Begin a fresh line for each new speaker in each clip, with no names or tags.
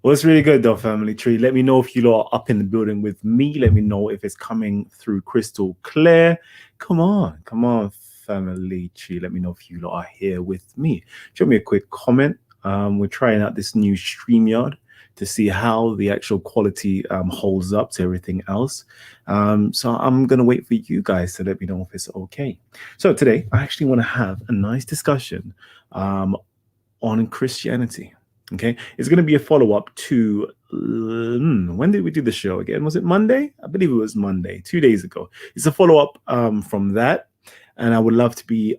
Well, it's really good though, family tree. Let me know if you lot are up in the building with me. Let me know if it's coming through crystal clear. Come on, family tree. Let me know if you lot are here with me. Show me a quick comment. We're trying out this new StreamYard to see how the actual quality holds up to everything else. So I'm gonna wait for you guys to let me know if it's okay. So today, I actually want to have a nice discussion on Christianity. Okay, it's going to be a follow up to when did we do the show again? Was it Monday? I believe it was Monday, 2 days ago. It's a follow up from that, and I would love to be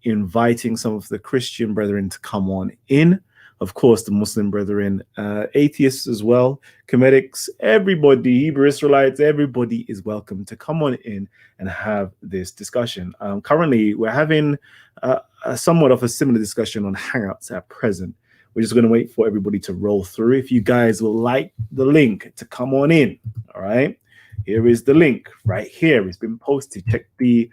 inviting some of the Christian brethren to come on in. Of course, the Muslim brethren, atheists as well, Comedics, everybody, Hebrew Israelites, everybody is welcome to come on in and have this discussion. Currently, we're having somewhat of a similar discussion on Hangouts at present. We're just going to wait for everybody to roll through. If you guys will like the link to come on in, all right, here is the link right here. It's been posted. Check the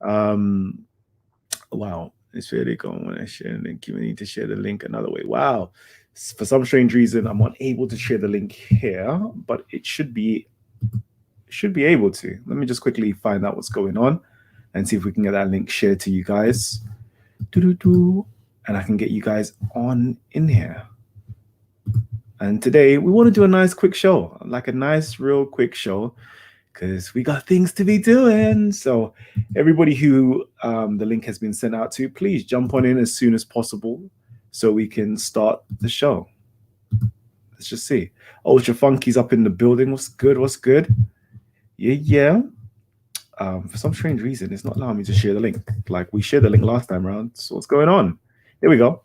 wow, it's really going when I share the link. You need to share the link another way. Wow, for some strange reason, I'm unable to share the link here, but it should be able to. Let me just quickly find out what's going on and see if we can get that link shared to you guys. And I can get you guys on in here. And today we want to do a nice quick show, like a nice real quick show, because we got things to be doing. So everybody who the link has been sent out to, please jump on in as soon as possible so we can start the show. Let's just see. Ultra Funky's up in the building. What's good? Yeah. For some strange reason, it's not allowing me to share the link. Like we shared the link last time around. So what's going on? There we go.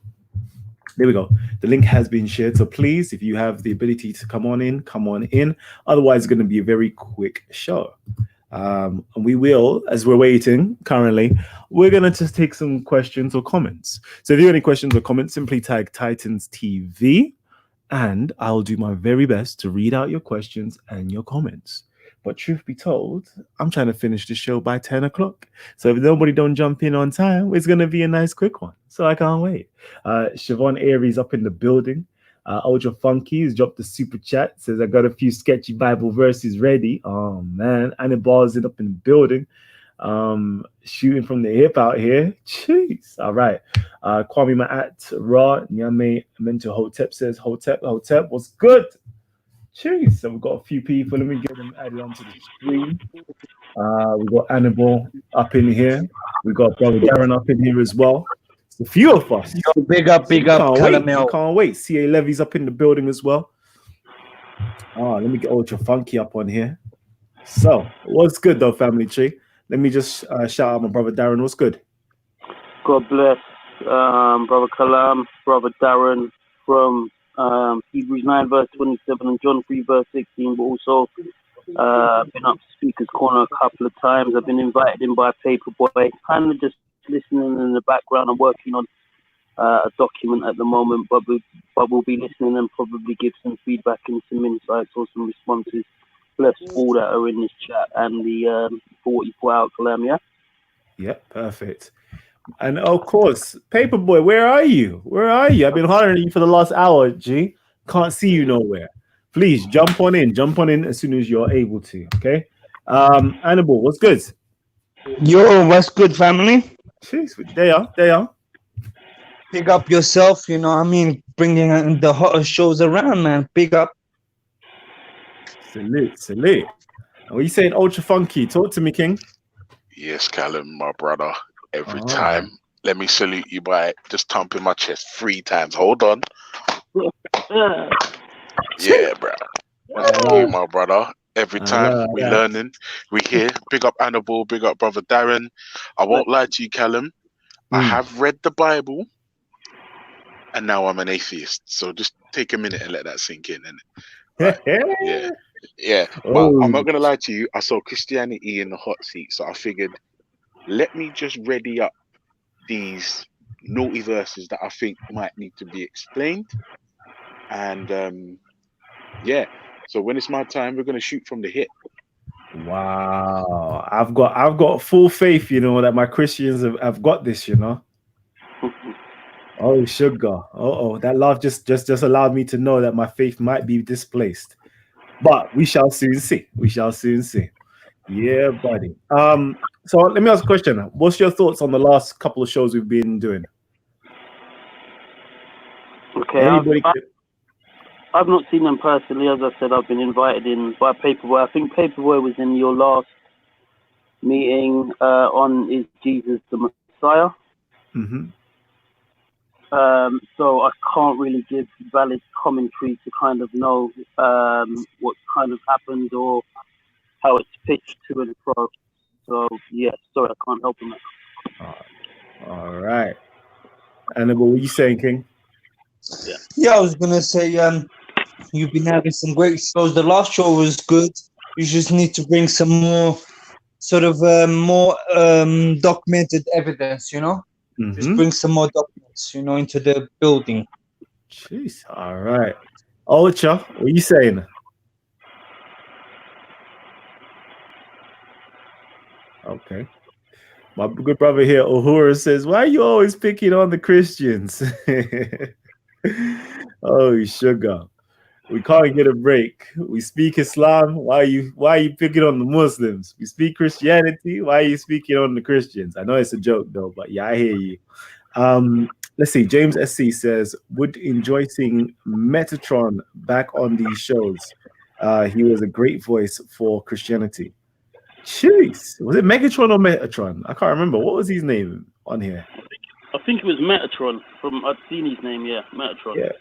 The link has been shared. So please, if you have the ability to come on in. Otherwise, it's going to be a very quick show. And we will, as we're waiting currently, we're going to just take some questions or comments. So if you have any questions or comments, simply tag Titans TV, and I'll do my very best to read out your questions and your comments. But truth be told, I'm trying to finish the show by 10 o'clock. So if nobody don't jump in on time, it's going to be a nice quick one. So I can't wait. Siobhan Aries up in the building. Ultra Funky has dropped the super chat. Says, I got a few sketchy Bible verses ready. Oh, man. Annibal's up in the building. Shooting from the hip out here. Jeez. All right. Kwame Ma'at, Ra, Nyame, Mentor Hotep says, Hotep, what's good? Jeez, so we've got a few people. Let me get them added onto the screen. We've got Annabelle up in here. We've got Brother Darren up in here as well. It's a few of us.
Yo, big up,
Calamel. Can't wait. CA Levy's up in the building as well. Let me get Ultra Funky up on here. So, what's good though, family tree? Let me just shout out my brother Darren. What's good?
God bless, Brother Kalam, Brother Darren from Hebrews 9 verse 27 and John 3 verse 16, but also been up to Speaker's Corner a couple of times. I've been invited in by Paperboy, kind of just listening in the background. I'm working on a document at the moment, but we'll be listening and probably give some feedback and some insights or some responses. Bless all that are in this chat and the 44 out Kalam, yeah?
Yep, perfect. And of course, Paperboy, where are you? I've been hollering you for the last hour, G. Can't see you nowhere. Please jump on in as soon as you're able to. Okay. Annabelle, what's good?
Yo, what's good, family?
Jeez, they are.
Pick up yourself, you know what I mean? Bringing the hottest shows around, man. Pick up.
Salute. What are you saying, Ultra Funky? Talk to me, King.
Yes, Callum, my brother. Every time. Let me salute you by just thumping my chest 3 times. Hold on. Yeah, bro. That's you, my brother. Every time we learning, we hear. Big up Annabelle, big up Brother Darren. I won't lie to you, Callum. I have read the Bible, and now I'm an atheist. So just take a minute and let that sink in. And yeah. But I'm not gonna lie to you. I saw Christianity in the hot seat, so I figured, let me just ready up these naughty verses that I think might need to be explained. And so when it's my time, we're gonna shoot from the hip.
Wow, I've got full faith, you know, that my Christians have got this, you know. Oh, sugar. Oh, that laugh just allowed me to know that my faith might be displaced. But we shall soon see. We shall soon see. Yeah, buddy. So let me ask a question. What's your thoughts on the last couple of shows we've been doing?
Okay,
Anybody?
I've not seen them personally. As I said, I've been invited in by Paperboy. I think Paperboy was in your last meeting on Is Jesus the Messiah?
Mm-hmm.
So I can't really give valid commentary to kind of know what kind of happened or how it's pitched to and fro. So yeah, sorry, I can't help him.
All right. And what were you saying, King?
Yeah, I was gonna say, you've been having some great shows. The last show was good. You just need to bring some more sort of more documented evidence, you know? Just bring some more documents, you know, into the building.
Jeez. All right. Ocha, what are you saying? Okay. My good brother here, Uhura, says, why are you always picking on the Christians? Oh, sugar. We can't get a break. We speak Islam. Why are you picking on the Muslims? We speak Christianity. Why are you speaking on the Christians? I know it's a joke though, but yeah, I hear you. Let's see. James SC says, would enjoy seeing Metatron back on these shows. He was a great voice for Christianity. Jeez, was it Megatron or Metatron? I can't remember. What was his name on here?
I think it was Metatron. I'd seen his name. Yeah, Metatron.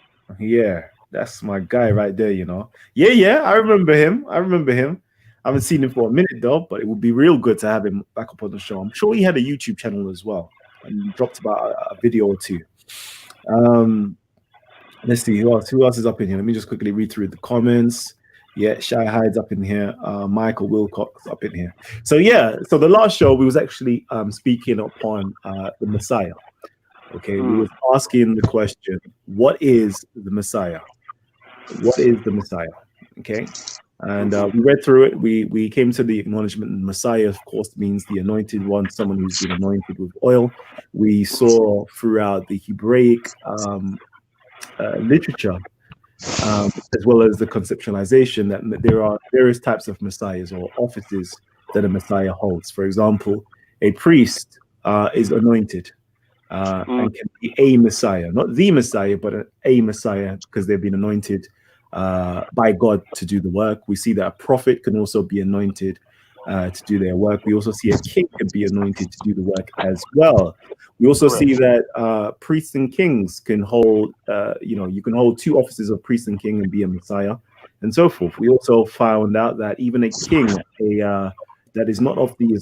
Yeah, that's my guy right there. You know. Yeah. I remember him. I haven't seen him for a minute though, but it would be real good to have him back up on the show. I'm sure he had a YouTube channel as well and dropped about a video or two. Let's see who else is up in here. Let me just quickly read through the comments. Yeah, Shy Hyde's up in here. Michael Wilcox up in here. So the last show we was actually speaking upon the Messiah. Okay, we was asking the question, what is the Messiah? What is the Messiah? Okay, and we read through it. We came to the acknowledgement that Messiah, of course, means the anointed one, someone who's been anointed with oil. We saw throughout the Hebraic literature, as well as the conceptualization, that there are various types of messiahs or offices that a messiah holds. For example, a priest is anointed and can be a messiah, not the messiah, but a messiah, because they've been anointed by God to do the work. We see that a prophet can also be anointed to do their work. We also see a king can be anointed to do the work as well. We also see that priests and kings can hold, you can hold two offices of priest and king and be a messiah, and so forth. We also found out that even a king, that is not of the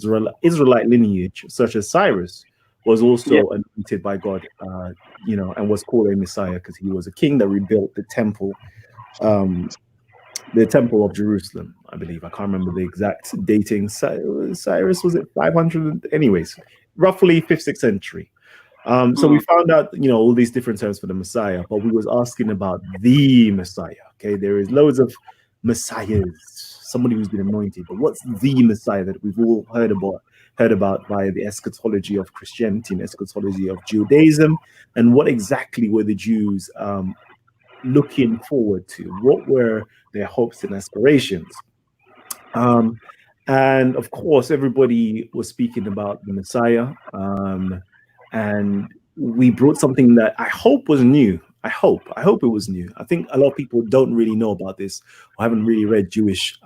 Israelite lineage, such as Cyrus, was also anointed by God, and was called a messiah because he was a king that rebuilt the temple of Jerusalem, I believe. I can't remember the exact dating. Cyrus, was it 500? Anyways, roughly 5th, 6th century. So we found out, all these different terms for the Messiah, but we was asking about the Messiah. Okay, there is loads of messiahs, somebody who's been anointed, but what's the Messiah that we've all heard about via the eschatology of Christianity and eschatology of Judaism? And what exactly were the Jews looking forward to? What were their hopes and aspirations? And of course, everybody was speaking about the Messiah. And we brought something that I hope was new. I hope it was new. I think a lot of people don't really know about this or haven't really read Jewish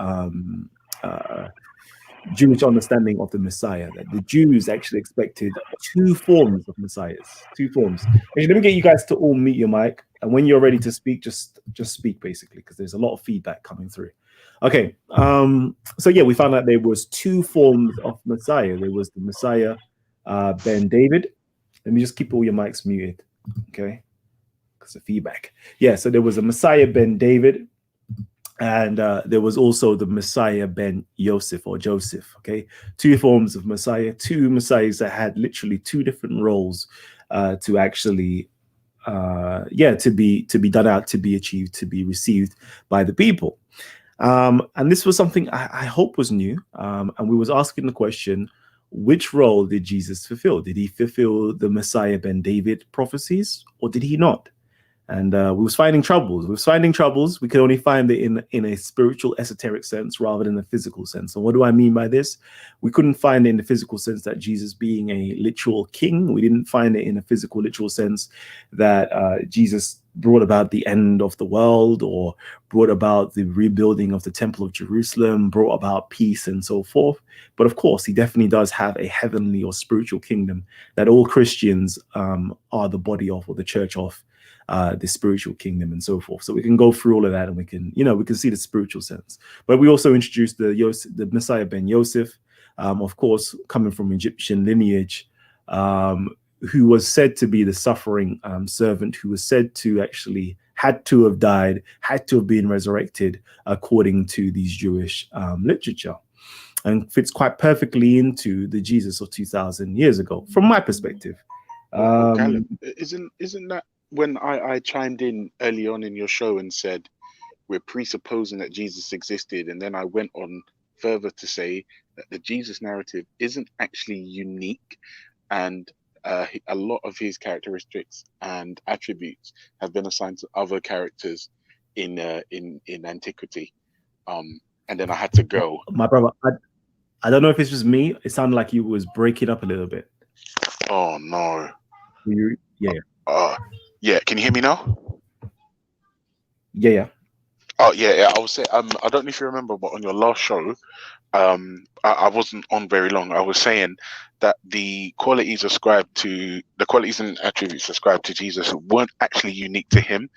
understanding of the Messiah, that the Jews actually expected two forms of messiahs, two forms. Actually, let me get you guys to all mute your mic, and when you're ready to speak, just speak, basically, because there's a lot of feedback coming through. Okay, so we found out there was two forms of Messiah. There was the Messiah Ben David. Let me just keep all your mics muted, okay, because of feedback. So there was a Messiah Ben David, and there was also the Messiah Ben Joseph or Joseph. Okay, two forms of Messiah, two messiahs that had literally two different roles to actually, to be done out, to be achieved, to be received by the people. And this was something I hope was new. And we was asking the question, which role did Jesus fulfill? Did he fulfill the Messiah ben David prophecies, or did he not? And we was finding troubles. We could only find it in a spiritual, esoteric sense rather than a physical sense. And what do I mean by this? We couldn't find it in the physical sense that Jesus being a literal king. We didn't find it in a physical, literal sense that Jesus brought about the end of the world or brought about the rebuilding of the Temple of Jerusalem, brought about peace and so forth. But of course, he definitely does have a heavenly or spiritual kingdom that all Christians are the body of, or the church of. The spiritual kingdom and so forth. So we can go through all of that, and we can see the spiritual sense. But we also introduced the Messiah ben Yosef, of course, coming from Egyptian lineage, who was said to be the suffering servant, who was said to actually had to have died, had to have been resurrected according to these Jewish literature, and fits quite perfectly into the Jesus of 2,000 years ago, from my perspective.
Callum, isn't that when I chimed in early on in your show and said we're presupposing that Jesus existed, and then I went on further to say that the Jesus narrative isn't actually unique, and a lot of his characteristics and attributes have been assigned to other characters in antiquity. And then I had to go.
My brother, I don't know if it's just me. It sounded like you was breaking up a little bit.
Oh no.
Yeah.
Yeah, can you hear me now?
Yeah.
Oh yeah. I was saying, I don't know if you remember, but on your last show, I wasn't on very long. I was saying that the qualities and attributes ascribed to Jesus weren't actually unique to him.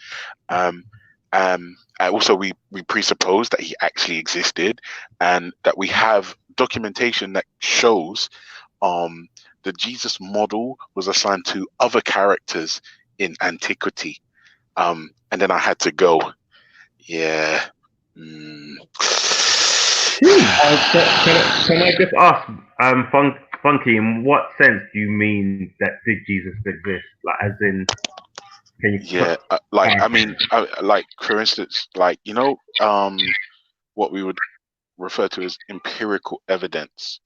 Also, we presuppose that he actually existed, and that we have documentation that shows the Jesus model was assigned to other characters in antiquity. And then I had to go. Yeah.
Can I just ask, Funky, in what sense do you mean that did Jesus exist? Like, as in, can you?
Yeah, I mean, like for instance, like what we would refer to as empirical evidence.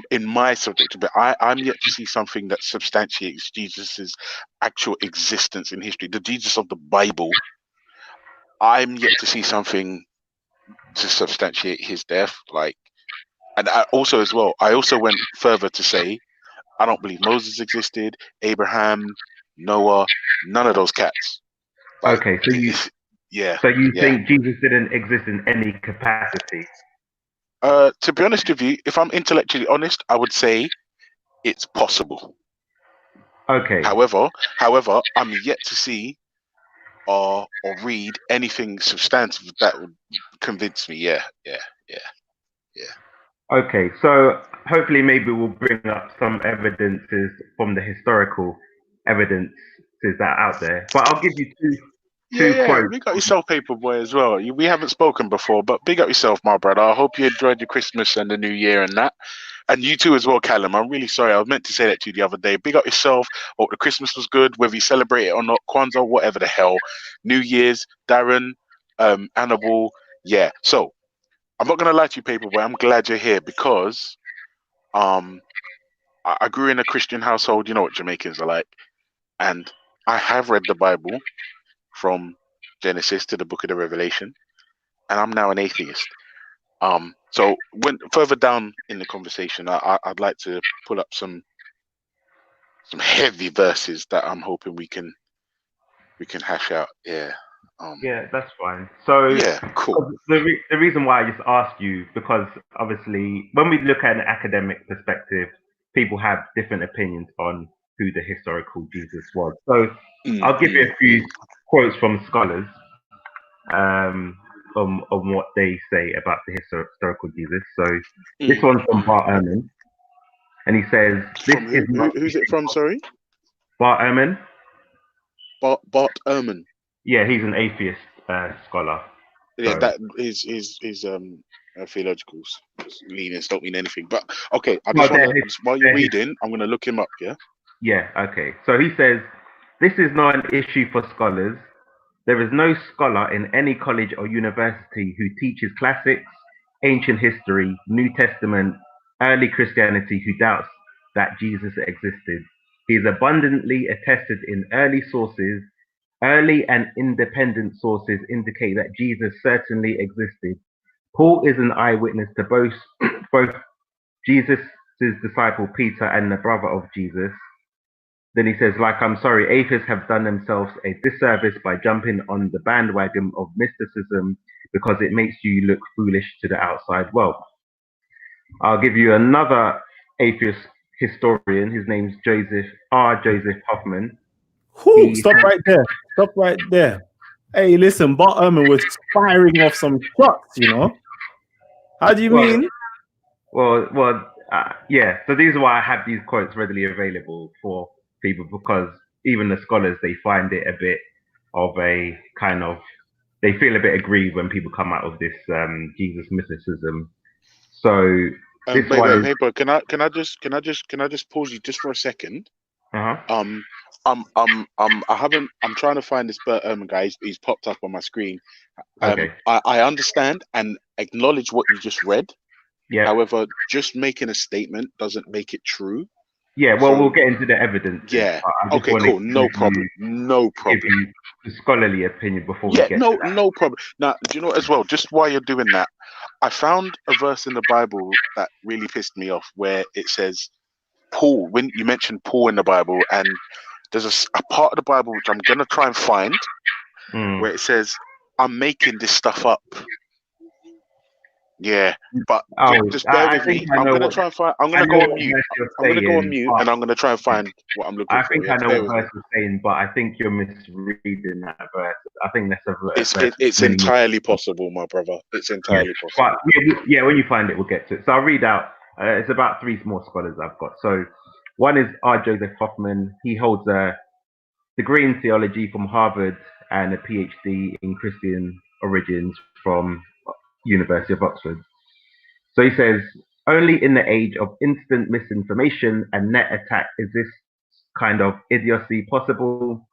In my subject, but I'm yet to see something that substantiates Jesus's actual existence in history. The Jesus of the Bible, I'm yet to see something to substantiate his death. And I also went further to say, I don't believe Moses existed, Abraham, Noah, none of those cats.
Okay, so you think Jesus didn't exist in any capacity?
To be honest with you, if I'm intellectually honest, I would say it's possible.
Okay.
However, I'm yet to see or read anything substantive that would convince me. Yeah.
Okay, so hopefully maybe we'll bring up some evidences from the historical evidences that are out there. But I'll give you two quotes.
Big up yourself, Paperboy, as well. We haven't spoken before, but big up yourself, my brother. I hope you enjoyed your Christmas and the New Year and that. And you too as well, Callum. I'm really sorry. I was meant to say that to you the other day. Big up yourself. Hope the Christmas was good, whether you celebrate it or not. Kwanzaa, whatever the hell. New Year's, Darren, Annabelle. Yeah. So I'm not gonna lie to you, Paperboy. I'm glad you're here because I grew in a Christian household. You know what Jamaicans are like. And I have read the Bible from Genesis to the Book of the Revelation, and I'm now an atheist. So when further down in the conversation, I'd like to pull up some heavy verses that I'm hoping we can hash out. Yeah.
Yeah, that's fine. So
yeah, cool.
The reason why I just asked you, because obviously when we look at an academic perspective, people have different opinions on who the historical Jesus was. So I'll give you a few quotes from scholars on what they say about the historical Jesus. So this one's from Bart Ehrman, and he says,
"Who's it from? Sorry,
Bart Ehrman."
Bart Ehrman.
Yeah, he's an atheist scholar.
Yeah, that is theological leanings don't mean anything. But okay, while you're reading, I'm gonna look him up. Yeah.
Yeah. Okay. So he says, "This is not an issue for scholars. There is no scholar in any college or university who teaches classics, ancient history, New Testament, early Christianity who doubts that Jesus existed. He is abundantly attested in early sources. Early and independent sources indicate that Jesus certainly existed. Paul is an eyewitness to both Jesus' disciple Peter and the brother of Jesus. Then he says, like, I'm sorry, atheists have done themselves a disservice by jumping on the bandwagon of mysticism because it makes you look foolish to the outside world. I'll give you another atheist historian. His name's Joseph Hoffman.
Stop right there. Stop right there. Hey, listen, Bart Ehrman was firing off some shots, you know? How do you mean?
Yeah. So these are why I have these quotes readily available for people, because even the scholars, they find it a bit of a kind of, they feel a bit aggrieved when people come out of this Jesus mysticism. So
wait, bro, can I just pause you just for a second? I'm trying to find this Bert Ehrman guy. He's popped up on my screen. I understand and acknowledge what you just read. Yeah. However, just making a statement doesn't make it true.
Yeah, well, we'll get into the evidence.
Yeah. Okay, cool. No problem. No problem.
Give you the scholarly opinion before we get to that.
No problem. Now, do you know as well, just while you're doing that, I found a verse in the Bible that really pissed me off where it says, Paul, when you mentioned Paul in the Bible, and there's a part of the Bible which I'm going to try and find where it says, I'm making this stuff up. Yeah, but just bear with me. I'm going to try and find, I'm going to go on mute. I'm going to go on mute and I'm going to try and find what I'm looking for.
I think I know what verse you're saying, but I think you're misreading that verse. I think that's a verse.
It's entirely possible, my brother. It's entirely possible.
But yeah, when you find it, we'll get to it. So I'll read out. It's about 3 more scholars I've got. So one is R. Joseph Hoffman. He holds a degree in theology from Harvard and a PhD in Christian origins from University of Oxford. So he says, only in the age of instant misinformation and net attack is this kind of idiocy possible.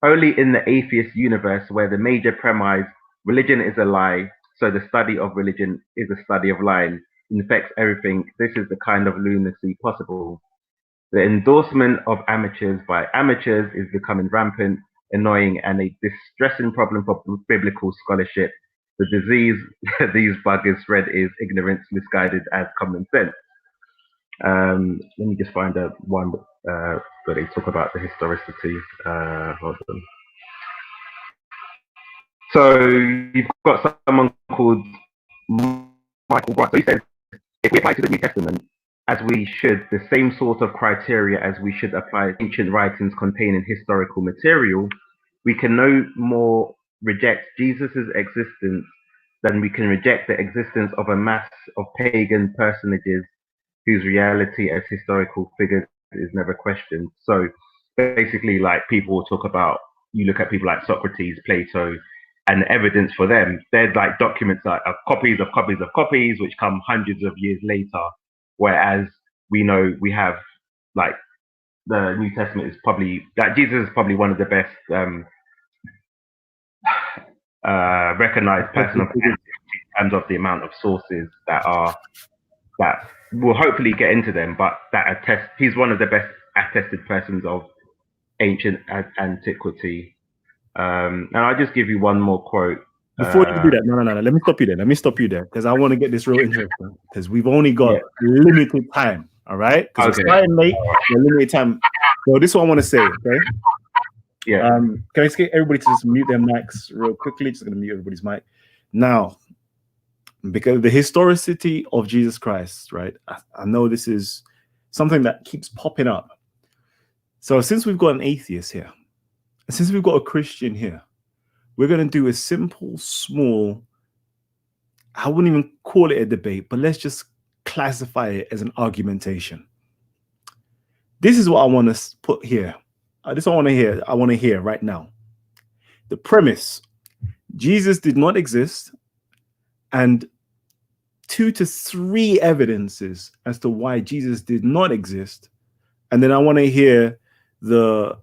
Only in the atheist universe where the major premise, religion is a lie, so the study of religion is a study of lying, infects everything. This is the kind of lunacy possible. The endorsement of amateurs by amateurs is becoming rampant, annoying, and a distressing problem for biblical scholarship. The disease these buggers spread is ignorance misguided as common sense. Let me just find one where they talk about the historicity. Hold on. So you've got someone called Michael Bright. So he says, if we apply to the New Testament, as we should, the same sort of criteria as we should apply ancient writings containing historical material, we can no more reject Jesus' existence than we can reject the existence of a mass of pagan personages whose reality as historical figures is never questioned. So basically, like, people will talk about, you look at people like Socrates, Plato, and the evidence for them, they're like documents like copies of copies of copies, which come hundreds of years later. Whereas we know we have, like, the New Testament is probably, like, Jesus is probably one of the best recognized person of in terms of the amount of sources that we'll hopefully get into them, but that attest, he's one of the best attested persons of ancient antiquity. And I'll just give you one more quote.
Before you do that, no. Let me stop you there because I want to get this real interesting because we've only got limited time. All right, because we're starting late, we're limited time. So this is what I want to say. Okay.
Yeah.
Can I get everybody to just mute their mics real quickly? Just gonna mute everybody's mic now, because the historicity of Jesus Christ, right? I know this is something that keeps popping up. So since we've got an atheist here, and since we've got a Christian here, we're gonna do a simple, small, I wouldn't even call it a debate, but let's just classify it as an argumentation. This is what I want to put here. This I want to hear right now. The premise: Jesus did not exist, and 2 to 3 evidences as to why Jesus did not exist, and then I want to hear the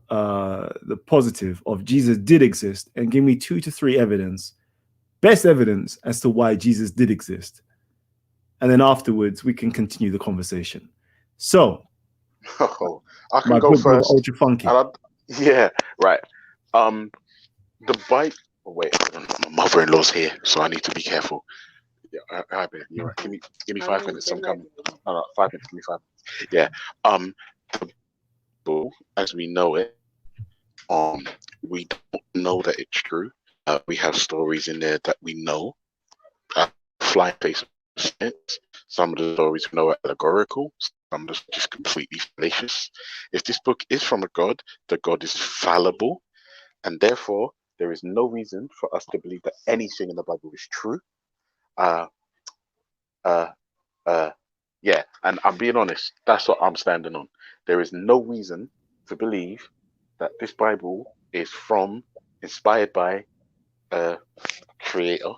positive of Jesus did exist, and give me 2 to 3 best evidence as to why Jesus did exist. and then afterwards we can continue the conversation. So,
I can go first.
Ultra Funky.
Yeah, right. The Bible. Oh, wait, my mother-in-law's here, so I need to be careful. Yeah, hi, babe. You're right. Give me 5 minutes. I'm coming. No, 5 minutes. Give me 5 minutes. Yeah. The Bible, as we know it, we don't know that it's true. We have stories in there that we know. Fly face science. Some of the stories we know are allegorical. Some of them are just completely fallacious. If this book is from a God, the God is fallible, and therefore there is no reason for us to believe that anything in the Bible is true. Yeah, and I'm being honest, that's what I'm standing on. There is no reason to believe that this Bible is inspired by a creator.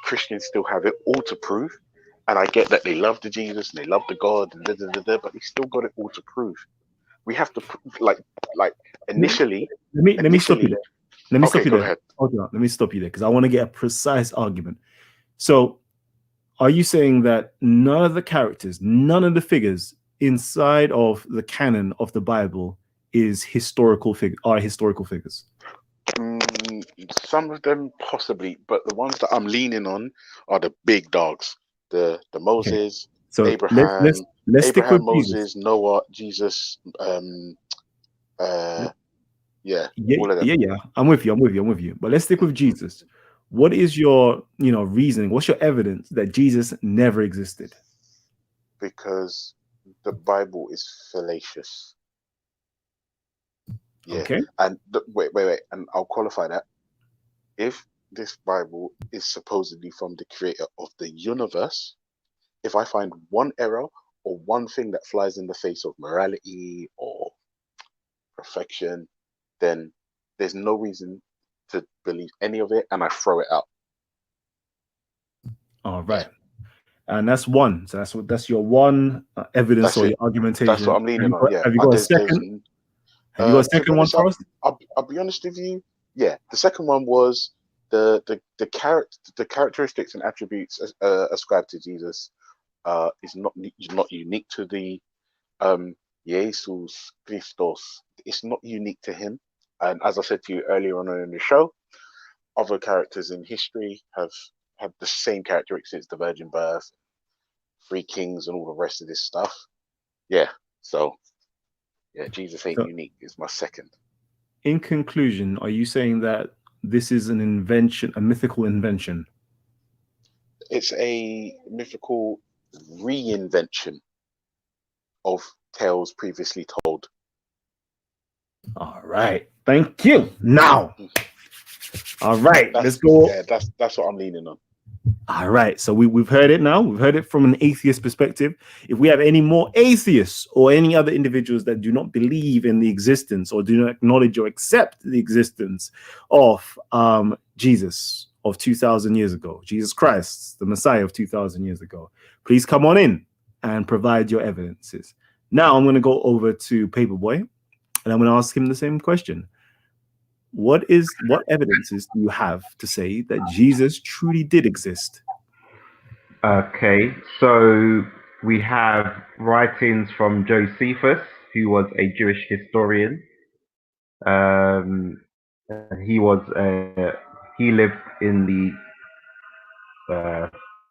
Christians still have it all to prove, and I get that they love the Jesus and they love the God, and but they still got it all to prove. We have to like initially.
Let me stop you there. Let me stop you
go
there.
ahead.
Hold on, let me stop you there because I want to get a precise argument. So, are you saying that none of the characters, none of the figures inside of the canon of the Bible are historical figures?
Some of them possibly, but the ones that I'm leaning on are the big dogs, the Moses, okay. So Abraham,
let's stick with
Moses,
Jesus.
Noah, Jesus. Yeah.
I'm with you. But let's stick with Jesus. What is your, reasoning? What's your evidence that Jesus never existed?
Because the Bible is fallacious. Yeah.
Okay.
And wait, and I'll qualify that. If this Bible is supposedly from the creator of the universe, if I find one error or one thing that flies in the face of morality or perfection, then there's no reason to believe any of it, and I throw it out.
All right. And that's one. So that's your one evidence or your argumentation.
That's what I'm leaning on. Yeah.
Have you got a second? Have you got a second one for us?
I'll be honest with you. Yeah, the second one was the characteristics and attributes ascribed to Jesus is not unique to the Jesus Christos. It's not unique to him. And as I said to you earlier on in the show, other characters in history have had the same characteristics: the virgin birth, three kings, and all the rest of this stuff. Yeah. So yeah, Jesus ain't unique. Is my second.
In conclusion, are you saying that this is an invention, a mythical invention?
It's a mythical reinvention of tales previously told.
All right. Thank you. Now. All right. Let's go.
Yeah, that's what I'm leaning on.
All right. So we've heard it now. We've heard it from an atheist perspective. If we have any more atheists or any other individuals that do not believe in the existence or do not acknowledge or accept the existence of Jesus of 2,000 years ago, Jesus Christ, the Messiah of 2,000 years ago, please come on in and provide your evidences. Now I'm going to go over to Paperboy and I'm going to ask him the same question. What evidences do you have to say that Jesus truly did exist?
Okay, so we have writings from Josephus, who was a Jewish historian. He lived in the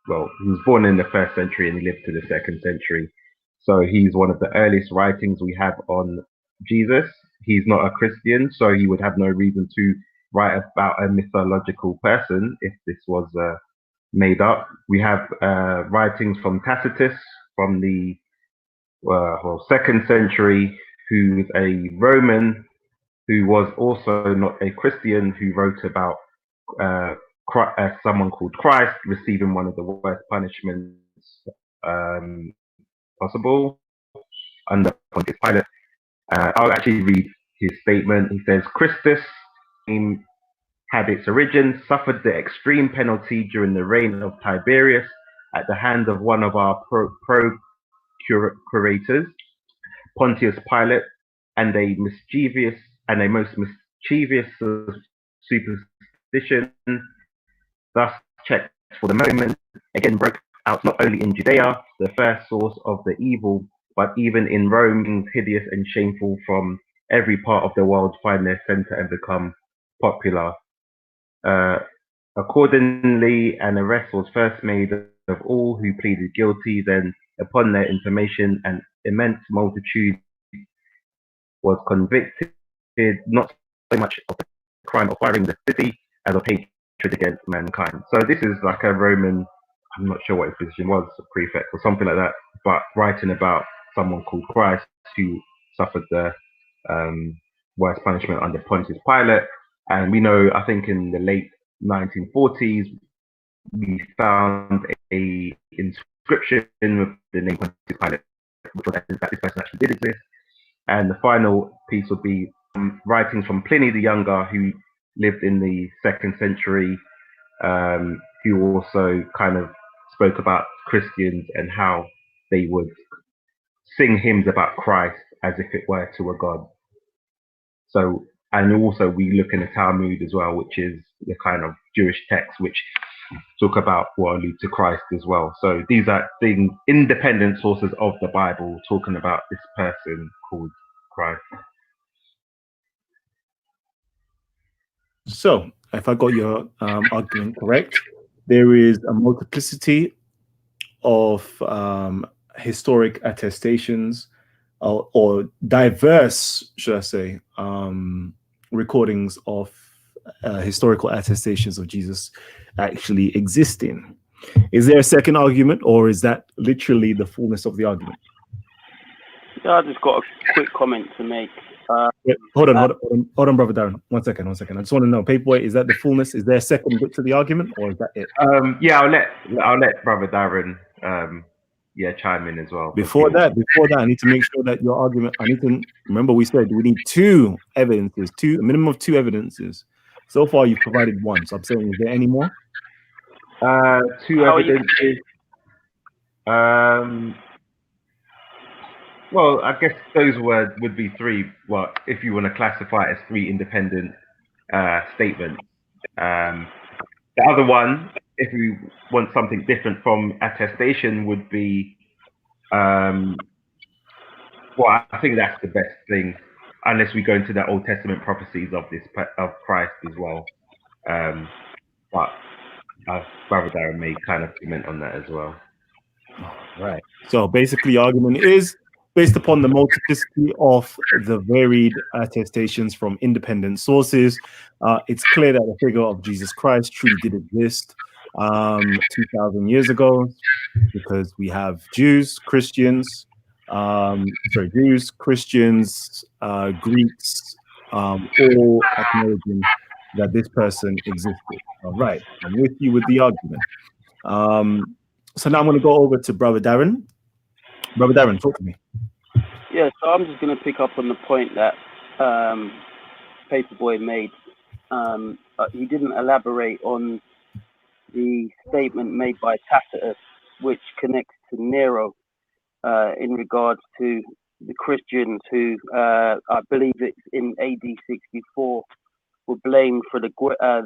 he was born in the 1st century and he lived to the 2nd century. So he's one of the earliest writings we have on Jesus. He's not a Christian, so he would have no reason to write about a mythological person if this was made up. We have writings from Tacitus from the 2nd century, who's a Roman who was also not a Christian, who wrote about someone called Christ receiving one of the worst punishments possible under Pontius Pilate. I'll actually read his statement. He says, Christus had its origin, suffered the extreme penalty during the reign of Tiberius at the hand of one of our procurators, Pontius Pilate, and a most mischievous superstition, thus checked for the moment, again broke out not only in Judea, the first source of the evil, but even in Rome, things hideous and shameful from every part of the world find their center and become popular. Accordingly, an arrest was first made of all who pleaded guilty. Then, upon their information, an immense multitude was convicted, not so much of the crime of firing the city as of hatred against mankind. So this is like a Roman, I'm not sure what his position was, a prefect or something like that, but writing about someone called Christ who suffered the worst punishment under Pontius Pilate. And we know, I think in the late 1940s, we found a inscription with the name Pontius Pilate, which was that this person actually did exist. And the final piece would be writings from Pliny the Younger, who lived in the 2nd century, who also kind of spoke about Christians and how they would sing hymns about Christ as if it were to a god. So, and also we look in the Talmud as well, which is the kind of Jewish text which talk about or allude to Christ as well. So these are things, independent sources of the Bible talking about this person called Christ.
So, if I got your argument correct, there is a multiplicity of historic attestations or diverse, should I say, recordings of historical attestations of Jesus actually existing. Is there a second argument, or is that literally the fullness of the argument?
Yeah, I just got a quick comment to make.
Hold on, brother Darren. One second. I just want to know, Paperboy, is that the fullness? Is there a second bit to the argument, or is that it?
Yeah, I'll let brother Darren chime in as well.
Before that, I need to make sure that your argument. I need to remember we said we need two evidences, a minimum of two evidences. So far, you've provided one. So I'm saying, is there any more?
Two evidences. Well, I guess those would be three. Well, if you want to classify it as three independent statements. The other one, if we want something different from attestation, would be, well, I think that's the best thing, unless we go into the Old Testament prophecies of Christ as well. But Brother Darren may kind of comment on that as well.
Right. So basically, argument is based upon the multiplicity of the varied attestations from independent sources. It's clear that the figure of Jesus Christ truly did exist 2,000 years ago, because we have Jews, Christians, Greeks, all acknowledging that this person existed. All right, I'm with you with the argument. So now I'm going to go over to Brother Darren. Brother Darren, talk to me.
Yeah, so I'm just going to pick up on the point that Paperboy made. He didn't elaborate on the statement made by Tacitus, which connects to Nero in regards to the Christians who, I believe it's in AD 64, were blamed for the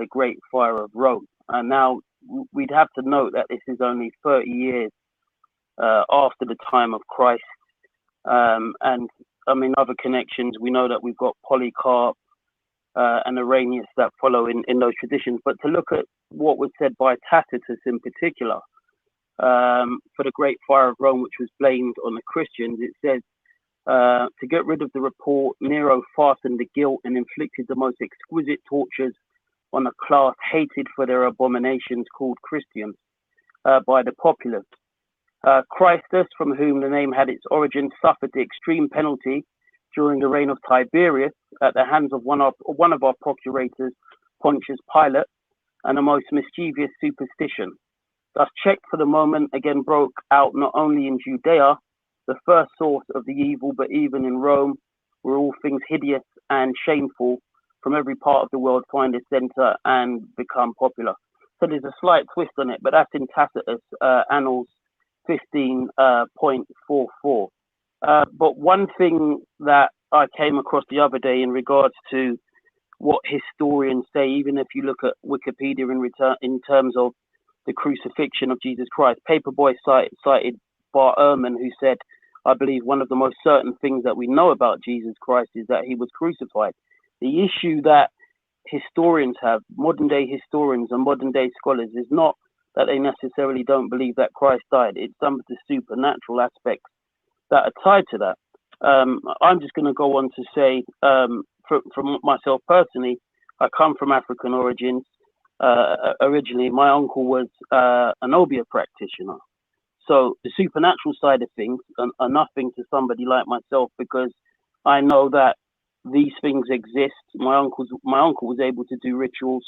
Great Fire of Rome. And now we'd have to note that this is only 30 years after the time of Christ. And I mean, other connections, we know that we've got Polycarp and Irenaeus that follow in those traditions. But to look at what was said by Tacitus in particular, for the Great Fire of Rome, which was blamed on the Christians, it says, to get rid of the report, Nero fastened the guilt and inflicted the most exquisite tortures on a class hated for their abominations called Christians by the populace. Christus, from whom the name had its origin, suffered the extreme penalty during the reign of Tiberius at the hands of one of our procurators, Pontius Pilate, and a most mischievous superstition. Thus, checked for the moment, again broke out not only in Judea, the first source of the evil, but even in Rome, where all things hideous and shameful from every part of the world find a center and become popular. So there's a slight twist on it, but that's in Tacitus, Annals 15.44. But one thing that I came across the other day in regards to what historians say, even if you look at Wikipedia in terms of the crucifixion of Jesus Christ. Paperboy cited Bart Ehrman, who said, I believe one of the most certain things that we know about Jesus Christ is that he was crucified. The issue that historians have, modern day historians and modern day scholars, is not that they necessarily don't believe that Christ died. It's some of the supernatural aspects that are tied to that. I'm just going to go on to say, from myself personally, I come from African origins. Originally, my uncle was an Obia practitioner. So the supernatural side of things are nothing to somebody like myself, because I know that these things exist. My uncle was able to do rituals.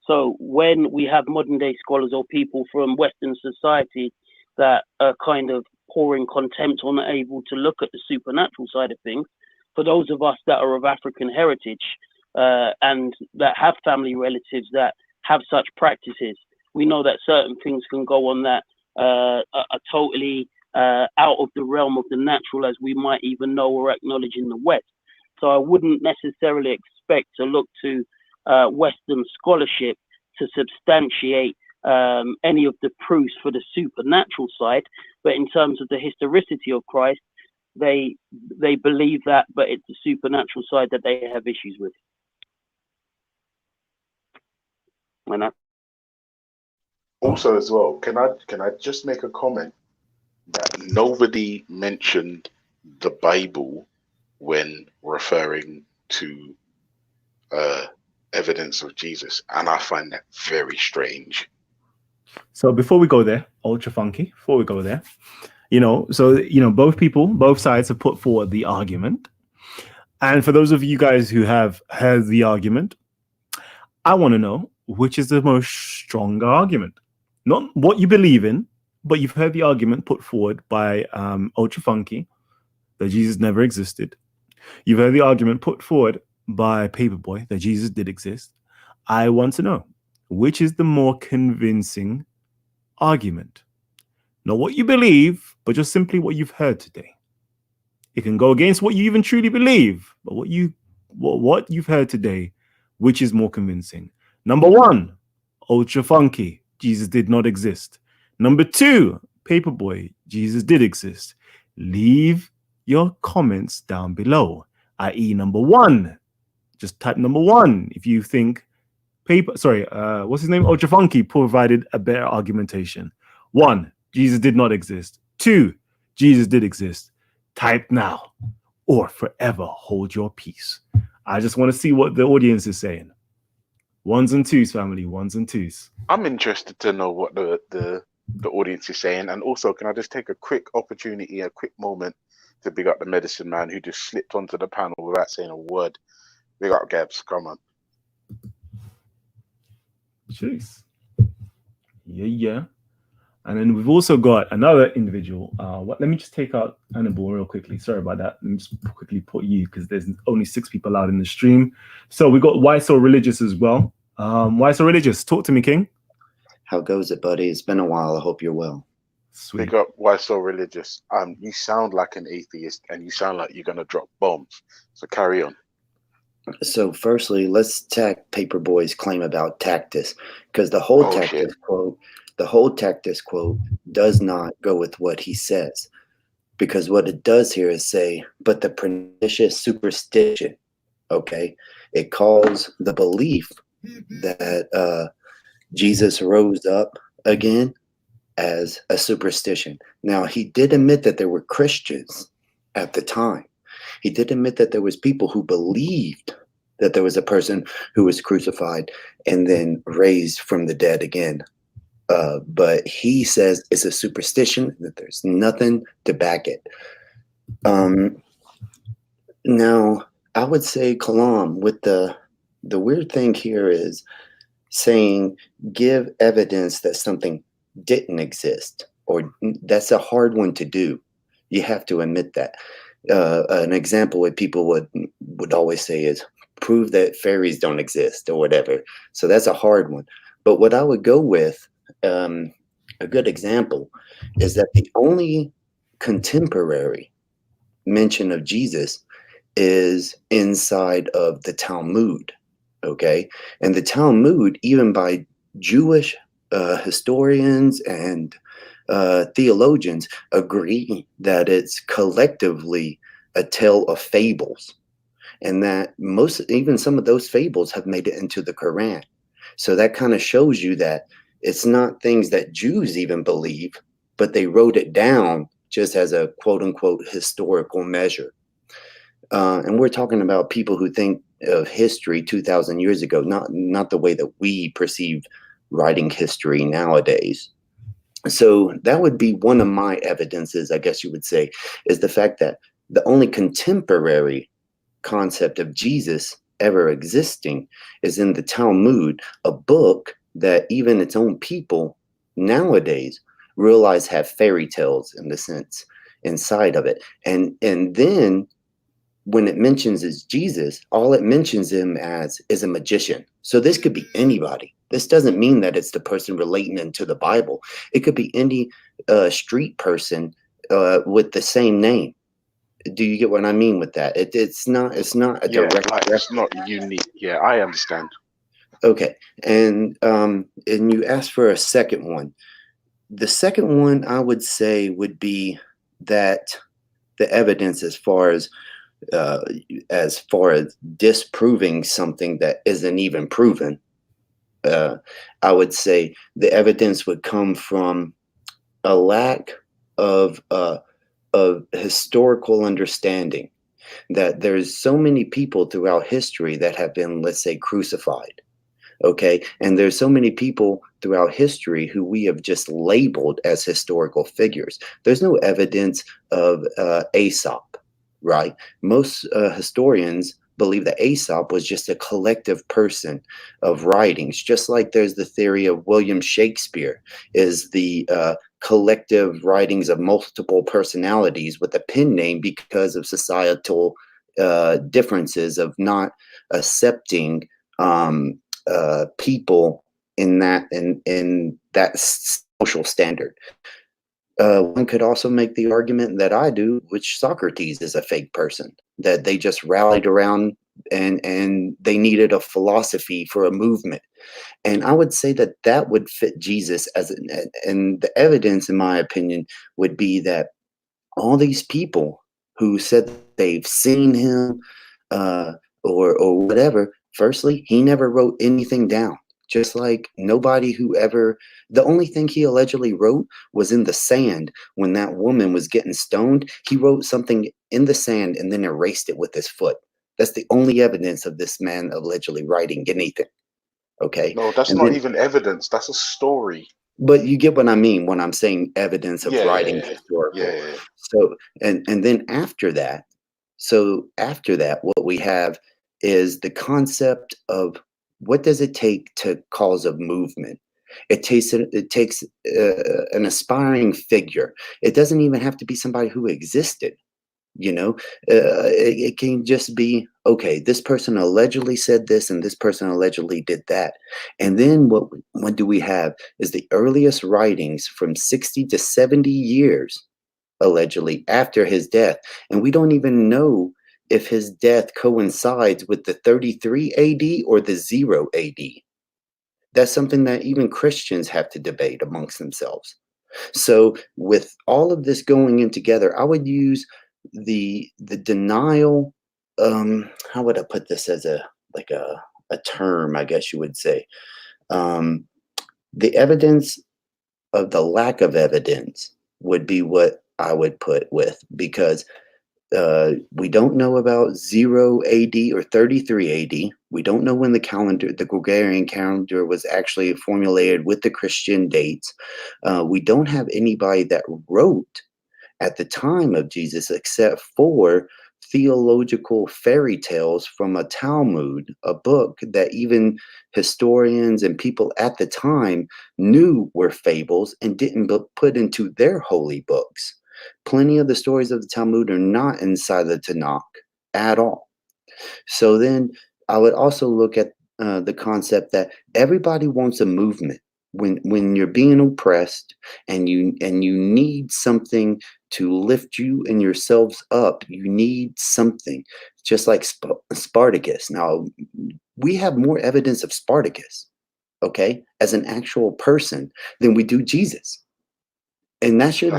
So when we have modern day scholars or people from Western society that are kind of pouring contempt or not able to look at the supernatural side of things, for those of us that are of African heritage and that have family relatives that have such practices, we know that certain things can go on that are totally out of the realm of the natural, as we might even know or acknowledge in the West. So I wouldn't necessarily expect to look to Western scholarship to substantiate any of the proofs for the supernatural side, but in terms of the historicity of Christ, they believe that, but it's the supernatural side that they have issues with.
Also, as well, can I just make a comment that nobody mentioned the Bible when referring to evidence of Jesus, and I find that very strange.
So before we go there, Ultra Funky, before we go there, both sides have put forward the argument. And for those of you guys who have heard the argument, I want to know which is the most stronger argument. Not what you believe in, but you've heard the argument put forward by Ultra Funky that Jesus never existed. You've heard the argument put forward by Paperboy that Jesus did exist. I want to know which is the more convincing argument. Not what you believe, but just simply what you've heard today. It can go against what you even truly believe, but what you've heard today, which is more convincing? Number one, Ultra Funky, Jesus did not exist. Number two, Paperboy, Jesus did exist. Leave your comments down below, i.e. number one. Just type number one if you think what's his name? Ultra Funky provided a better argumentation. 1, Jesus did not exist. 2, Jesus did exist. Type now or forever hold your peace. I just want to see what the audience is saying. 1s and 2s, family, 1s and 2s.
I'm interested to know what the audience is saying. And also, can I just take a quick opportunity, a quick moment to big up the medicine man who just slipped onto the panel without saying a word. Big up, Gabs. Come on.
Jeez. Yeah. And then we've also got another individual. Let me just take out Hannibal real quickly. Sorry about that. Let me just quickly put you, because there's only 6 people out in the stream. So we got Why So Religious as well. Why So Religious? Talk to me, King.
How goes it, buddy? It's been a while. I hope you're well.
Sweet.
Big up. Why So Religious? You sound like an atheist, and you sound like you're gonna drop bombs. So carry on.
So firstly, let's attack Paperboy's claim about Tactus, because the whole Tactus quote does not go with what he says, because what it does here is say, but the pernicious superstition, okay, it calls the belief that Jesus rose up again as a superstition. Now, he did admit that there were Christians at the time. He did admit that there was people who believed that there was a person who was crucified and then raised from the dead again. But he says it's a superstition, that there's nothing to back it. Now, I would say, Kalam, with the weird thing here is saying give evidence that something didn't exist, or that's a hard one to do. You have to admit that. An example what people would always say is prove that fairies don't exist or whatever. So that's a hard one. But what I would go with, a good example, is that the only contemporary mention of Jesus is inside of the Talmud, okay? And the Talmud, even by Jewish historians and theologians agree that it's collectively a tale of fables, and that even some of those fables have made it into the Quran. So that kind of shows you that it's not things that Jews even believe, but they wrote it down just as a quote unquote historical measure. And we're talking about people who think of history 2,000 years ago, not the way that we perceive writing history nowadays. So that would be one of my evidences, I guess you would say, is the fact that the only contemporary concept of Jesus ever existing is in the Talmud, a book that even its own people nowadays realize have fairy tales in the sense inside of it. And then when it mentions is Jesus, all it mentions him as is a magician. So this could be anybody. This doesn't mean that it's the person relating into the Bible. It could be any street person with the same name. Do you get what I mean with that? It's not a direct.
Like it's not unique. Yeah, I understand.
Okay, and you asked for a second one. The second one I would say would be that the evidence as far as disproving something that isn't even proven, I would say the evidence would come from a lack of historical understanding, that there's so many people throughout history that have been, let's say, crucified. Okay. And there's so many people throughout history who we have just labeled as historical figures. There's no evidence of Aesop, right? Most historians believe that Aesop was just a collective person of writings, just like there's the theory of William Shakespeare is the collective writings of multiple personalities with a pen name because of societal differences of not accepting people in that social standard. One could also make the argument that I do, which Socrates is a fake person, that they just rallied around and they needed a philosophy for a movement. And I would say that that would fit Jesus and the evidence, in my opinion, would be that all these people who said they've seen him or whatever, firstly, he never wrote anything down. Just like nobody who ever, the only thing he allegedly wrote was in the sand when that woman was getting stoned. He wrote something in the sand and then erased it with his foot. That's the only evidence of this man allegedly writing anything. Okay.
No, that's not even evidence. That's a story.
But you get what I mean when I'm saying evidence of writing historical.
Yeah.
So and then after that, what we have is the concept of what does it take to cause a movement. It takes an aspiring figure. It doesn't even have to be somebody who existed. It can just be, okay, this person allegedly said this and this person allegedly did that. And then what do we have is the earliest writings from 60 to 70 years allegedly after his death. And we don't even know if his death coincides with the 33 AD or the 0 AD. That's something that even Christians have to debate amongst themselves. So with all of this going in together, I would use the denial, how would I put this as a term, I guess you would say, the evidence of the lack of evidence would be what I would put with, because we don't know about 0 AD or 33 AD. We don't know when the Gregorian calendar was actually formulated with the Christian dates. We don't have anybody that wrote at the time of Jesus except for theological fairy tales from a Talmud, a book that even historians and people at the time knew were fables and didn't put into their holy books. Plenty of the stories of the Talmud are not inside the Tanakh at all. So then I would also look at the concept that everybody wants a movement. When you're being oppressed and you need something to lift you and yourselves up, you need something, just like Spartacus. Now, we have more evidence of Spartacus. okay, as an actual person than we do Jesus. And that should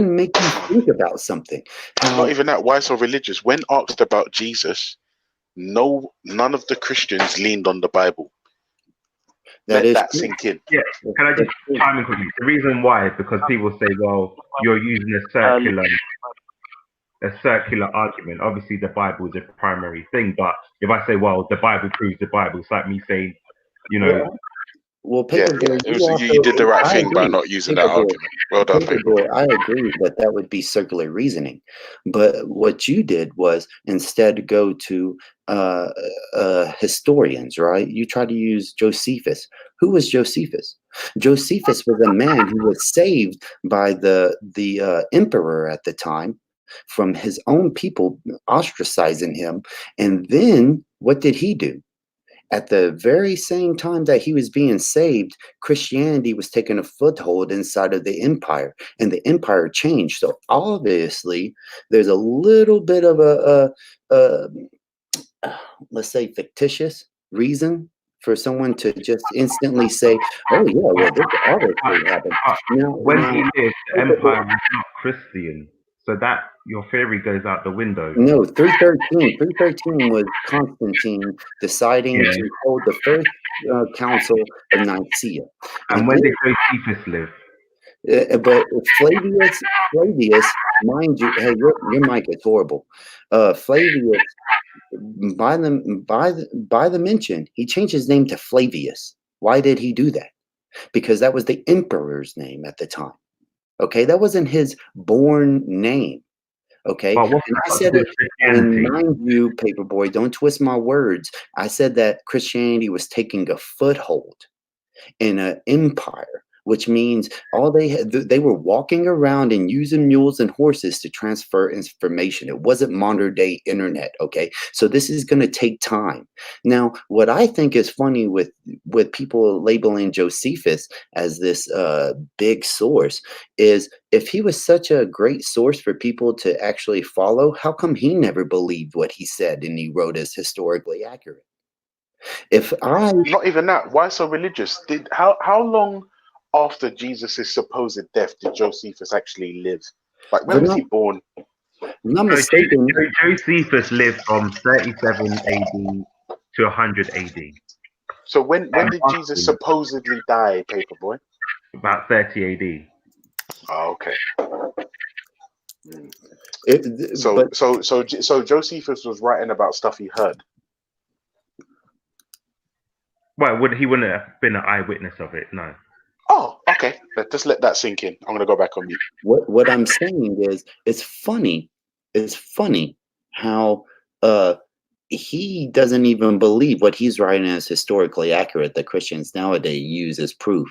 make you think about something.
Not even that. Why so religious? When asked about Jesus, none of the Christians leaned on the Bible. Let that sink in.
Yeah, can I just chime in quickly? The reason why is because people say, well, you're using a circular argument. Obviously, the Bible is a primary thing, but if I say, well, the Bible proves the Bible, it's like me saying, you know.
Well, Paperboy,
you did the right thing by not using that argument. Well done,
Paperboy. I agree that would be circular reasoning, but what you did was instead go to historians, right? You try to use Josephus. Who was Josephus? Josephus was a man who was saved by the emperor at the time from his own people ostracizing him, and then what did he do? At the very same time that he was being saved, Christianity was taking a foothold inside of the empire, and the empire changed. So obviously, there's a little bit of a let's say, fictitious reason for someone to just instantly say, "Oh yeah, well this obviously happened."
When he lived, the empire was not Christian. So that your theory goes out the window.
No, 313. 313 was Constantine deciding to hold the first council of Nicaea.
And when did Josephus live?
But Flavius, mind you, hey, your mic is horrible. Flavius, by the mention, he changed his name to Flavius. Why did he do that? Because that was the emperor's name at the time. Okay, that wasn't his born name. Okay, and I said it, and mind you, Paperboy, don't twist my words. I said that Christianity was taking a foothold in an empire, which means they were walking around and using mules and horses to transfer information. It wasn't modern day internet. Okay, so this is going to take time. Now, what I think is funny with people labeling Josephus as this big source is, if he was such a great source for people to actually follow, how come he never believed what he said and he wrote as historically accurate?
Not even that. Why so religious? How long after Jesus' supposed death did Josephus actually live? Like, when was he born?
Not mistaken.
Josephus lived from 37 AD to 100 AD.
So when did Jesus supposedly die, Paperboy?
About 30 AD.
Oh, okay. So Josephus was writing about stuff he heard.
Well, he wouldn't have been an eyewitness of it, no.
Oh, okay. Just let that sink in. I'm gonna go back on mute.
What I'm saying is, it's funny how he doesn't even believe what he's writing is historically accurate that Christians nowadays use as proof.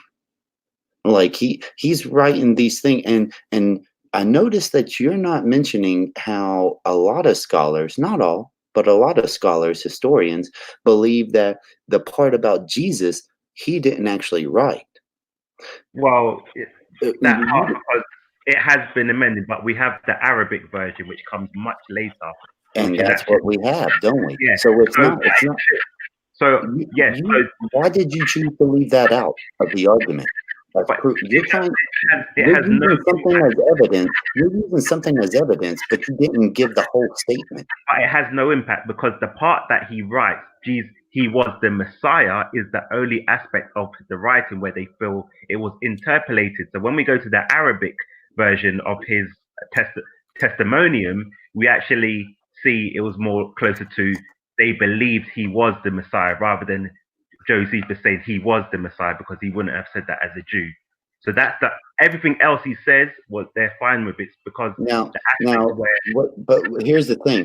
Like he's writing these things, and I noticed that you're not mentioning how a lot of scholars, not all, but a lot of scholars, historians, believe that the part about Jesus he didn't actually write.
Well, that part, because it has been amended, but we have the Arabic version, which comes much later.
And that's what we have, don't we?
Yeah.
So it's not.
So yes.
Why did you choose to leave that out of the argument? You're using something as evidence. You're using something as evidence, but you didn't give the whole statement.
But it has no impact, because the part that he writes, he was the Messiah, is the only aspect of the writing where they feel it was interpolated. So when we go to the Arabic version of his testimonium, we actually see it was more closer to, they believed he was the Messiah, rather than Josephus saying he was the Messiah, because he wouldn't have said that as a Jew. So that's everything else he says they're fine with it, because
but here's the thing.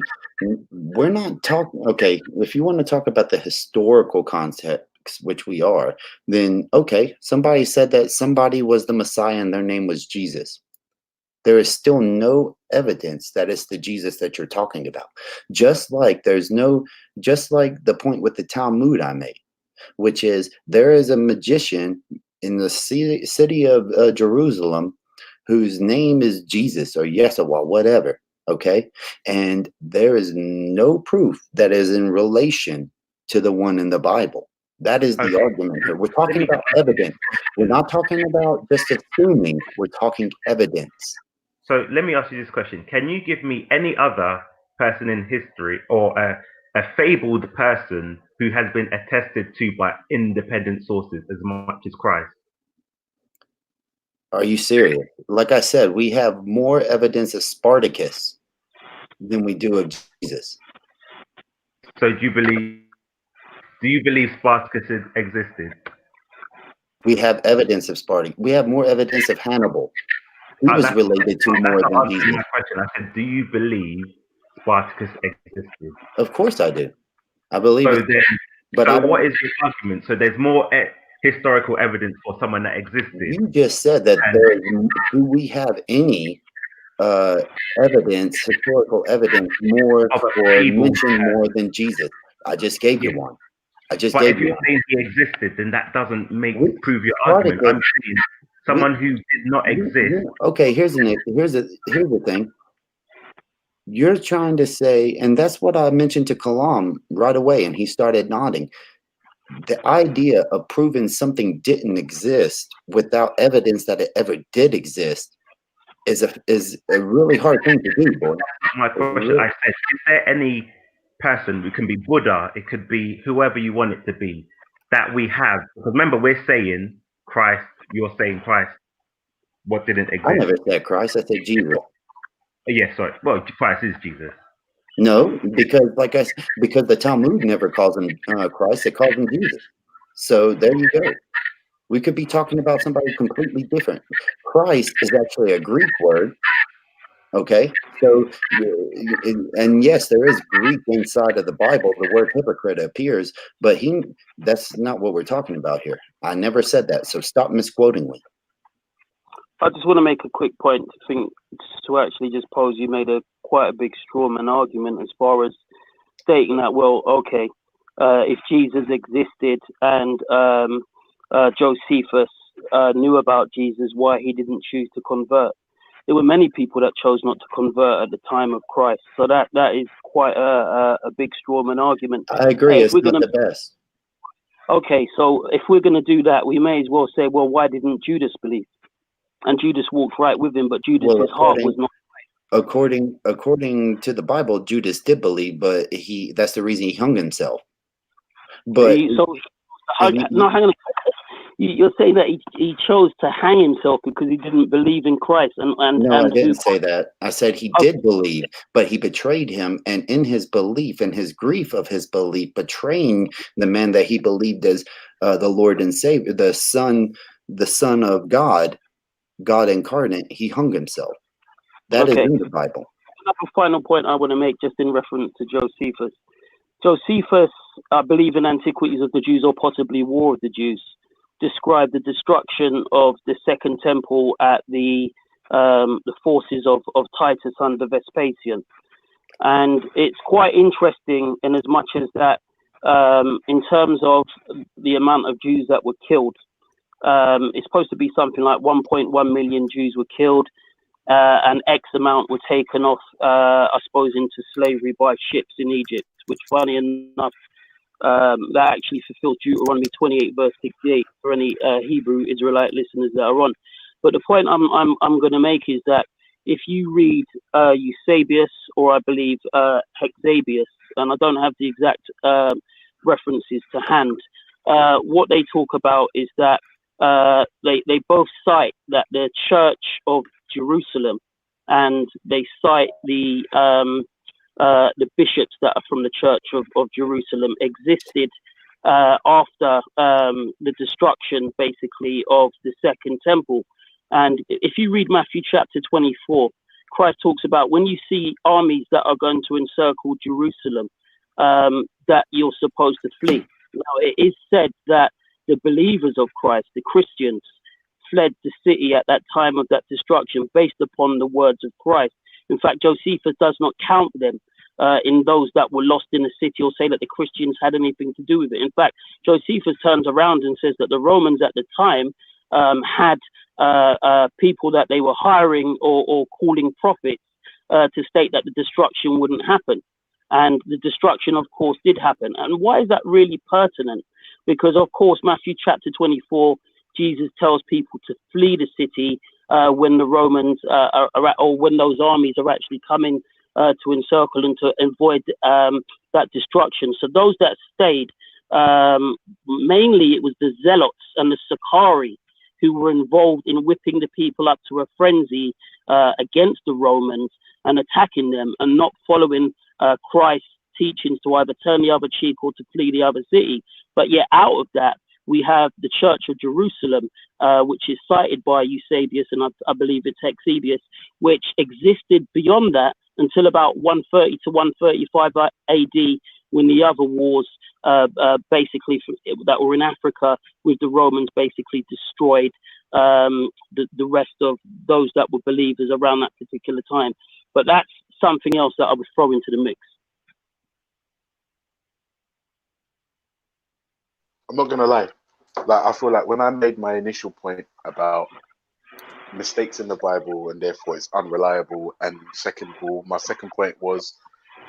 We're not talking, okay, if you want to talk about the historical context, which we are, then okay, somebody said that somebody was the Messiah and their name was Jesus. There is still no evidence that it's the Jesus that you're talking about. Just like the point with the Talmud I made, which is there is a magician in the city of Jerusalem whose name is Jesus or Yeshua, whatever. Okay. And there is no proof that is in relation to the one in the Bible. That is the argument here. We're talking about evidence. We're not talking about just assuming. We're talking evidence.
So let me ask you this question. Can you give me any other person in history or a fabled person who has been attested to by independent sources as much as Christ?
Are you serious? Like I said, we have more evidence of Spartacus than we do of Jesus.
So do you believe Spartacus existed?
We have evidence of Spartacus. We have more evidence of Hannibal. He was related to more than Jesus.
My question. I said, do you believe Spartacus existed?
Of course I do. I believe it.
But what is the argument? So there's more historical evidence for someone that existed.
You just said that do we have any evidence, historical evidence, more or mention more than Jesus? I just gave you one.
But if you're saying he existed, then that doesn't prove your argument. I'm saying someone who did not exist.
Okay, here's the thing. You're trying to say, and that's what I mentioned to Kalam right away, and he started nodding. The idea of proving something didn't exist without evidence that it ever did exist is a really hard thing to do, boy.
My question, I said, is there any person, it can be Buddha, it could be whoever you want it to be, that we have? Because remember, we're saying Christ, you're saying Christ. What didn't exist?
I never said Christ, I said Jesus.
Yeah, sorry. Well, Christ is Jesus.
No, because because the Talmud never calls him Christ, it calls him Jesus. So there you go. We could be talking about somebody completely different. Christ is actually a Greek word. Okay, so and yes, there is Greek inside of the Bible. The word hypocrite appears, but that's not what we're talking about here. I never said that, so stop misquoting me.
I just want to make a quick point to actually just pose. You made quite a big strawman argument as far as stating that, well, okay, if Jesus existed and Josephus knew about Jesus, why he didn't choose to convert? There were many people that chose not to convert at the time of Christ. So that is quite a big strawman argument.
I agree. It's not the best.
Okay, so if we're going to do that, we may as well say, well, why didn't Judas believe? And Judas walked right with him, but Judas's heart was not right.
According to the Bible, Judas did believe, but that's the reason he hung himself. But
hang on. You're saying that he chose to hang himself because he didn't believe in Christ. No,
I didn't say that. I said he did believe, but he betrayed him, and in his belief, in his grief of his belief, betraying the man that he believed as the Lord and Savior, the Son of God, God incarnate, he hung himself. That is in the Bible.
A final point I want to make just in reference to Josephus. Josephus, I believe in Antiquities of the Jews, or possibly War of the Jews, described the destruction of the Second Temple at the forces of Titus under Vespasian. And it's quite interesting in as much as that in terms of the amount of Jews that were killed, it's supposed to be something like 1.1 million Jews were killed, and X amount were taken off, I suppose, into slavery by ships in Egypt, which, funny enough, that actually fulfilled Deuteronomy 28, verse 68 for any Hebrew Israelite listeners that are on. But the point I'm going to make is that if you read Eusebius, or I believe Hexabius, and I don't have the exact references to hand, what they talk about is that they both cite that the Church of Jerusalem, and they cite the bishops that are from the Church of Jerusalem existed after the destruction, basically, of the Second Temple. And if you read Matthew chapter 24, Christ talks about when you see armies that are going to encircle Jerusalem, that you're supposed to flee. Now, it is said that the believers of Christ, the Christians, fled the city at that time of that destruction based upon the words of Christ. In fact, Josephus does not count them in those that were lost in the city, or say that the Christians had anything to do with it. In fact, Josephus turns around and says that the Romans at the time had people that they were hiring or calling prophets to state that the destruction wouldn't happen. And the destruction, of course, did happen. And why is that really pertinent? because of course Matthew chapter 24, Jesus tells people to flee the city when the Romans or when those armies are actually coming to encircle and to avoid that destruction. So those that stayed, mainly it was the Zealots and the Sicarii who were involved in whipping the people up to a frenzy against the Romans and attacking them and not following Christ's teachings to either turn the other cheek or to flee the other city. But yet out of that, we have the Church of Jerusalem, which is cited by Eusebius and I believe it's Eusebius, which existed beyond that until about 130 to 135 AD, when the other wars basically that were in Africa with the Romans basically destroyed the rest of those that were believers around that particular time. But that's something else that I would throw into the mix.
I'm not gonna lie. Like, I feel like when I made my initial point about mistakes in the Bible and therefore it's unreliable, and second of all, my second point was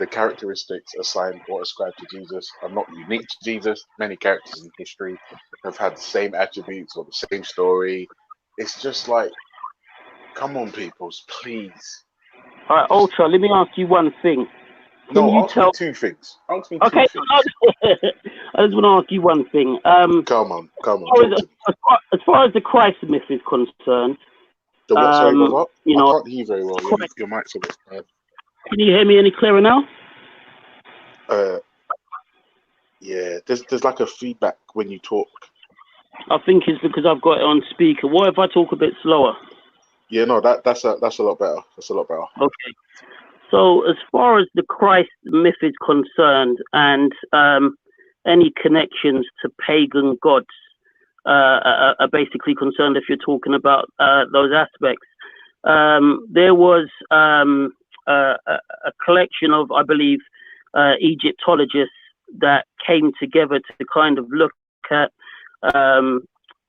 the characteristics assigned or ascribed to Jesus are not unique to Jesus. Many characters in history have had the same attributes or the same story. It's just like, come on, peoples, please.
All right, Ultra, let me ask you one thing.
No, ask me two things. Ask me two things.
I just want to ask you one thing.
Come on.
As far as the Christ myth is concerned,
the what? Sorry, brother.
You
I
know,
can't hear you very well. Your mic's a bit bad.
Can you hear me any clearer now?
Yeah. There's like a feedback when you talk.
I think it's because I've got it on speaker. What if I talk a bit slower?
Yeah, no, that's a lot better. That's a lot better.
Okay. So as far as the Christ myth is concerned, and any connections to pagan gods are basically concerned, if you're talking about those aspects, there was a collection of, I believe, Egyptologists that came together to kind of look at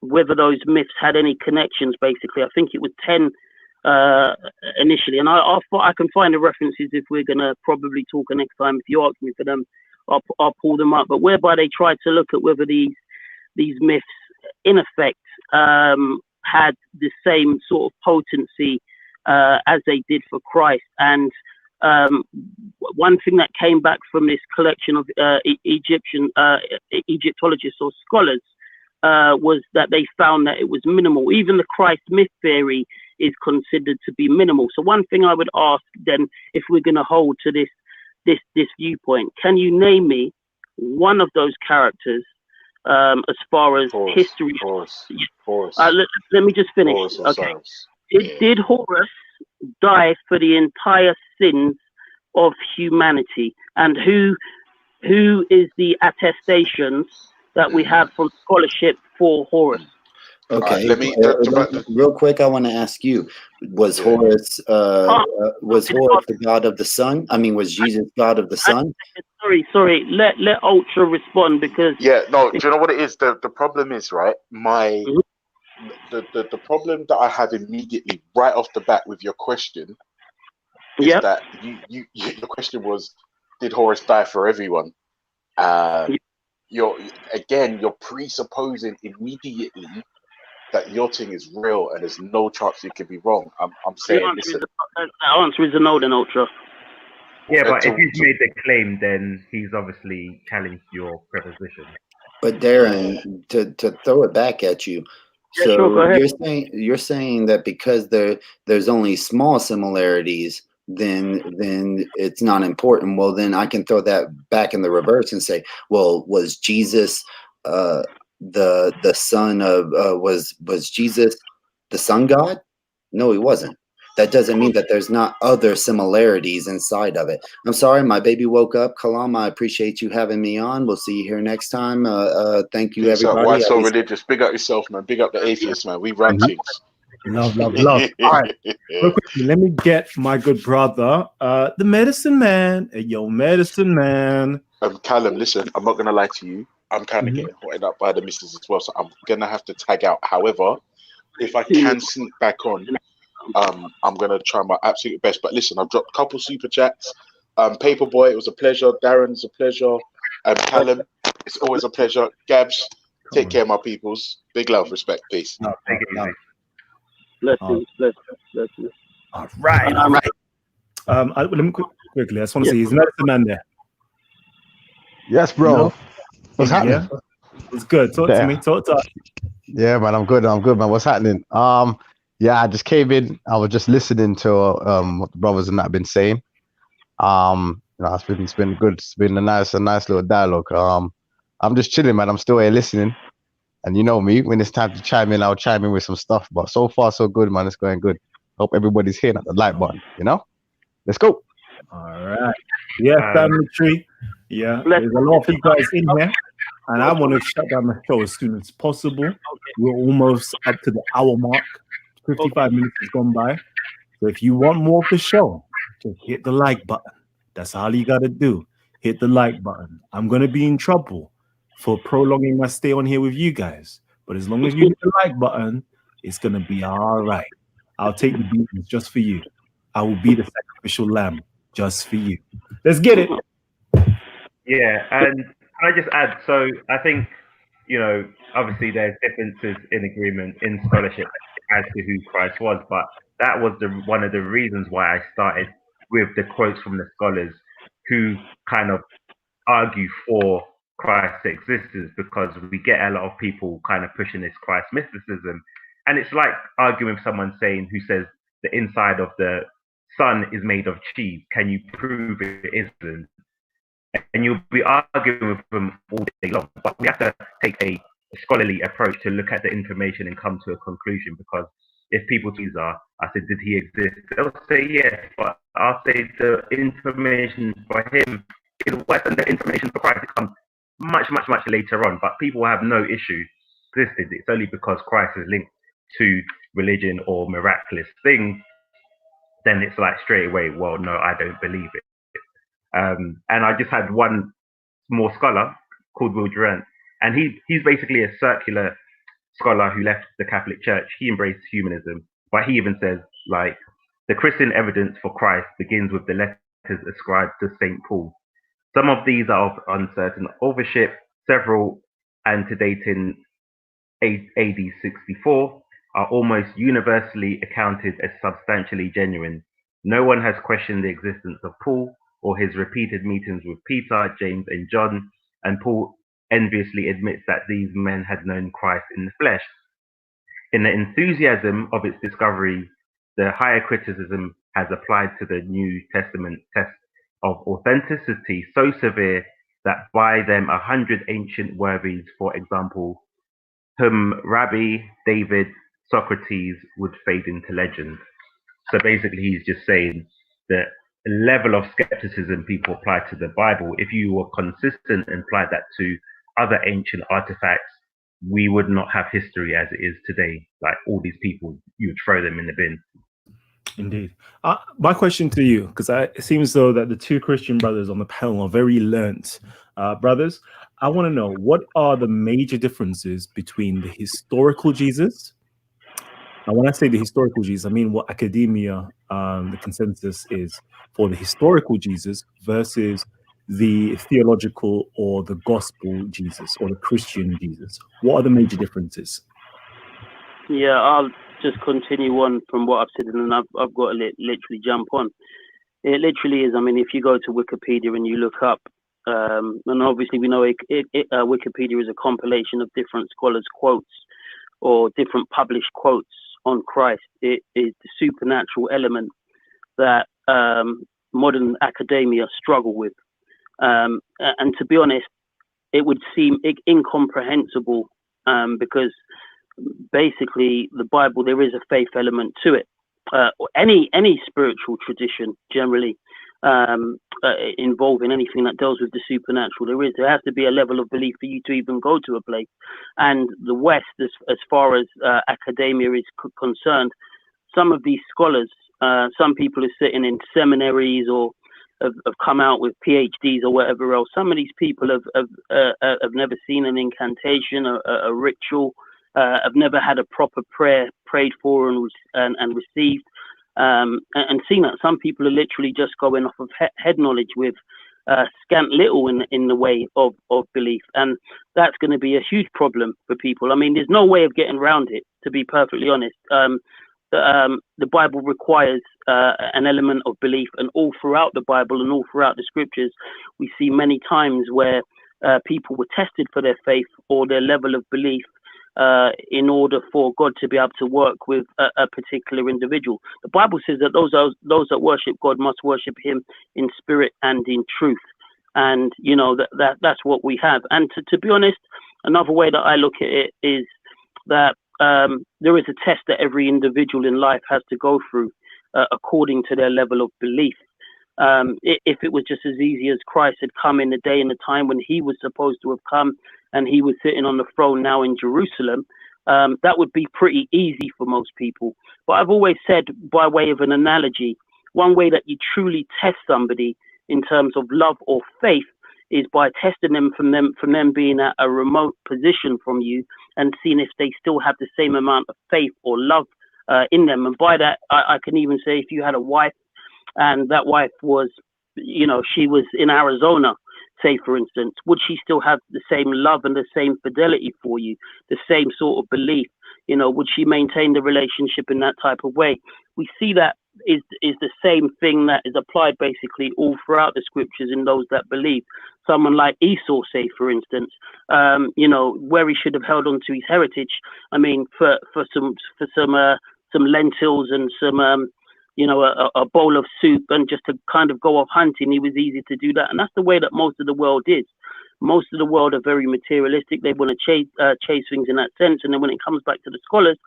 whether those myths had any connections. Basically, I think it was 10 initially, and I can find the references if we're gonna probably talk next time. If you ask me for them, I'll pull them up. But whereby they tried to look at whether these myths, in effect, had the same sort of potency as they did for Christ. And one thing that came back from this collection of Egyptologists or scholars was that they found that it was minimal. Even the Christ myth theory is considered to be minimal. So one thing I would ask then, if we're going to hold to this viewpoint, can you name me one of those characters as far as history? Let me just finish. Okay. Did Horus die for the entire sins of humanity? And who is the attestations that we have from scholarship for Horus?
Okay, real quick, I want to ask you: was Horus the god of the sun? I mean, was Jesus god of the sun?
Sorry. Let Ultra respond, because
do you know what it is? The problem is, right? The problem that I had immediately right off the bat with your question is that your question was, did Horus die for everyone? You're presupposing immediately that your thing is real and there's no chance you could be wrong. I'm saying
the answer is a no, then, Ultra.
Yeah, but if you've made the claim, then he's obviously challenged your proposition.
But Darren, to throw it back at you, you're saying that because there's only small similarities, then it's not important. Well, then I can throw that back in the reverse and say, well, was Jesus the son of was Jesus the sun god? No, he wasn't. That doesn't mean that there's not other similarities inside of it. I'm sorry, my baby woke up. Kalam, I appreciate you having me on. We'll see you here next time. Thank you, everybody.
Why so religious? Big up yourself, man. Big up the atheists, man. We run things.
Love. All right. Real quickly, let me get my good brother, the medicine man. Yo, medicine man.
Callum, listen, I'm not going to lie to you. I'm kind of getting hotted up by the missus as well, so I'm going to have to tag out. However, if I can sneak back on, I'm going to try my absolute best. But listen, I've dropped a couple super chats. Paperboy, it was a pleasure. Darren, it's a pleasure. Callum, it's always a pleasure. Gabs, Take care, my peoples. Big love, respect, peace.
No, take it easy.
Blessings.
All right. Let me quickly. I just want to say, is Nelson man there?
Yes, bro.
No?
What's happening?
Yeah. It's good. Talk to me. Talk to us.
Yeah, man. I'm good, man. What's happening? Yeah, I just came in. I was just listening to what the brothers and that have been saying. It's been good. It's been a nice little dialogue. I'm just chilling, man. I'm still here listening. And you know me, when it's time to chime in, I'll chime in with some stuff. But so far, so good, man. It's going good. Hope everybody's hitting at the like button, Let's go.
All right. Yeah, family tree. Yeah, there's a lot of you guys in here. And I want to shut down the show as soon as possible. We're almost up to the hour mark. 55 minutes has gone by. So if you want more of the show, just hit the like button. That's all you got to do. Hit the like button. I'm going to be in trouble for prolonging my stay on here with you guys. But as long as you hit the like button, it's going to be all right. I'll take the beatings just for you. I will be the sacrificial lamb just for you. Let's get it.
Yeah, and can I just add, so I think, obviously there's differences in agreement in scholarship as to who Christ was, but that was one of the reasons why I started with the quotes from the scholars who kind of argue for Christ's existence, because we get a lot of people kind of pushing this Christ mysticism, and it's like arguing with someone who says the inside of the sun is made of cheese. Can you prove it isn't? And you'll be arguing with them all day long. But we have to take a scholarly approach to look at the information and come to a conclusion, because if people choose I said, did he exist? They'll say yes, but I'll say the information for him is worse than the information for Christ. It comes much, much, much later on. But people have no issue existed. It's only because Christ is linked to religion or miraculous things, then it's like straight away, well, no, I don't believe it. And I just had one more scholar called Will Durant, and he's basically a circular scholar who left the Catholic Church. He embraced humanism, but he even says, like, the Christian evidence for Christ begins with the letters ascribed to St. Paul. Some of these are of uncertain authorship, several antedating AD 64 are almost universally accounted as substantially genuine. No one has questioned the existence of Paul or his repeated meetings with Peter, James, and John, and Paul enviously admits that these men had known Christ in the flesh. In the enthusiasm of its discovery, the higher criticism has applied to the New Testament test of authenticity so severe that by them 100 ancient worthies, for example, Rabbi, David, Socrates, would fade into legend. So basically he's just saying that the level of skepticism people apply to the Bible, if you were consistent and applied that to other ancient artifacts, we would not have history as it is today. Like all these people, you would throw them in the bin.
Indeed. My question to you, because it seems though that the two Christian brothers on the panel are very learnt brothers. I want to know, what are the major differences between the historical Jesus? And when I say the historical Jesus, I mean what academia, the consensus is for the historical Jesus versus the theological or the gospel Jesus or the Christian Jesus. What are the major differences?
Yeah, I'll just continue on from what I've said, and then I've got to literally jump on. It literally is. I mean, if you go to Wikipedia and you look up, and obviously we know Wikipedia is a compilation of different scholars' quotes or different published quotes on Christ. It is the supernatural element that modern academia struggle with. And to be honest, it would seem incomprehensible because basically the Bible, there is a faith element to it. Any spiritual tradition generally involving anything that deals with the supernatural, there has to be a level of belief for you to even go to a place. And the West, as far as academia is concerned, some of these scholars, some people are sitting in seminaries or have come out with PhDs or whatever else. Some of these people have never seen an incantation, a ritual, have never had a proper prayer prayed for and received, and seen that some people are literally just going off of head knowledge with scant little in the way of belief, and that's going to be a huge problem for people. I mean, there's no way of getting around it, to be perfectly honest. The Bible requires an element of belief, and all throughout the Bible and all throughout the scriptures, we see many times where people were tested for their faith or their level of belief in order for God to be able to work with a particular individual. The Bible says that those that worship God must worship Him in spirit and in truth, and you know that's what we have. And to be honest, another way that I look at it is that there is a test that every individual in life has to go through according to their level of belief. If it was just as easy as Christ had come in the day and the time when He was supposed to have come, and He was sitting on the throne now in Jerusalem, that would be pretty easy for most people. But I've always said, by way of an analogy, one way that you truly test somebody in terms of love or faith is by testing them from them being at a remote position from you and seeing if they still have the same amount of faith or love in them. And by that, I can even say, if you had a wife and that wife was, you know, she was in Arizona, say for instance, would she still have the same love and the same fidelity for you, the same sort of belief? You know, would she maintain the relationship in that type of way? We see that is the same thing that is applied basically all throughout the scriptures in those that believe. Someone like Esau, say for instance, you know, where he should have held on to his heritage. I mean, for some lentils and some you know, a bowl of soup and just to kind of go off hunting, it was easy to do that. And that's the way that most of the world is. Most of the world are very materialistic. They want to chase things in that sense. And then when it comes back to the scholars,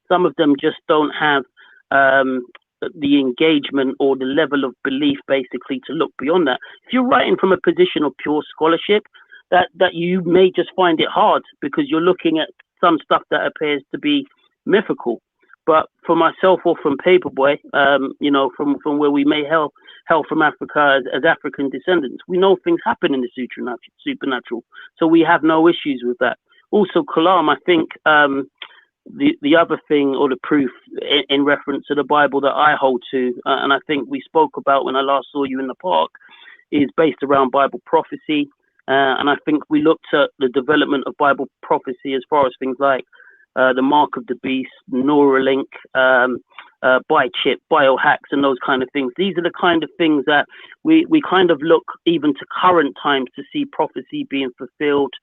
some of them just don't have the engagement or the level of belief basically to look beyond that. If you're writing from a position of pure scholarship, that you may just find it hard because you're looking at some stuff that appears to be mythical. But for myself or from Paperboy, you know, from where we may hail from Africa as African descendants, we know things happen in the supernatural. So we have no issues with that. Also, Kalam, I think the other thing or the proof in reference to the Bible that I hold to, and I think we spoke about when I last saw you in the park, is based around Bible prophecy. And I think we looked at the development of Bible prophecy as far as things like the mark of the beast, Neuralink, biochip, biohacks, and those kind of things. These are the kind of things that we kind of look even to current times to see prophecy being fulfilled,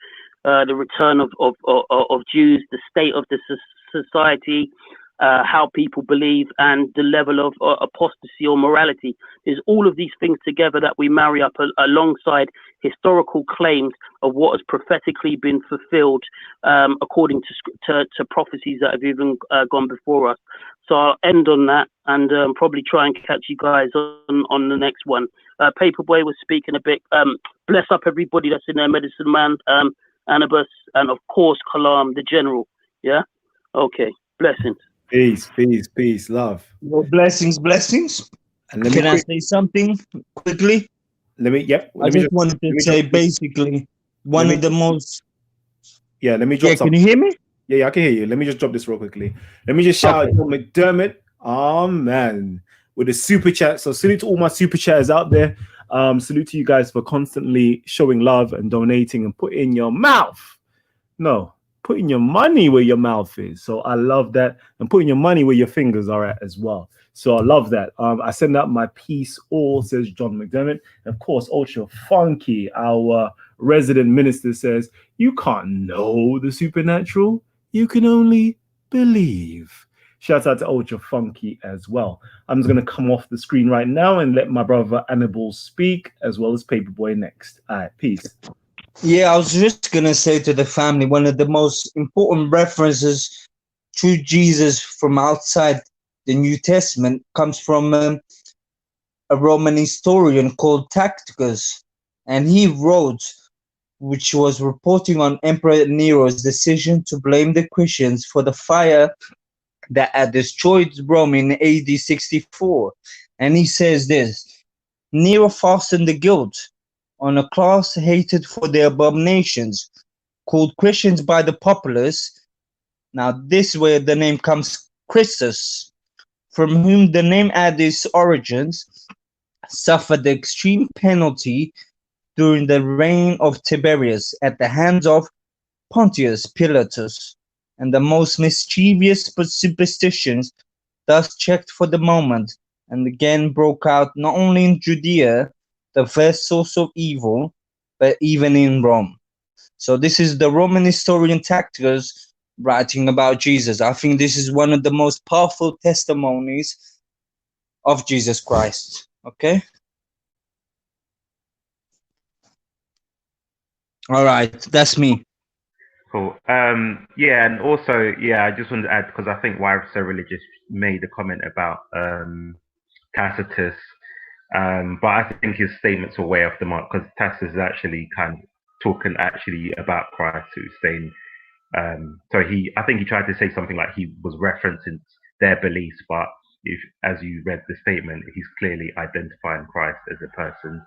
the return of Jews, the state of the society, how people believe, and the level of apostasy or morality. There's all of these things together that we marry up alongside historical claims of what has prophetically been fulfilled according to prophecies that have even gone before us. So I'll end on that and probably try and catch you guys on the next one. Paperboy was speaking a bit. Bless up everybody that's in there, Medicine Man, Anubis, and of course Kalam, the General. Yeah? Okay. Blessings.
Peace, love.
Well, blessings. And can I say something quickly? I just wanted to say basically one of the most.
Yeah, let me drop something.
Can you hear me?
Yeah, I can hear you. Let me just drop this real quickly. Let me just shout out McDermott. Oh man, with the super chat. So salute to all my super chatters out there. Salute to you guys for constantly showing love and donating and putting your putting your money where your mouth is. So I love that. And putting your money where your fingers are at as well. So I love that. I send out my peace all, says John McDermott. And of course, Ultra Funky, our resident minister, says, you can't know the supernatural. You can only believe. Shout out to Ultra Funky as well. I'm just going to come off the screen right now and let my brother Annabelle speak, as well as Paperboy next. All right, peace.
Yeah, I was just going to say to the family, one of the most important references to Jesus from outside the New Testament comes from a Roman historian called Tacitus. And he wrote, which was reporting on Emperor Nero's decision to blame the Christians for the fire that had destroyed Rome in AD 64. And he says this: Nero fastened the guilt on a class hated for their abominations, called Christians by the populace. Now this is where the name comes, Christus, from whom the name had its origins, suffered the extreme penalty during the reign of Tiberius at the hands of Pontius Pilatus, and the most mischievous superstitions thus checked for the moment, and again broke out not only in Judea, the first source of evil, but even in Rome. So this is the Roman historian Tacitus writing about Jesus. I think this is one of the most powerful testimonies of Jesus Christ. Okay? All right, that's me.
Cool. Yeah, and also, yeah, I just wanted to add, because I think Why So Religious made a comment about Tacitus, but I think his statements were way off the mark, because Tacitus is actually kind of talking actually about Christ, who's saying, so I think he tried to say something like he was referencing their beliefs, but if, as you read the statement, he's clearly identifying Christ as a person.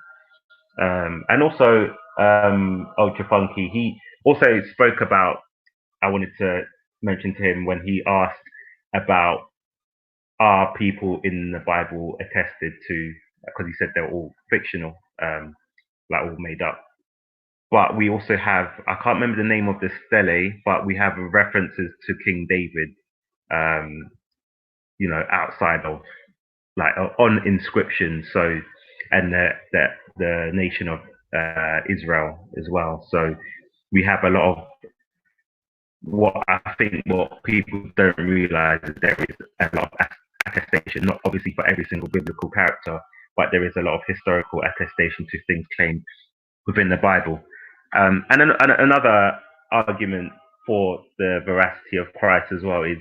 And also, Ultra Funky, he also spoke about, I wanted to mention to him when he asked about, are people in the Bible attested to, because he said they're all fictional, like all made up. But we also have, I can't remember the name of the stele, but we have references to King David, you know, outside of, like, on inscriptions. So, and the nation of Israel as well. So we have a lot of what people don't realize is there is a lot of attestation, not obviously for every single biblical character, but there is a lot of historical attestation to things claimed within the Bible. And another argument for the veracity of Christ as well is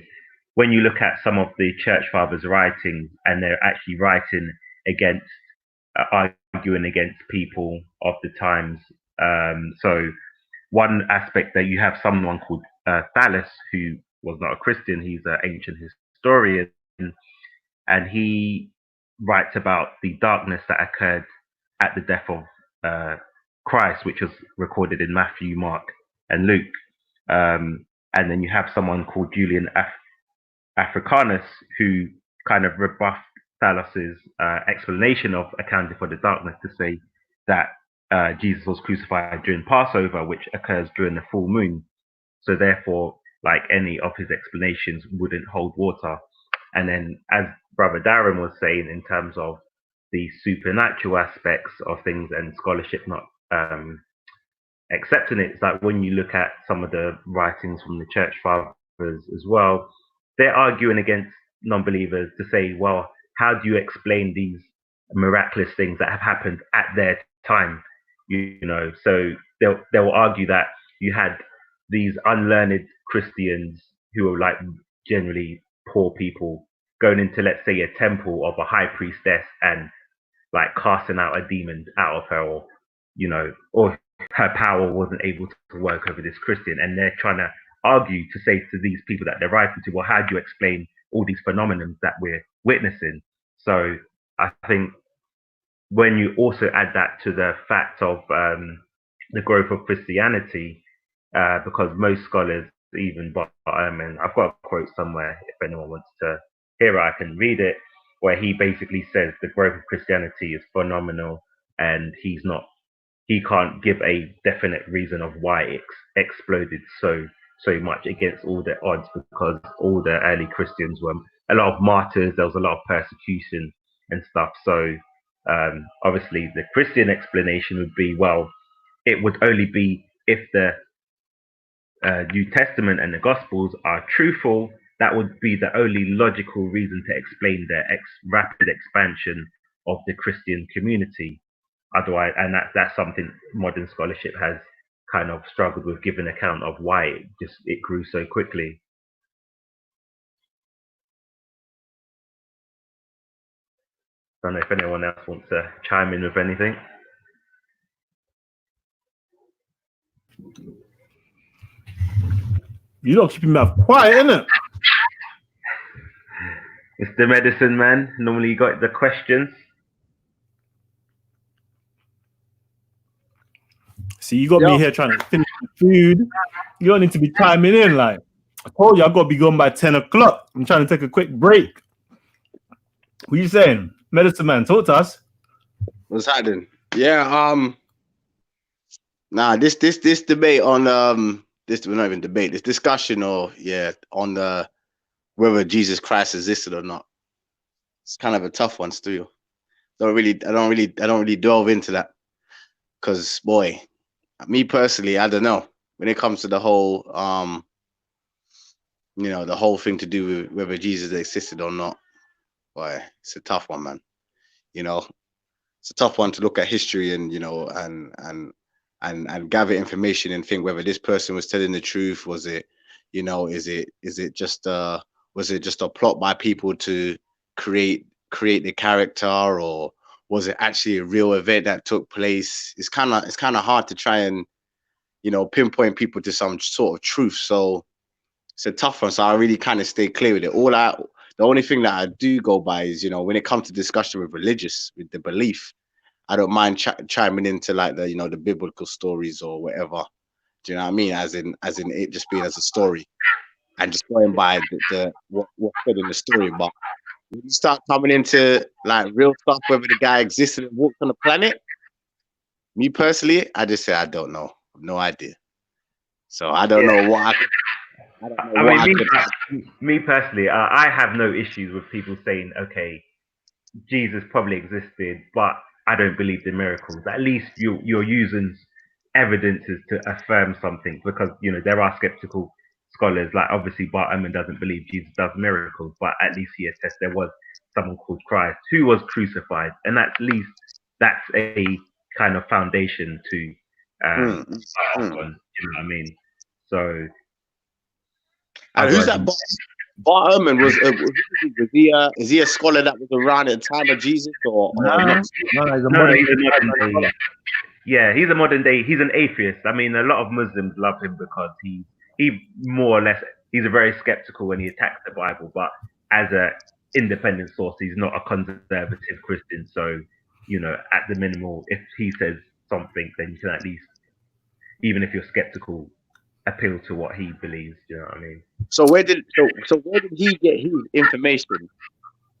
when you look at some of the church fathers' writings, and they're actually writing against, arguing against people of the times. So one aspect that you have someone called Thales, who was not a Christian, he's an ancient historian, and he writes about the darkness that occurred at the death of Christ, which was recorded in Matthew, Mark, and Luke. And then you have someone called Julian Africanus, who kind of rebuffed Thalas's explanation of accounting for the darkness to say that Jesus was crucified during Passover, which occurs during the full moon. So therefore, like, any of his explanations wouldn't hold water. And then, as Brother Darren was saying, in terms of the supernatural aspects of things and scholarship not accepting it, it's like when you look at some of the writings from the church fathers as well, they're arguing against non-believers to say, well, how do you explain these miraculous things that have happened at their time? You know, so they'll argue that you had these unlearned Christians who were like generally poor people going into, let's say, a temple of a high priestess and like casting out a demon out of her, or, you know, or her power wasn't able to work over this Christian, and they're trying to argue to say to these people that they're writing to, well, how do you explain all these phenomena that we're witnessing? So I think when you also add that to the fact of the growth of Christianity, because most scholars, even and I've got a quote somewhere, if anyone wants to hear it, I can read it, where he basically says the growth of Christianity is phenomenal, and he can't give a definite reason of why it exploded so much against all the odds, because all the early Christians were a lot of martyrs, there was a lot of persecution and stuff. So obviously the Christian explanation would be, well, it would only be if the New Testament and the Gospels are truthful. That would be the only logical reason to explain the rapid expansion of the Christian community. Otherwise, and that's something modern scholarship has kind of struggled with, giving account of why it grew so quickly. I don't know if anyone else wants to chime in with anything.
You don't keep your mouth quiet, innit?
It's the medicine man. Normally you got the questions.
See, you got me here trying to finish the food. You don't need to be timing in. Like, I told you, I got to be gone by 10 o'clock. I'm trying to take a quick break. What you saying? Medicine man, talk to us.
What's happening? Yeah,
Nah, this debate on this not even debate. This discussion on the whether Jesus Christ existed or not. It's kind of a tough one still. I don't really delve into that because boy, me personally, I don't know. When it comes to the whole the whole thing to do with whether Jesus existed or not, boy, it's a tough one, man. It's a tough one to look at history and and gather information and think whether this person was telling the truth. Was it, is it just was it just a plot by people to create the character, or was it actually a real event that took place? It's kind of hard to try and pinpoint people to some sort of truth. So it's a tough one. So I really kind of stay clear with it. The only thing that I do go by is, when it comes to discussion with the belief, I don't mind chiming into like the the biblical stories or whatever. Do you know what I mean? As in it just being as a story and just going by what's said in the story. But when you start coming into like real stuff, whether the guy existed and walked on the planet, me personally, I just say I don't know, no idea. So I don't know what
me personally, I have no issues with people saying, okay, Jesus probably existed, but I don't believe in miracles. At least you're using evidences to affirm something, because there are skeptical scholars. Like obviously Bart Ehrman doesn't believe Jesus does miracles, but at least he attests there was someone called Christ who was crucified, and at least that's a kind of foundation to start on. You know what I mean? So.
And who's that? Bart Ehrman is he a scholar that was around at the time of Jesus or not?
No, he's a modern day. Yeah, he's a modern day. He's an atheist. I mean, a lot of Muslims love him because he more or less, he's a very skeptical when he attacks the Bible, but as a independent source, he's not a conservative Christian. So, at the minimal, if he says something, then you can at least, even if you're skeptical, appeal to what he believes. You know what I mean?
So where did he get his information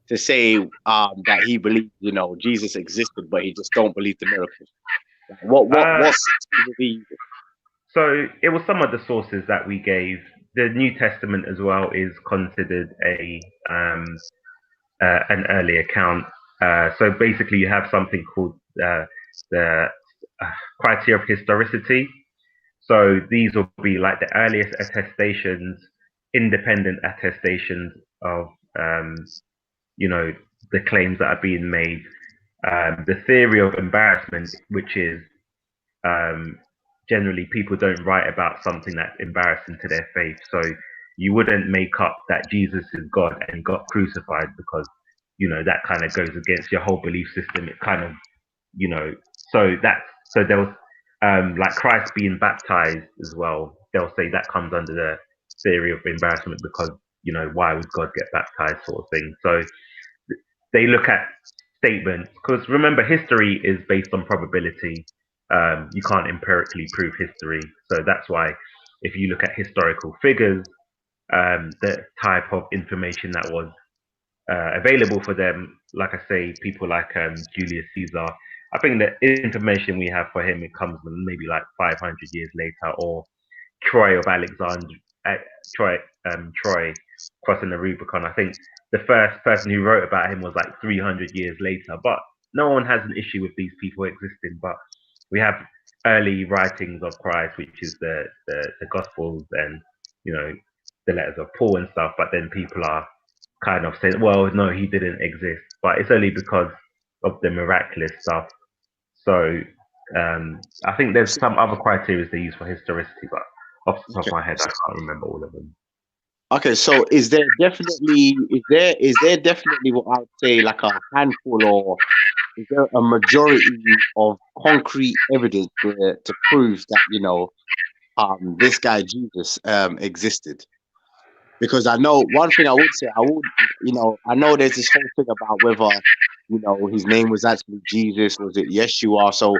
to say that he believes Jesus existed, but he just don't believe the miracles? What did he?
So it was some of the sources that we gave. The New Testament as well is considered an early account. So basically, you have something called the criteria of historicity. So these will be like the earliest attestations, independent attestations of, the claims that are being made. The theory of embarrassment, which is generally people don't write about something that's embarrassing to their faith. So you wouldn't make up that Jesus is God and got crucified because, that kind of goes against your whole belief system. It kind of, so there was, like Christ being baptized as well. They'll say that comes under the theory of embarrassment because, why would God get baptized, sort of thing. So they look at statements, because remember, history is based on probability. You can't empirically prove history. So that's why if you look at historical figures, the type of information that was available for them, like I say, people like Julius Caesar, I think the information we have for him, it comes maybe like 500 years later, or Troy of Alexandria, Troy crossing the Rubicon. I think the first person who wrote about him was like 300 years later, but no one has an issue with these people existing. But we have early writings of Christ, which is the Gospels and, the letters of Paul and stuff, but then people are kind of saying, well, no, he didn't exist, but it's only because of the miraculous stuff. So I think there's some other criteria they use for historicity, but off the top of my head, I can't remember all of them.
Okay, so is there definitely what I would say like a handful, or is there a majority of concrete evidence to prove that this guy Jesus existed? Because I know one thing I would say, I know there's this whole thing about whether his name was actually Jesus, was it Yeshua? So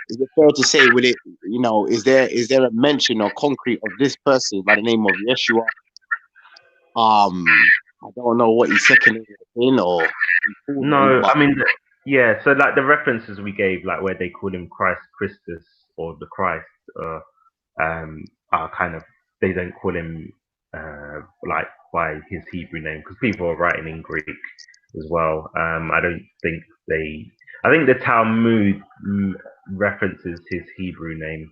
is it fair to say, with it, is there a mention or concrete of this person by the name of Yeshua? I don't know what his second name is or
no, I mean, yeah. So like the references we gave, like where they call him Christ Christus, or the Christ are kind of, they don't call him like by his Hebrew name, because people are writing in Greek as well. I don't think I think the Talmud references his Hebrew name.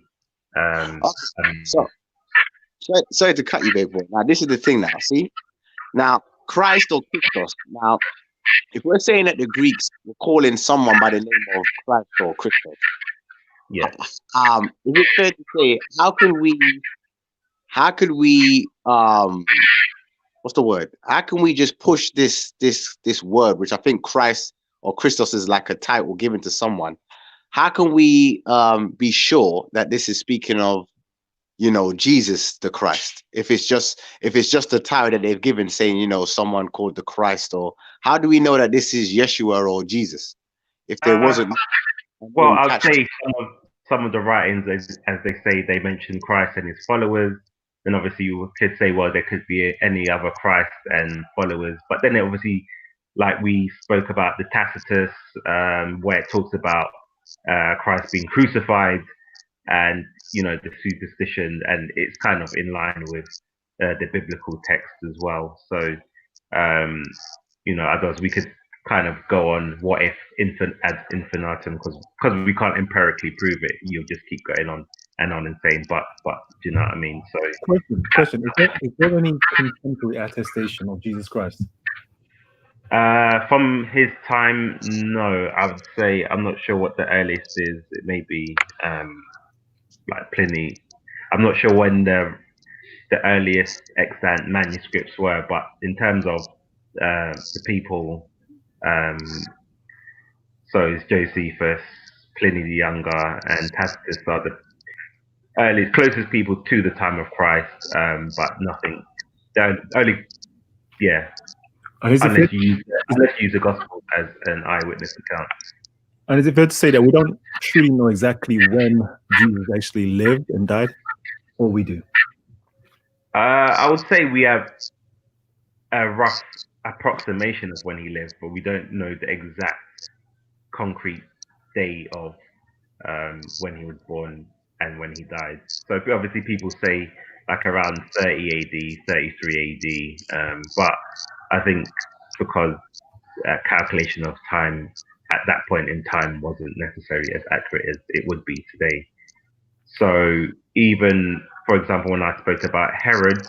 Sorry to cut you, baby boy. Now, this is the thing now. See? Now, Christ or Christos. Now, if we're saying that the Greeks were calling someone by the name of Christ or Christos,
yeah.
Is it fair to say, how could we what's the word? How can we just push this word, which I think Christ or Christos is like a title given to someone? How can we be sure that this is speaking of, Jesus the Christ? If it's just a title that they've given, saying, someone called the Christ, or how do we know that this is Yeshua or Jesus? If there wasn't.
Well, I'd say some of the writings, as they say, they mention Christ and his followers. Then obviously you could say, well, there could be any other Christ and followers. But then obviously, like we spoke about the Tacitus, where it talks about Christ being crucified, and the superstition, and it's kind of in line with the biblical text as well. So otherwise we could kind of go on what if ad infinitum, because we can't empirically prove it. You'll just keep going on and saying but do you know what I mean? So
question: is there any contemporary attestation of Jesus Christ?
From his time, no. I would say I'm not sure what the earliest is. It may be like Pliny. I'm not sure when the earliest extant manuscripts were, but in terms of the people, so it's Josephus, Pliny the Younger, and Tacitus are the earliest, closest people to the time of Christ, but nothing. Unless you use the Gospel as an eyewitness account.
And is it fair to say that we don't truly know exactly when Jesus actually lived and died, or we do?
I would say we have a rough approximation of when he lived, but we don't know the exact concrete day of when he was born and when he died. So obviously people say like around 30 AD, 33 AD, but I think because calculation of time at that point in time wasn't necessarily as accurate as it would be today. So even, for example, when I spoke about Herod,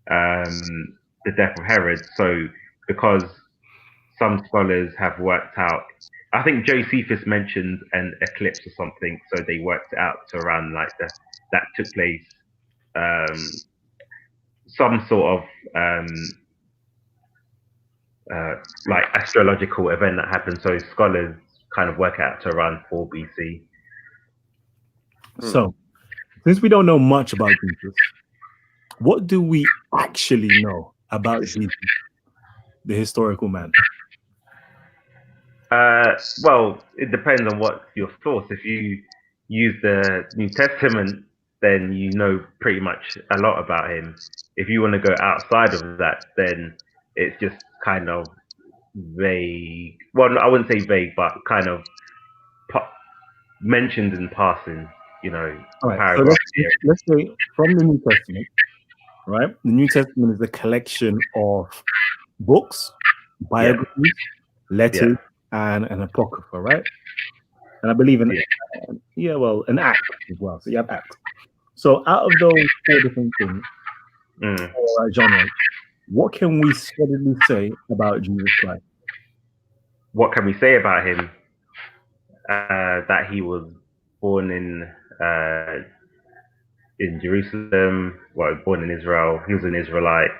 the death of Herod, so because some scholars have worked out, I think Josephus mentioned an eclipse or something, so they worked it out to around like that took place, some sort of like astrological event that happened. So scholars kind of work it out to around 4 BC.
So, since we don't know much about Jesus, what do we actually know about Jesus, the historical man?
Well, it depends on what's your source. If you use the New Testament, then you know pretty much a lot about him. If you want to go outside of that, then it's just kind of vague. Well, I wouldn't say vague, but kind of mentioned in passing,
All right, so let's say from the New Testament, right? The New Testament is a collection of books, biographies, letters, and an apocrypha, right? And I believe an act as well. So you have acts. So out of those 4 different things, or genres, what can we solidly say about Jesus Christ?
What can we say about him? That he was born in Jerusalem, born in Israel. He was an Israelite.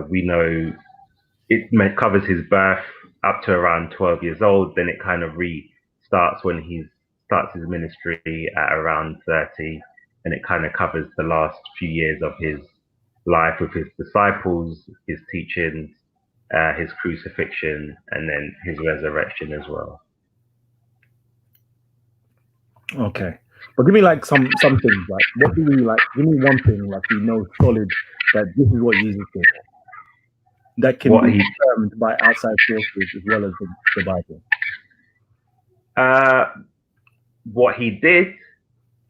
We know it covers his birth up to around 12 years old. Then it kind of restarts when he starts his ministry at around 30, and it kind of covers the last few years of his life with his disciples, his teachings, his crucifixion, and then his resurrection as well.
Okay, but give me like some things. Like, what do we like? Give me one thing like we know solid that this is what Jesus did. That can be confirmed by outside sources as well as the Bible.
What he did,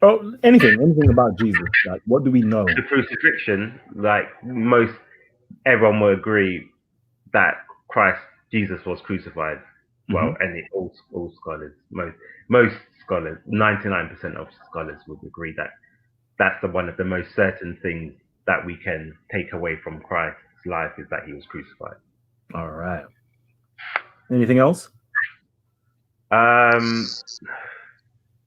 Oh, anything about Jesus? Like, what do we know?
The crucifixion, like everyone will agree that Jesus was crucified. Well, and all scholars, most scholars, 99% of scholars would agree that that's one of the most certain things that we can take away from Christ's life is that he was crucified.
All right. Anything else?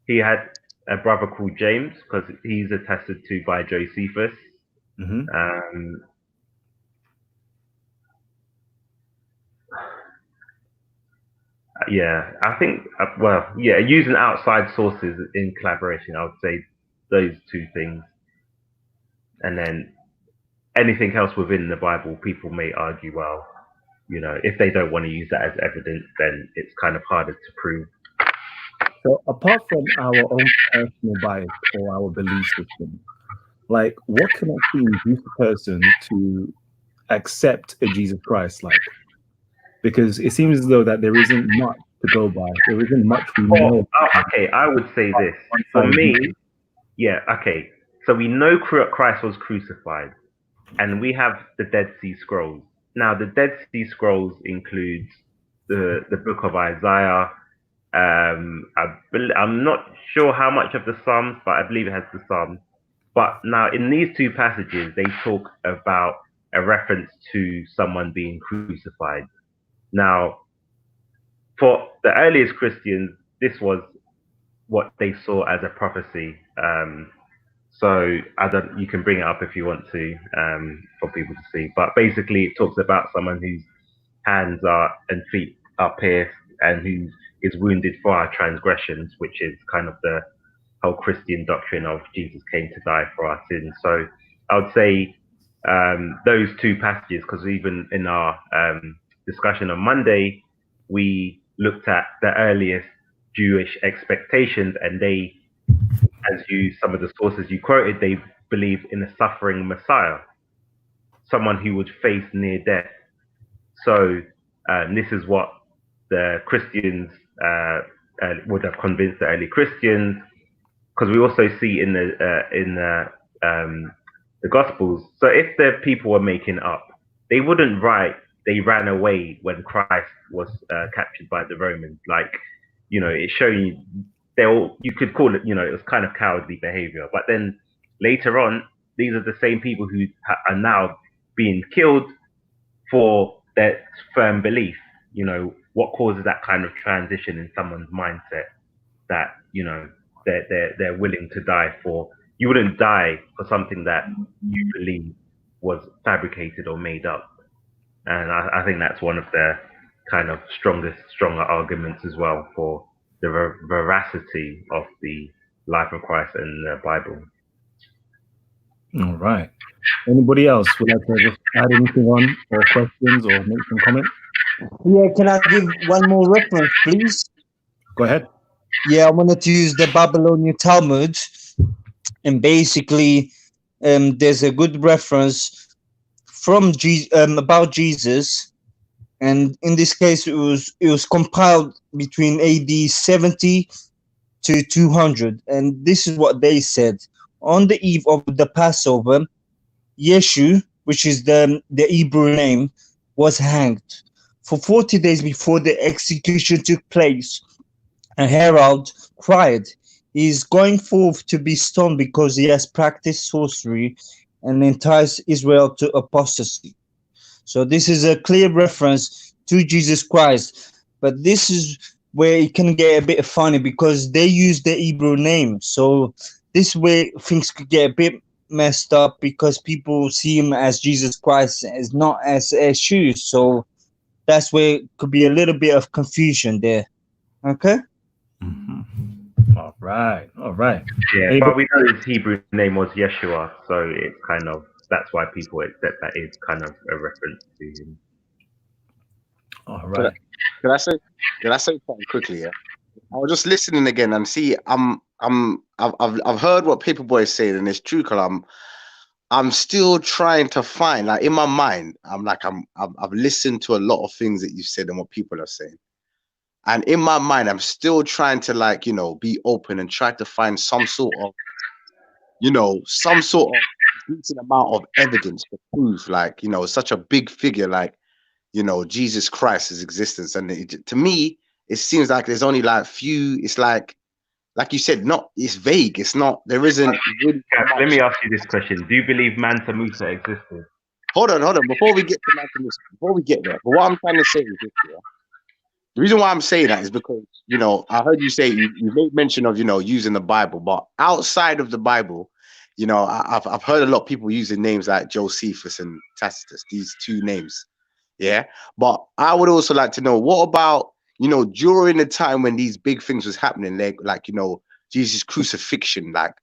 He had a brother called James because he's attested to by Josephus. Yeah, I think, using outside sources in collaboration, I would say those two things. And then anything else within the Bible, people may argue, well, if they don't want to use that as evidence, then it's kind of harder to prove.
So apart from our own personal bias or our belief system, like what can actually induce a person to accept a Jesus Christ like? Because it seems as though that there isn't much to go by. There isn't much we know.
Okay, I would say this. For me, so we know Christ was crucified, and we have the Dead Sea Scrolls. Now, the Dead Sea Scrolls includes the book of Isaiah. I'm not sure how much of the Psalms, but I believe it has the Psalms. But now, in these two passages, they talk about a reference to someone being crucified. Now, for the earliest Christians, this was what they saw as a prophecy. So you can bring it up if you want to, for people to see. But basically, it talks about someone whose hands and feet are pierced and who is wounded for our transgressions, which is kind of the whole Christian doctrine of Jesus came to die for our sins. So I would say those two passages, because even in our discussion on Monday, we looked at the earliest Jewish expectations, and they, some of the sources you quoted, they believed in a suffering Messiah, someone who would face near death. So this is what the Christians would have convinced the early Christians, because we also see in the Gospels. So if the people were making up, they wouldn't write they ran away when Christ was captured by the Romans. Like, it's showing you could call it, it was kind of cowardly behavior. But then later on, these are the same people who are now being killed for their firm belief. What causes that kind of transition in someone's mindset that, they're willing to die for? You wouldn't die for something that you believe was fabricated or made up. And I think that's one of the kind of stronger arguments as well for the veracity of the life of Christ and the Bible.
All right. Anybody else would like to just add anything on, or questions, or make some comment?
Yeah, can I give one more reference, please?
Go ahead.
Yeah, I wanted to use the Babylonian Talmud, and basically, there's a good reference from about Jesus, and in this case, it was compiled between AD 70 to 200, and this is what they said: on the eve of the Passover, Yeshu, which is the Hebrew name, was hanged. For 40 days before the execution took place, a herald cried, "He is going forth to be stoned because he has practiced sorcery and enticed Israel to apostasy." So this is a clear reference to Jesus Christ. But this is where it can get a bit funny, because they use the Hebrew name. So this way things could get a bit messed up, because people see him as Jesus Christ, as not as Yeshua. So that's where it could be a little bit of confusion there. Okay?
Mm-hmm. All right.
Yeah, but we know his Hebrew name was Yeshua, so it's kind of, that's why people accept that is kind of a reference to him.
All right.
Can I say something quickly? Yeah, I was just listening again and see. I've heard what Paperboy is saying, and it's true. Cause I'm still trying to find, like, in my mind, I've listened to a lot of things that you've said and what people are saying, and in my mind, I'm still trying to, like, be open and try to find some sort of you know, some sort of decent amount of evidence to prove, like, you know, such a big figure like, you know, Jesus Christ's existence. And to me, it seems like there's only like few. It's like you said, not. It's vague. It's not. There isn't. Really
Let me ask you this question: do you believe Mansa Musa existed?
Hold on. Before we get to Mansa Musa, before we get there, but what I'm trying to say is this, yeah? The reason why I'm saying that is because, you know, I heard you say you made mention of, you know, using the Bible, but outside of the Bible, you know, I've heard a lot of people using names like Josephus and Tacitus, these two names. Yeah. But I would also like to know, what about, you know, during the time when these big things was happening, like, you know, Jesus' crucifixion, like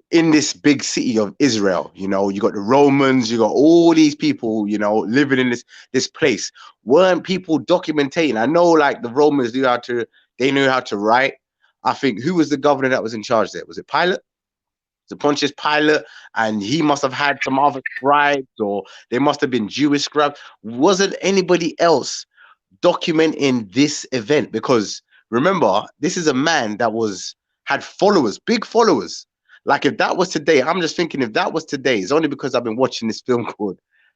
in this big city of Israel, you know, you got the Romans, you got all these people, you know, living in this place. Weren't people documenting? I know, like, the Romans knew how to write. I think, who was the governor that was in charge there? Was it Pilate? Was it Pontius Pilate? And he must have had some other scribes, or they must have been Jewish scribes. Wasn't anybody else documenting this event? Because remember, this is a man that had followers, big followers. Like, if that was today, I'm just thinking, if that was today, it's only because I've been watching this film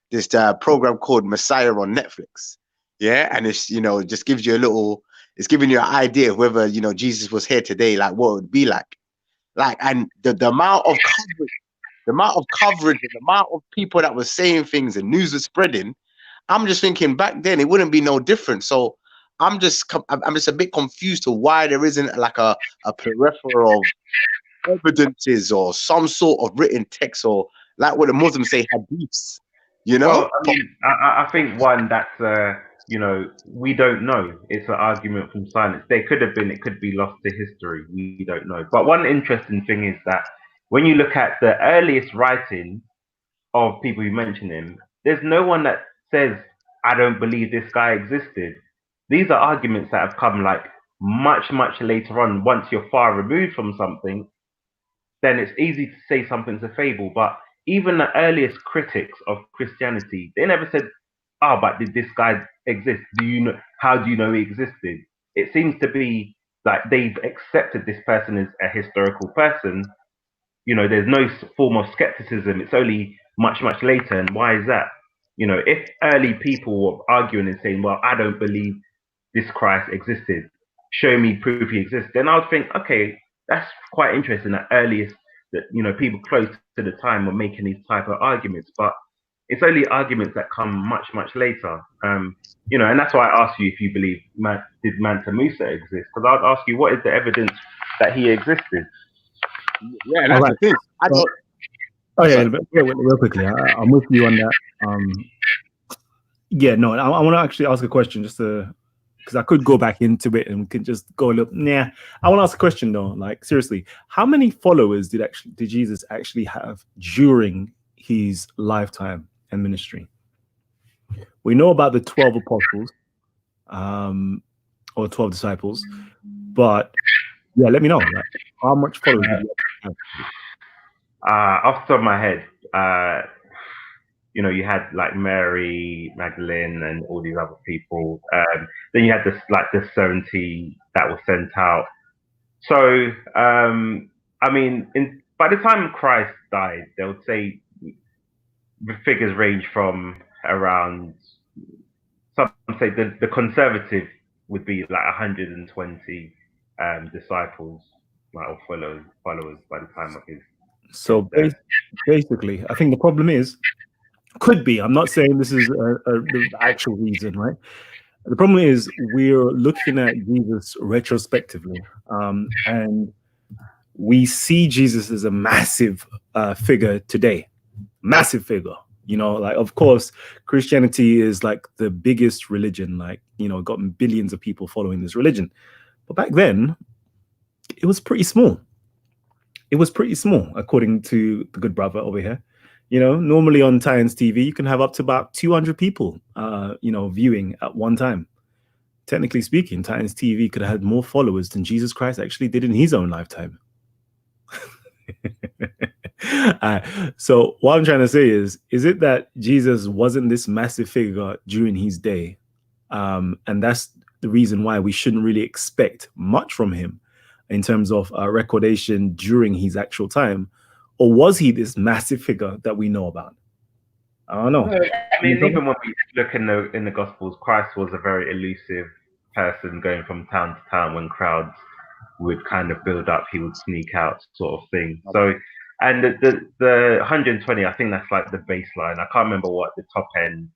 this program called Messiah on Netflix. Yeah. And it's, you know, it just gives you it's giving you an idea of whether, you know, Jesus was here today, like what it would be like. Like, and the amount of coverage and the amount of people that were saying things and news was spreading, I'm just thinking back then it wouldn't be no different. So I'm just a bit confused to why there isn't like a plethora of evidences or some sort of written text, or like what the Muslims say, hadiths, you know?
Well, I mean, I think one that's you know, we don't know. It's an argument from silence. There could have been, it could be lost to history. We don't know. But one interesting thing is that when you look at the earliest writing of people who mention him, there's no one that says, I don't believe this guy existed. These are arguments that have come like much, much later on. Once you're far removed from something, then it's easy to say something's a fable. But even the earliest critics of Christianity, they never said, oh, but did this guy exist? Do you know? How do you know he existed? It seems to be like they've accepted this person as a historical person. You know, there's no form of skepticism. It's only much, much later. And why is that? You know, if early people were arguing and saying, well, I don't believe this Christ existed, show me proof he exists, then I would think, okay, that's quite interesting. That earliest, that, you know, people close to the time were making these type of arguments, but it's only arguments that come much, much later. You know, and that's why I asked you if you believe did Mansa Musa exist? Because I'd ask you, what is the evidence that he existed?
Yeah, that's the thing.
Real quickly, I'm with you on that. Yeah, no, I want to actually ask a question just because I could go back into it and we could just go a little. Nah, I want to ask a question though. Like, seriously, how many followers did Jesus actually have during his lifetime and ministry? We know about the 12 apostles, or 12 disciples, but yeah, let me know, like, how much followers did he have?
Off the top of my head, you know, you had like Mary Magdalene and all these other people. Then you had the 70 that were sent out. So, I mean, by the time Christ died, they would say the figures range from around, some say the conservative would be like 120 disciples, like, or followers by the time of his.
So basically, I think the problem is, could be, I'm not saying this is the actual reason, right? The problem is we're looking at Jesus retrospectively, and we see Jesus as a massive figure today, massive figure. You know, like, of course, Christianity is like the biggest religion, like, you know, got billions of people following this religion. But back then, it was pretty small. It was pretty small, according to the good brother over here. You know, normally on Titans TV, you can have up to about 200 people, you know, viewing at one time. Technically speaking, Titans TV could have had more followers than Jesus Christ actually did in his own lifetime. So what I'm trying to say is it that Jesus wasn't this massive figure during his day? And that's the reason why we shouldn't really expect much from him in terms of recordation during his actual time? or was he this massive figure that we know about? I don't know.
No, I mean, even when we look in the Gospels, Christ was a very elusive person going from town to town. When crowds would kind of build up, he would sneak out, sort of thing. So, and the 120, I think that's like the baseline. I can't remember what the top end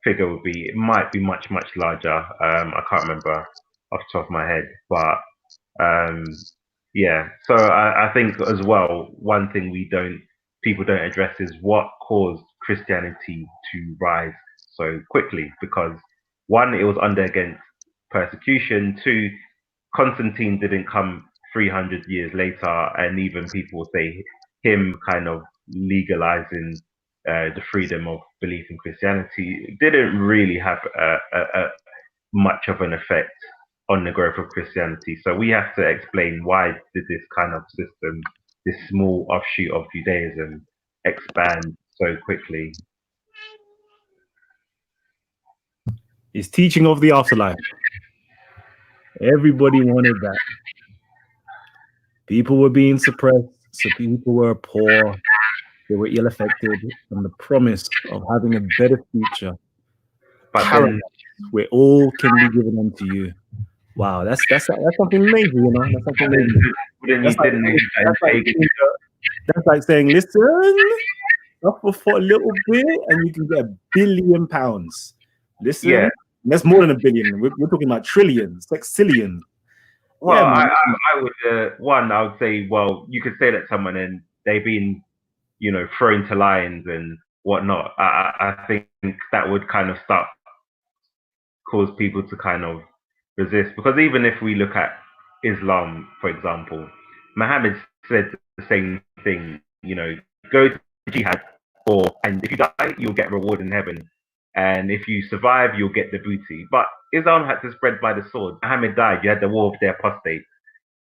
figure would be. It might be much larger. I can't remember off the top of my head, but yeah. So I think as well, one thing people don't address is what caused Christianity to rise so quickly. Because one, it was under against persecution. Two, Constantine didn't come 300 years later, and even people say him kind of legalizing the freedom of belief in Christianity didn't really have much of an effect on the growth of Christianity. So we have to explain why did this kind of system, this small offshoot of Judaism, expand so quickly.
It's teaching of the afterlife. Everybody wanted that. People were being suppressed, so people were poor, they were ill-affected, and the promise of having a better future, paradise, where all can be given unto you. Wow, that's something major, you know. That's something major. That's like saying, listen, suffer for a little bit, and you can get £1 billion. Listen,
yeah.
That's more than $1 billion. We're talking about trillions, sexillions.
Well, yeah, I would say, well, you could say that someone and they've been, thrown to lions and whatnot. I think that would kind of cause people to kind of resist, because even if we look at Islam, for example, Muhammad said the same thing. Go to jihad, and if you die, you'll get reward in heaven. And if you survive, you'll get the booty. But Islam had to spread by the sword. Muhammad died, you had the war of the apostate.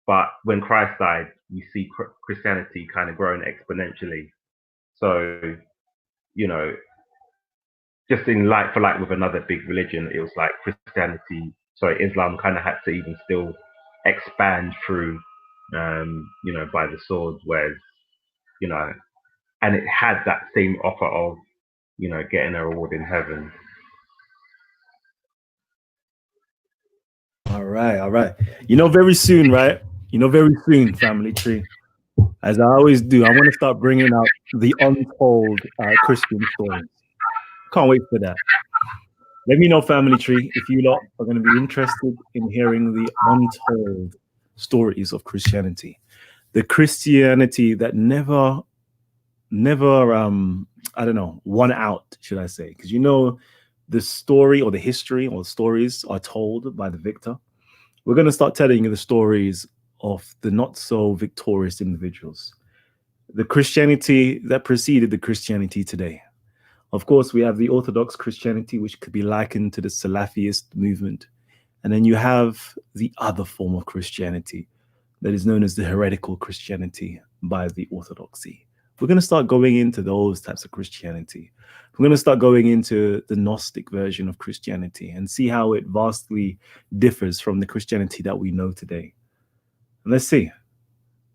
But when Christ died, you see Christianity kind of growing exponentially. So, just in like for like with another big religion, it was like Islam kind of had to even still expand through, by the sword, whereas, and it had that same offer of, getting a reward in heaven.
All right. Very soon, right? Very soon, family tree. As I always do, I want to start bringing out the untold Christian stories. Can't wait for that. Let me know, family tree, if you lot are going to be interested in hearing the untold stories of Christianity, the Christianity that never, won out, should I say? Because the story or the history or stories are told by the victor. We're going to start telling you the stories of the not so victorious individuals, the Christianity that preceded the Christianity today. Of course, we have the Orthodox Christianity, which could be likened to the Salafist movement. And then you have the other form of Christianity that is known as the heretical Christianity by the Orthodoxy. We're going to start going into those types of Christianity. We're going to start going into the Gnostic version of Christianity and see how it vastly differs from the Christianity that we know today. And let's see.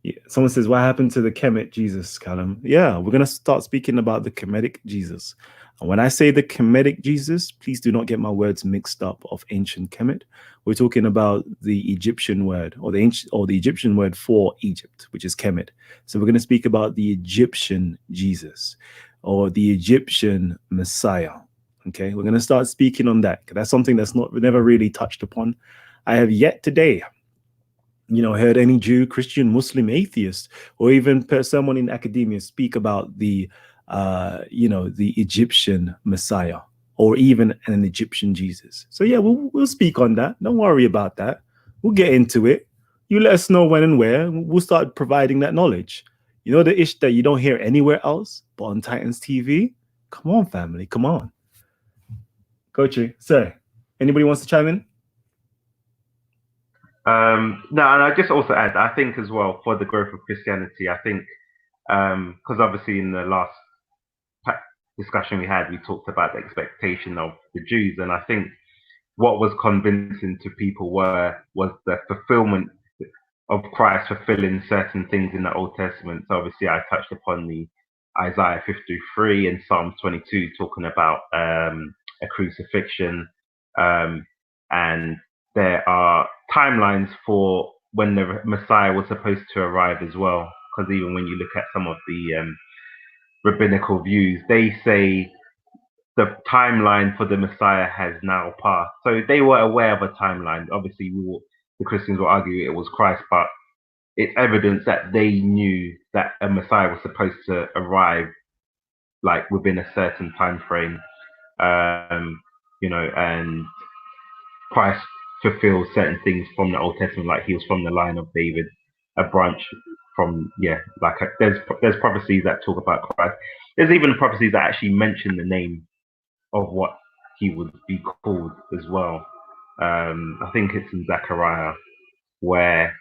Yeah, someone says, what happened to the Kemet Jesus, Callum? Yeah, we're going to start speaking about the Kemetic Jesus. And when I say the Kemetic Jesus, please do not get my words mixed up of ancient Kemet. We're talking about the Egyptian word or the Egyptian word for Egypt, which is Kemet. So we're going to speak about the Egyptian Jesus or the Egyptian Messiah. Okay, we're going to start speaking on that. That's something that's never really touched upon. I have yet today heard any Jew, Christian, Muslim, atheist, or even someone in academia speak about the Egyptian Messiah or even an Egyptian Jesus. So yeah, we'll speak on that. Don't worry about that. We'll get into it. You let us know when and where. We'll start providing that knowledge. The ish that you don't hear anywhere else but on Titans TV. Come on, family. Come on. Coachy, sir, anybody wants to chime in?
No, and I just also add, I think as well for the growth of Christianity, I think because obviously in the last discussion we had, we talked about the expectation of the Jews, and I think what was convincing to people was the fulfillment of Christ fulfilling certain things in the Old Testament. So obviously I touched upon the Isaiah 53 and Psalm 22 talking about a crucifixion, and there are timelines for when the Messiah was supposed to arrive as well, because even when you look at some of the rabbinical views, they say the timeline for the Messiah has now passed. So they were aware of a timeline. Obviously, the Christians will argue it was Christ, but it's evidence that they knew that a Messiah was supposed to arrive like within a certain time frame, and Christ fulfills certain things from the Old Testament, like he was from the line of David, a branch from there's prophecies that talk about Christ. There's even prophecies that actually mention the name of what he would be called as well. I think it's in Zechariah where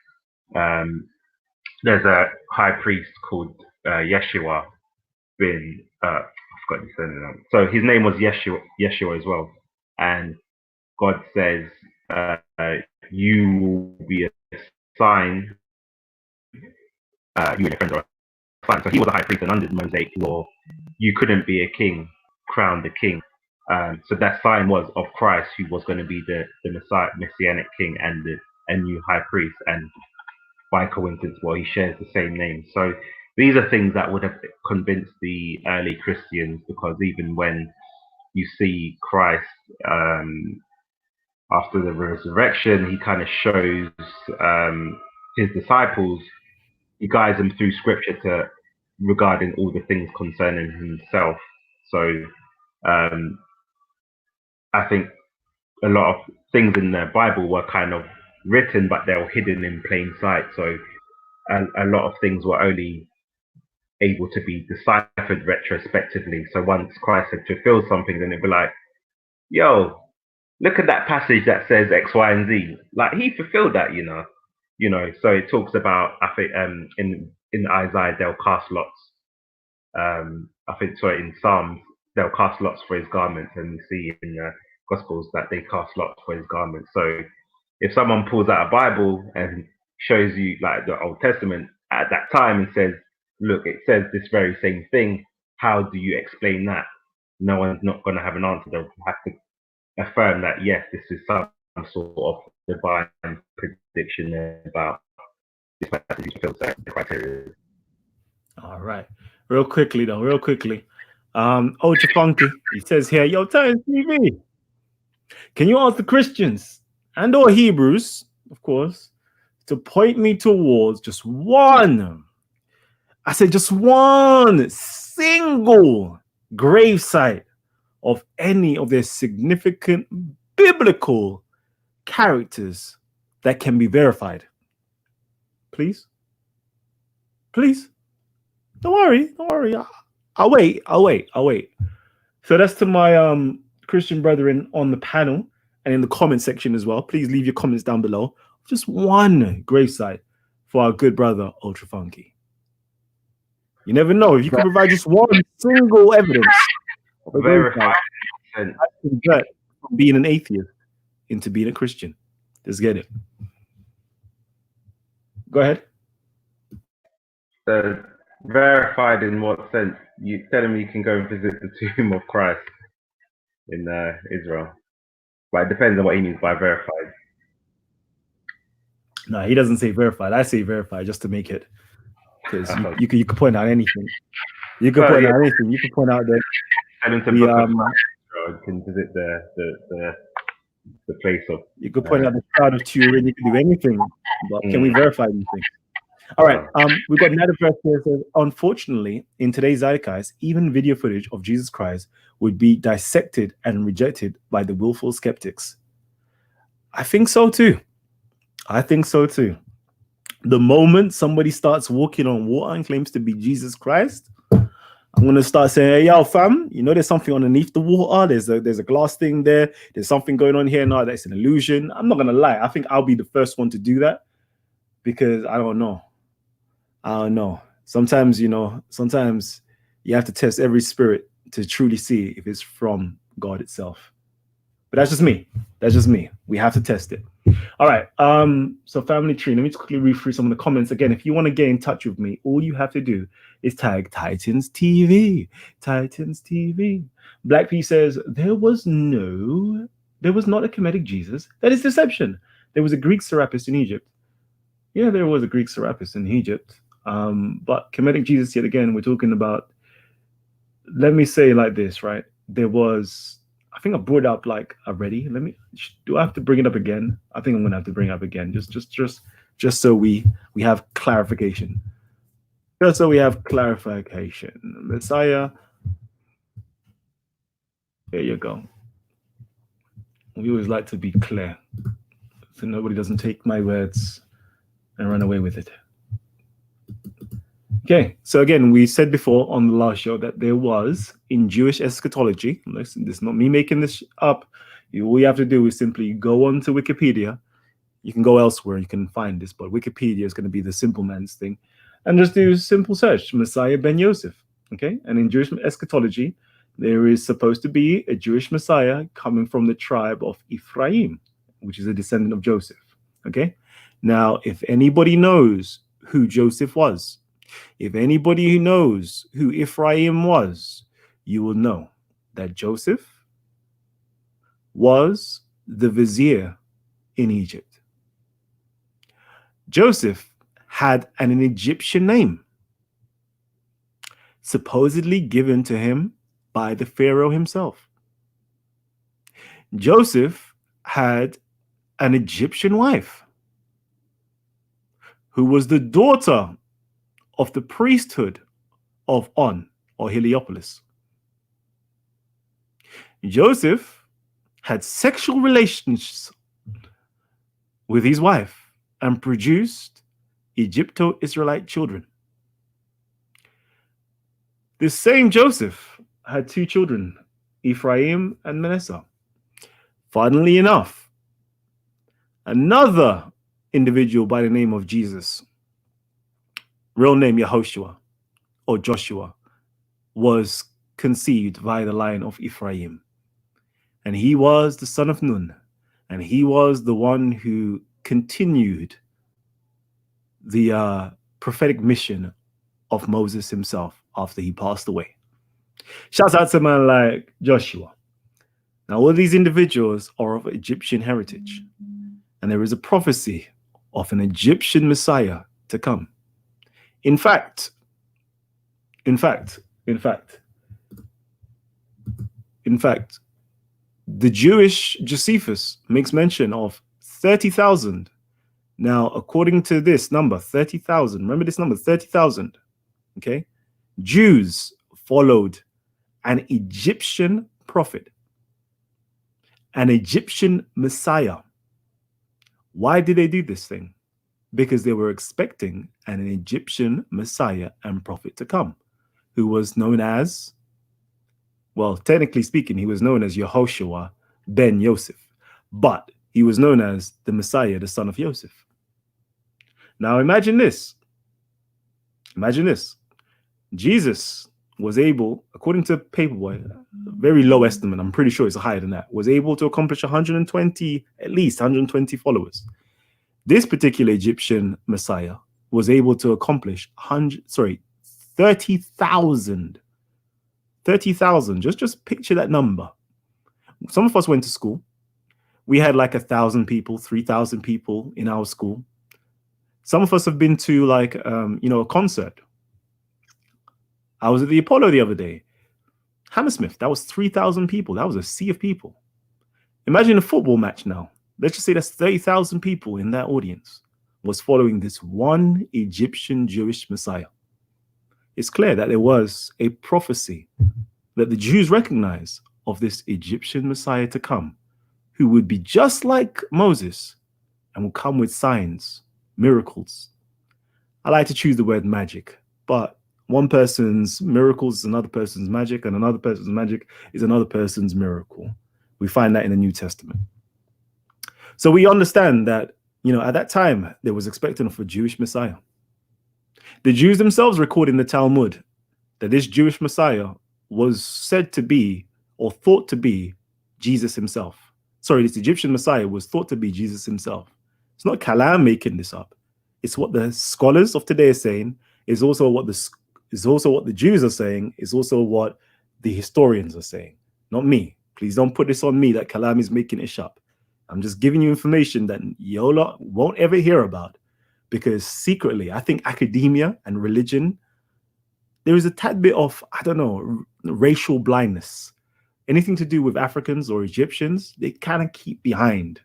there's a high priest called Yeshua. I forgot his surname. So his name was Yeshua as well, and God says, "You will be a sign. You and your friends are a sign." So he was a high priest, and under the Mosaic law, you couldn't be a king, crowned a king. So that sign was of Christ, who was going to be the Messianic king and a new high priest. And by coincidence, well, he shares the same name. So these are things that would have convinced the early Christians, because even when you see Christ after the resurrection, he kind of shows his disciples, he guides them through scripture regarding all the things concerning himself. So I think a lot of things in the Bible were kind of written, but they were hidden in plain sight. So a lot of things were only able to be deciphered retrospectively. So once Christ had fulfilled something, then it'd be like, yo, look at that passage that says X, Y, and Z. Like he fulfilled that, you know. So it talks about, I think, in Isaiah they'll cast lots. In Psalms they'll cast lots for his garments, and we see in the Gospels that they cast lots for his garments. So if someone pulls out a Bible and shows you like the Old Testament at that time and says, look, it says this very same thing, how do you explain that? No one's not going to have an answer. They'll have to affirm that, yes, this is some sort of divine prediction about this passage fulfills the criteria.
All right. Real quickly. Ultra Funky, he says here, yo, Times TV, can you ask the Christians and or Hebrews, of course, to point me towards just one, I said just one single gravesite of any of their significant biblical characters that can be verified? Please. Don't worry. I'll wait. So that's to my Christian brethren on the panel and in the comment section as well. Please leave your comments down below. Just one gravesite for our good brother Ultra Funky. You never know. If you can provide just one single evidence of a gravesite, convert from being an atheist into being a Christian. Let's get it. Go ahead.
Verified in what sense? You telling me you can go and visit the tomb of Christ in Israel? But it depends on what he means by verified.
No, he doesn't say verified. I say verified just to make it, because you can point out anything. You can point out anything. You can point out that
you can visit the place of.
You could point out the crowd of Turin. You can do anything, but can we verify anything? All right, we've got another verse here that says, unfortunately, in today's zeitgeist, even video footage of Jesus Christ would be dissected and rejected by the willful skeptics. I think so too. The moment somebody starts walking on water and claims to be Jesus Christ, I'm going to start saying, hey, yo, fam, you know there's something underneath the water. There's a glass thing there. There's something going on here. No, that's an illusion. I'm not going to lie. I think I'll be the first one to do that, because I don't know. Sometimes you have to test every spirit to truly see if it's from God itself. But that's just me. We have to test it. All right. So family tree. Let me just quickly read through some of the comments again. If you want to get in touch with me, all you have to do is tag Titans TV. Titans TV. Black P says there was not a Kemetic Jesus. That is deception. There was a Greek Serapis in Egypt. Yeah, there was a Greek Serapis in Egypt. But Kemetic Jesus, yet again, we're talking about. Let me say it like this, right? There was. I think I brought it up like already. Do I have to bring it up again? I think I'm gonna have to bring it up again. Just so we have clarification. Just so we have clarification. Messiah. There you go. We always like to be clear, so nobody doesn't take my words and run away with it. Okay, so again, we said before on the last show that there was, in Jewish eschatology, listen, this is not me making this up, all you have to do is simply go onto Wikipedia. You can go elsewhere, you can find this, but Wikipedia is going to be the simple man's thing, and just do a simple search, Messiah ben Yosef, okay? And in Jewish eschatology, there is supposed to be a Jewish Messiah coming from the tribe of Ephraim, which is a descendant of Joseph, okay? Now, if anybody knows who Joseph was, if anybody who knows who Ephraim was, you will know that Joseph was the vizier in Egypt. Joseph had an Egyptian name, supposedly given to him by the Pharaoh himself. Joseph had an Egyptian wife who was the daughter of the priesthood of On or Heliopolis. Joseph had sexual relations with his wife and produced Egypto-Israelite children. This same Joseph had two children, Ephraim and Manasseh. Funnily enough, another individual by the name of Jesus, real name Yehoshua or Joshua, was conceived via the line of Ephraim. And he was the son of Nun. And he was the one who continued the prophetic mission of Moses himself after he passed away. Shouts out to a man like Joshua. Now, all these individuals are of Egyptian heritage. And there is a prophecy of an Egyptian Messiah to come. In fact, the Jewish Josephus makes mention of 30,000. Now, according to this number, 30,000, remember this number, 30,000, okay? Jews followed an Egyptian prophet, an Egyptian Messiah. Why did they do this thing? Because they were expecting an Egyptian Messiah and prophet to come, who was known as, well, technically speaking, he was known as Yehoshua ben Yosef, but he was known as the Messiah, the son of Joseph. Now imagine this. Imagine this. Jesus was able, according to Paperboy, a very low estimate, I'm pretty sure it's higher than that, was able to accomplish 120, at least 120 followers. This particular Egyptian Messiah was able to accomplish 30,000. 30,000. Just picture that number. Some of us went to school. We had like 1,000 people, 3,000 people in our school. Some of us have been to like, a concert. I was at the Apollo the other day. Hammersmith, that was 3,000 people. That was a sea of people. Imagine a football match now. Let's just say that's 30,000 people in that audience was following this one Egyptian Jewish Messiah. It's clear that there was a prophecy that the Jews recognize of this Egyptian Messiah to come, who would be just like Moses and will come with signs, miracles. I like to choose the word magic, but one person's miracles is another person's magic, and another person's magic is another person's miracle. We find that in the New Testament. So we understand that, at that time, there was expecting of a Jewish Messiah. The Jews themselves record in the Talmud that this Jewish Messiah was said to be, or thought to be, Jesus himself, sorry, this Egyptian Messiah was thought to be Jesus himself. It's not Kalam making this up. It's what the scholars of today are saying. It's also what the Jews are saying. It's also what the historians are saying. Not me. Please don't put this on me that Kalam is making it up. I'm just giving you information that you lot won't ever hear about, because secretly, I think academia and religion, there is a tad bit of, I don't know, racial blindness. Anything to do with Africans or Egyptians, they kind of keep behind.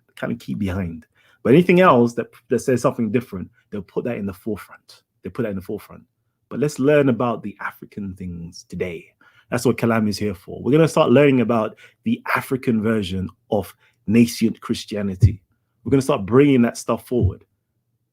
But anything else that says something different, they'll put that in the forefront. But let's learn about the African things today. That's what Kalam is here for. We're going to start learning about the African version of nascent Christianity. We're going to start bringing that stuff forward.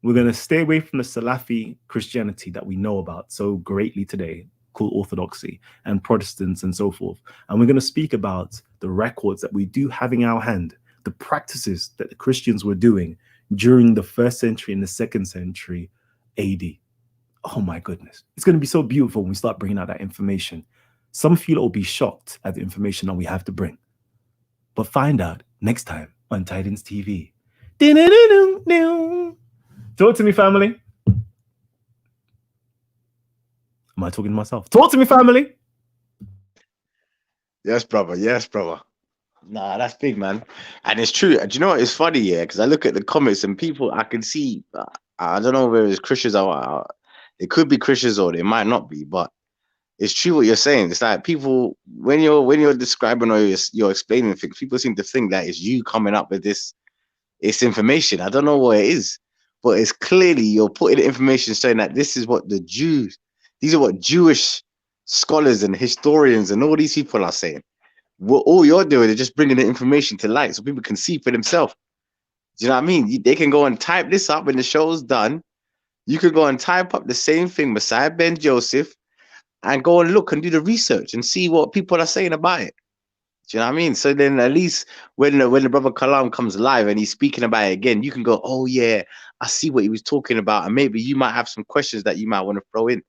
We're going to stay away from the Salafi Christianity that we know about so greatly today, called Orthodoxy and Protestants and so forth. And we're going to speak about the records that we do have in our hand, the practices that the Christians were doing during the 1st century and the 2nd century AD. Oh my goodness. It's going to be so beautiful when we start bringing out that information. Some of you will be shocked at the information that we have to bring. But find out next time on Titans TV. Talk to me, family. Am I talking to myself? Talk to me, family.
Yes, brother. Nah, that's big, man. And it's true. Do you know what? It's funny, yeah, because I look at the comments and people, I can see, I don't know whether it's Christians or it could be Christians or they might not be, but it's true what you're saying. It's like people, when you're describing or you're explaining things, people seem to think that it's you coming up with this information. I don't know what it is, but it's clearly you're putting information saying that this is what these are what Jewish scholars and historians and all these people are saying. What all you're doing is just bringing the information to light so people can see for themselves. Do you know what I mean? They can go and type this up when the show's done. You could go and type up the same thing, Messiah ben Joseph, and go and look and do the research and see what people are saying about it. Do you know what I mean? So then at least when the brother Kalam comes live and he's speaking about it again, you can go, oh yeah, I see what he was talking about. And maybe you might have some questions that you might want to throw in.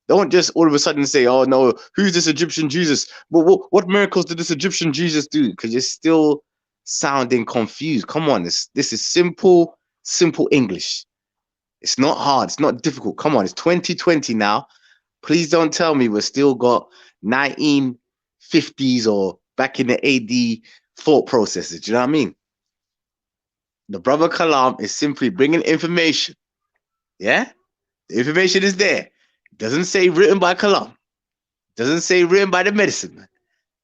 Don't just all of a sudden say, oh no, who's this Egyptian Jesus? What miracles did this Egyptian Jesus do? Because you're still sounding confused. Come on, this is simple English. It's not hard. It's not difficult. Come on, it's 2020 now. Please don't tell me we've still got 1950s or back in the AD thought processes. Do you know what I mean? The brother Kalam is simply bringing information. Yeah? The information is there. It doesn't say written by Kalam. It doesn't say written by the medicine man.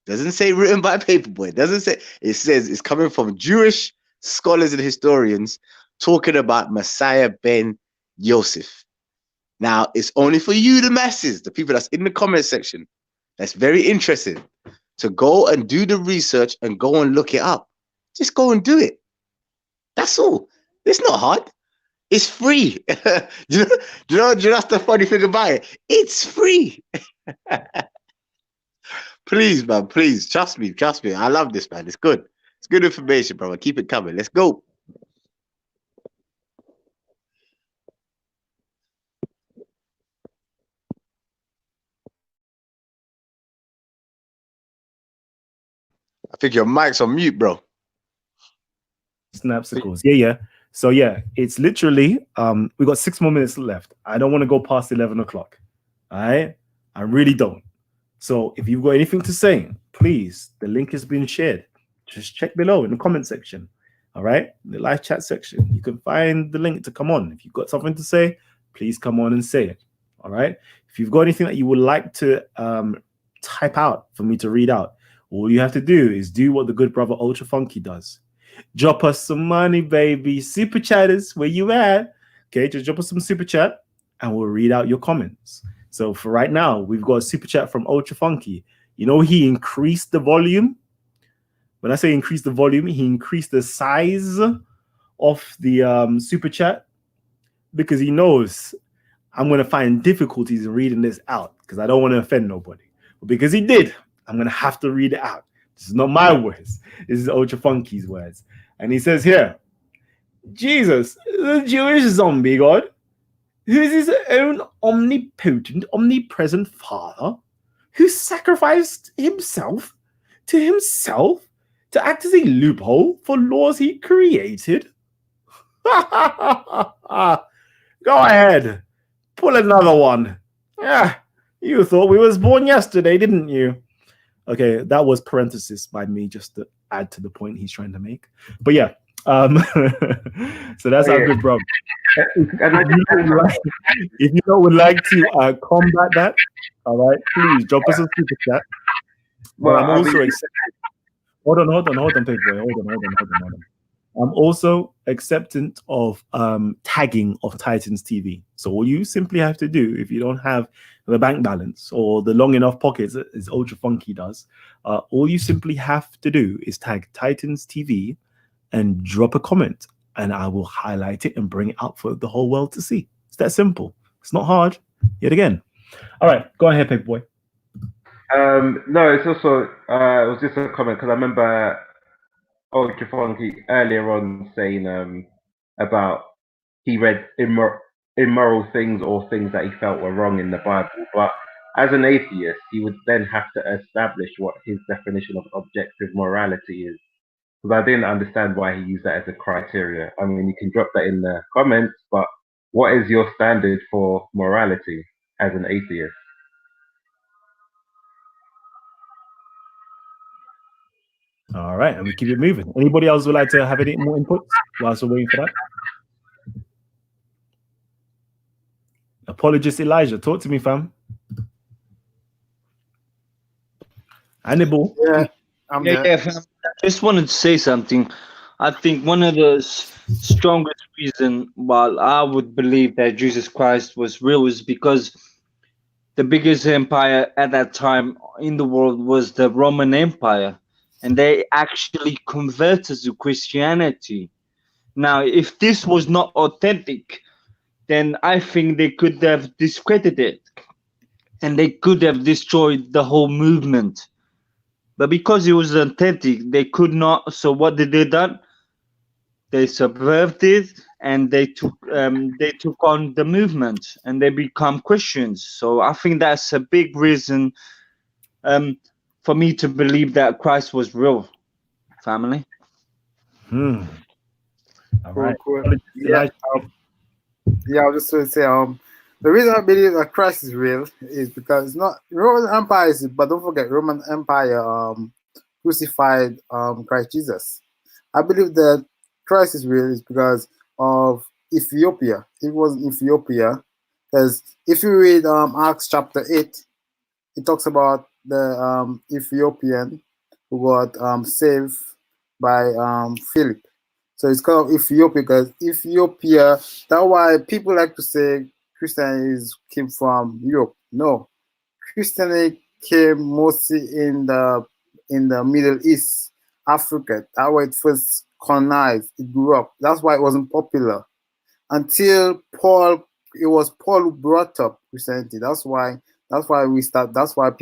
It doesn't say written by Paperboy. It doesn't say. It says it's coming from Jewish scholars and historians talking about Messiah ben Joseph. Now, it's only for you, the masses, the people that's in the comment section, that's very interested, to go and do the research and go and look it up. Just go and do it. That's all. It's not hard. It's free. do you know that's the funny thing about it? It's free. Please, man, please. Trust me. I love this, man. It's good. It's good information, brother. Keep it coming. Let's go. I think your mic's on mute, bro.
Snapsicles. Yeah. So yeah, it's literally we got 6 more minutes left. I don't want to go past 11 o'clock. All right, I really don't. So if you've got anything to say, please, the link has been shared. Just check below in the comment section. All right, the live chat section. You can find the link to come on. If you've got something to say, please come on and say it. All right. If you've got anything that you would like to type out for me to read out, all you have to do is do what the good brother Ultra Funky does. Drop us some money, baby. Super chatters, where you at? Okay, just drop us some super chat and we'll read out your comments. So for right now, we've got a super chat from Ultra Funky. You know, he increased the volume. When I say increase the volume, he increased the size of the super chat because he knows I'm going to find difficulties in reading this out because I don't want to offend nobody. But because he did, I'm going to have to read it out. This is not my words. This is Ultra Funky's words. And he says here, Jesus, the Jewish zombie god, who is his own omnipotent, omnipresent father, who sacrificed himself to himself to act as a loophole for laws he created? Go ahead, pull another one. Yeah, you thought we was born yesterday, didn't you? Okay, that was parenthesis by me just to add to the point he's trying to make. But yeah, so that's our good brother. If you would like to combat that, all right, please drop us a super chat. Well, I'm also accepting. Hold on, Paperboy. Hold on. I'm also acceptant of tagging of Titans TV. So all you simply have to do, if you don't have the bank balance or the long enough pockets as Ultra Funky does, all you simply have to do is tag Titans TV and drop a comment, and I will highlight it and bring it up for the whole world to see. It's that simple. It's not hard. Yet again. All right, go ahead, Paperboy.
No, it's also it was just a comment because I remember Ultra Funky earlier on saying about he read immoral things or things that he felt were wrong in the Bible, but as an atheist, he would then have to establish what his definition of objective morality is. Because I didn't understand why he used that as a criteria. I mean, you can drop that in the comments, but what is your standard for morality as an atheist?
All right, and we keep it moving. Anybody else would like to have any more inputs whilst we're waiting for that? Apologist Elijah, talk to me, fam. Hannibal.
Yeah, fam. I just wanted to say something. I think one of the strongest reason why I would believe that Jesus Christ was real is because the biggest empire at that time in the world was the Roman Empire, and they actually converted to Christianity. Now, if this was not authentic, then I think they could have discredited it, and they could have destroyed the whole movement. But because it was authentic, they could not. So what did they done? They subverted it, and they took on the movement, and they become Christians. So I think that's a big reason for me to believe that Christ was real. Family.
All right.
Cool. Yeah. I was just going to say the reason I believe that Christ is real is because it's not Roman Empire, but don't forget Roman Empire crucified Christ Jesus. I believe that Christ is real is because of Ethiopia. It was Ethiopia, because if you read Acts chapter 8, it talks about the Ethiopian who got saved by Philip. So it's called Ethiopia because Ethiopia, that's why people like to say Christianity came from Europe. No, Christianity came mostly in the Middle East, Africa. That's where it first colonized. It grew up. That's why it wasn't popular until Paul. It was Paul who brought up Christianity. That's why we start. That's why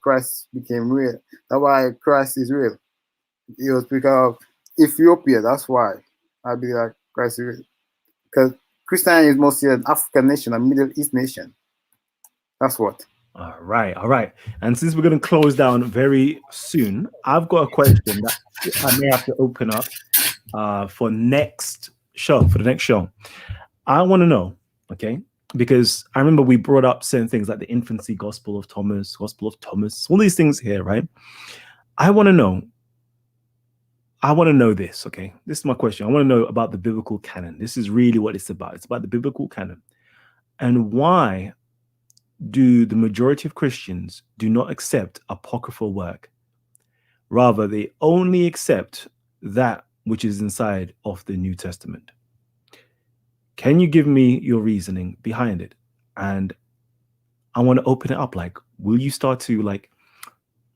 Christ became real. That's why Christ is real. It was because of Ethiopia. That's why I believe that Christ is real. Because Christianity is mostly an African nation, a Middle East nation. That's what.
All right. And since we're going to close down very soon, I've got a question that I may have to open up for the next show. I want to know, okay, because I remember we brought up certain things like the infancy gospel of Thomas, all these things here, right? I want to know this, okay? This is my question. I want to know about the biblical canon. This is really what it's about. It's about the biblical canon. And why do the majority of Christians do not accept apocryphal work? Rather, they only accept that which is inside of the New Testament. Can you give me your reasoning behind it? And I want to open it up. Like, will you start to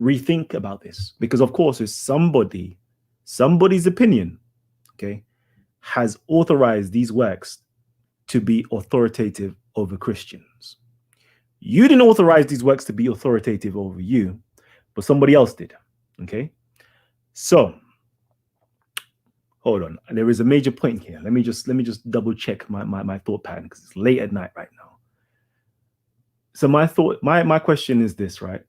rethink about this? Because of course, if somebody's opinion, okay, has authorized these works to be authoritative over Christians. You didn't authorize these works to be authoritative over you, but somebody else did. Okay. So hold on. There is a major point here. Let me just double check my thought pattern because it's late at night right now. So my question is this, right?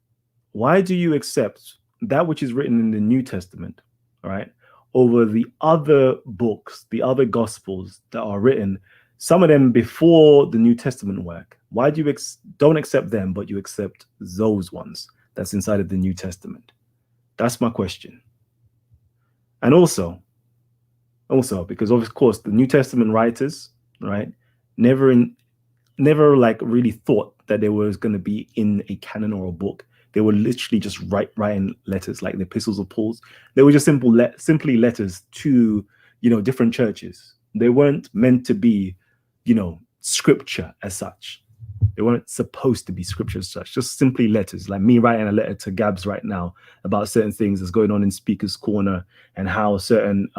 Why do you accept that which is written in the New Testament right, over the other books, the other gospels that are written, some of them before the New Testament work? Why do you don't accept them, but you accept those ones that's inside of the New Testament? That's my question. And also, because of course the New Testament writers, right, never like really thought that there was going to be in a canon or a book. They were literally just writing letters, like the epistles of Paul's. They were just simply letters to, different churches. They weren't meant to be, scripture as such. They weren't supposed to be scripture as such, just simply letters, like me writing a letter to Gabs right now about certain things that's going on in Speaker's Corner, and how certain,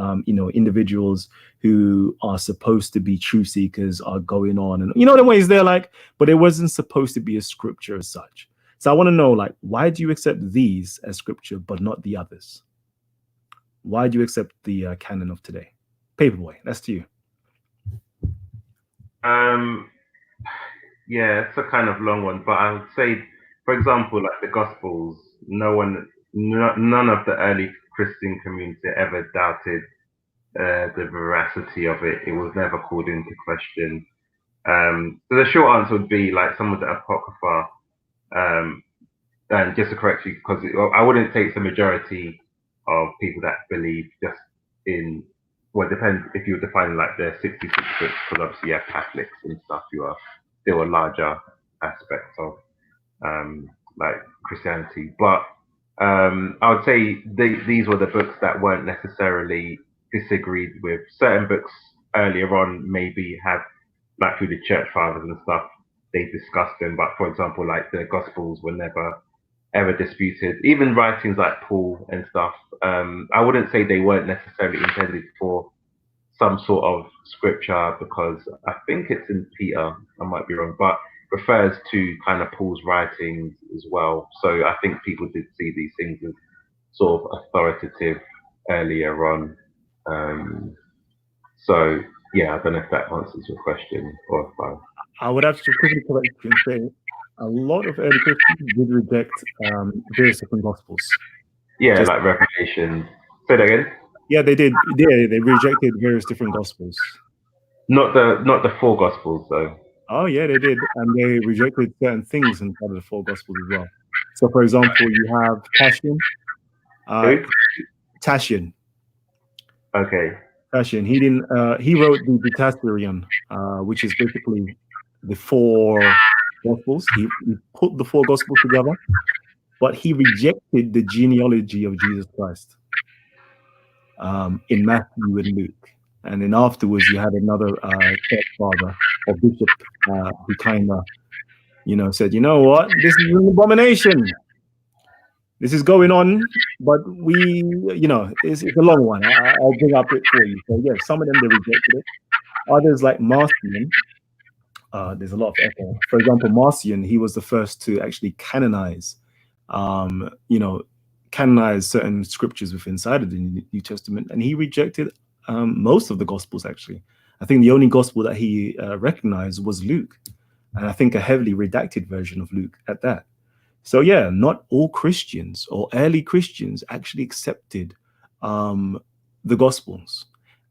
individuals who are supposed to be truth seekers are going on, and the ways they're like, but it wasn't supposed to be a scripture as such. So I want to know, like, why do you accept these as scripture, but not the others? Why do you accept the canon of today? Paperboy, that's to you.
Yeah, it's a kind of long one, but I would say, for example, like the Gospels, none of the early Christian community ever doubted the veracity of it. It was never called into question. So the short answer would be like some of the Apocrypha, and just to correct you, because I wouldn't say it's the majority of people that believe just in, well, it depends if you're defining like the 66 books, because obviously you have Catholics and stuff who are still a larger aspect of like Christianity. But I would say these were the books that weren't necessarily disagreed with. Certain books earlier on maybe have, like through the church fathers and stuff, they discussed them. But for example, like the Gospels were never ever disputed. Even writings like Paul and stuff, I wouldn't say they weren't necessarily intended for some sort of scripture, because I think it's in Peter, I might be wrong, but refers to kind of Paul's writings as well. So I think people did see these things as sort of authoritative earlier on. So yeah, I don't know if that answers your question, or if
I would have to quickly correct you and say a lot of early Christians did reject various different gospels.
Yeah, like Revelation. Say that again.
Yeah, they did. Yeah, they rejected various different gospels.
Not the four gospels though.
Oh yeah, they did, and they rejected certain things inside of the four gospels as well. So, for example, you have Tatian. Tatian.
Okay.
Tatian. He didn't. He wrote the Dicasteron, which is basically the four gospels. He put the four gospels together, but he rejected the genealogy of Jesus Christ in Matthew and Luke. And then afterwards, you had another church father or bishop who kind of, said, you know what, this is an abomination. This is going on, but it's a long one. I'll bring up it for you. So yeah, some of them, they rejected it. Others, like Marcion, there's a lot of echo. For example, Marcion, he was the first to actually canonize, canonize certain scriptures within inside of the New Testament, and he rejected most of the Gospels, actually. I think the only Gospel that he recognized was Luke, and I think a heavily redacted version of Luke at that. So yeah, not all Christians or early Christians actually accepted the Gospels.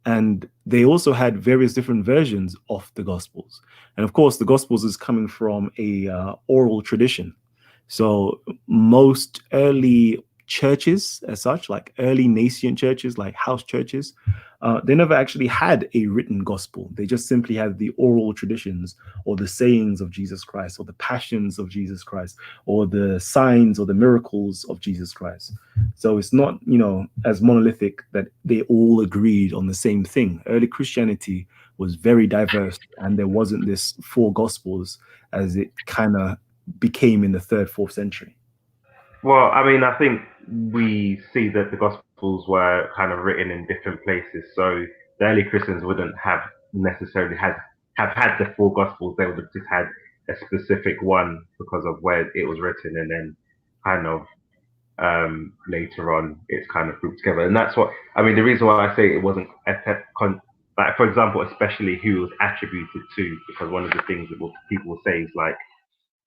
And they also had various different versions of the Gospels. And of course, the Gospels is coming from a oral tradition. So most early churches as such, like early nascent churches, like house churches, they never actually had a written gospel. They just simply had the oral traditions, or the sayings of Jesus Christ, or the passions of Jesus Christ, or the signs or the miracles of Jesus Christ. So it's not, as monolithic that they all agreed on the same thing. Early Christianity was very diverse, and there wasn't this four gospels as it kind of became in the 3rd, 4th century.
Well, I mean, I think we see that the Gospels were kind of written in different places. So the early Christians wouldn't have necessarily have had the four Gospels. They would have just had a specific one because of where it was written, and then kind of later on it's kind of grouped together. And that's what I mean. The reason why I say it wasn't like, for example, especially who it was attributed to, because one of the things that people will say is like,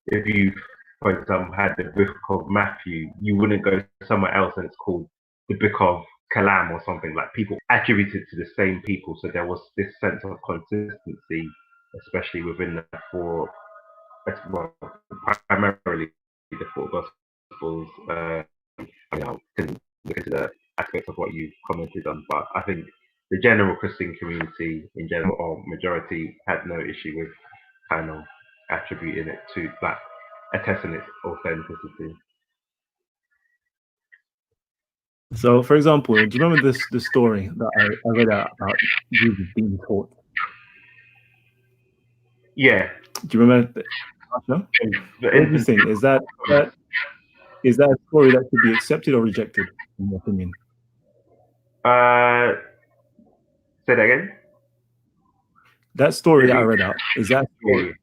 if you, for example, had the book of Matthew, you wouldn't go somewhere else and it's called the book of Kalam or something, like people attributed to the same people. So there was this sense of consistency, especially within the four, well, primarily the four Gospels. I can look into the aspects of what you commented on, but I think the general Christian community in general, or majority, had no issue with kind of attributing it to, like, attesting its authenticity.
So, for example, do you remember the story that I read out about Jesus being taught?
Yeah.
Do you remember? No? What do you think? Is that a story that should be accepted or rejected, in your opinion?
Say that again.
That story that I read out, is that story,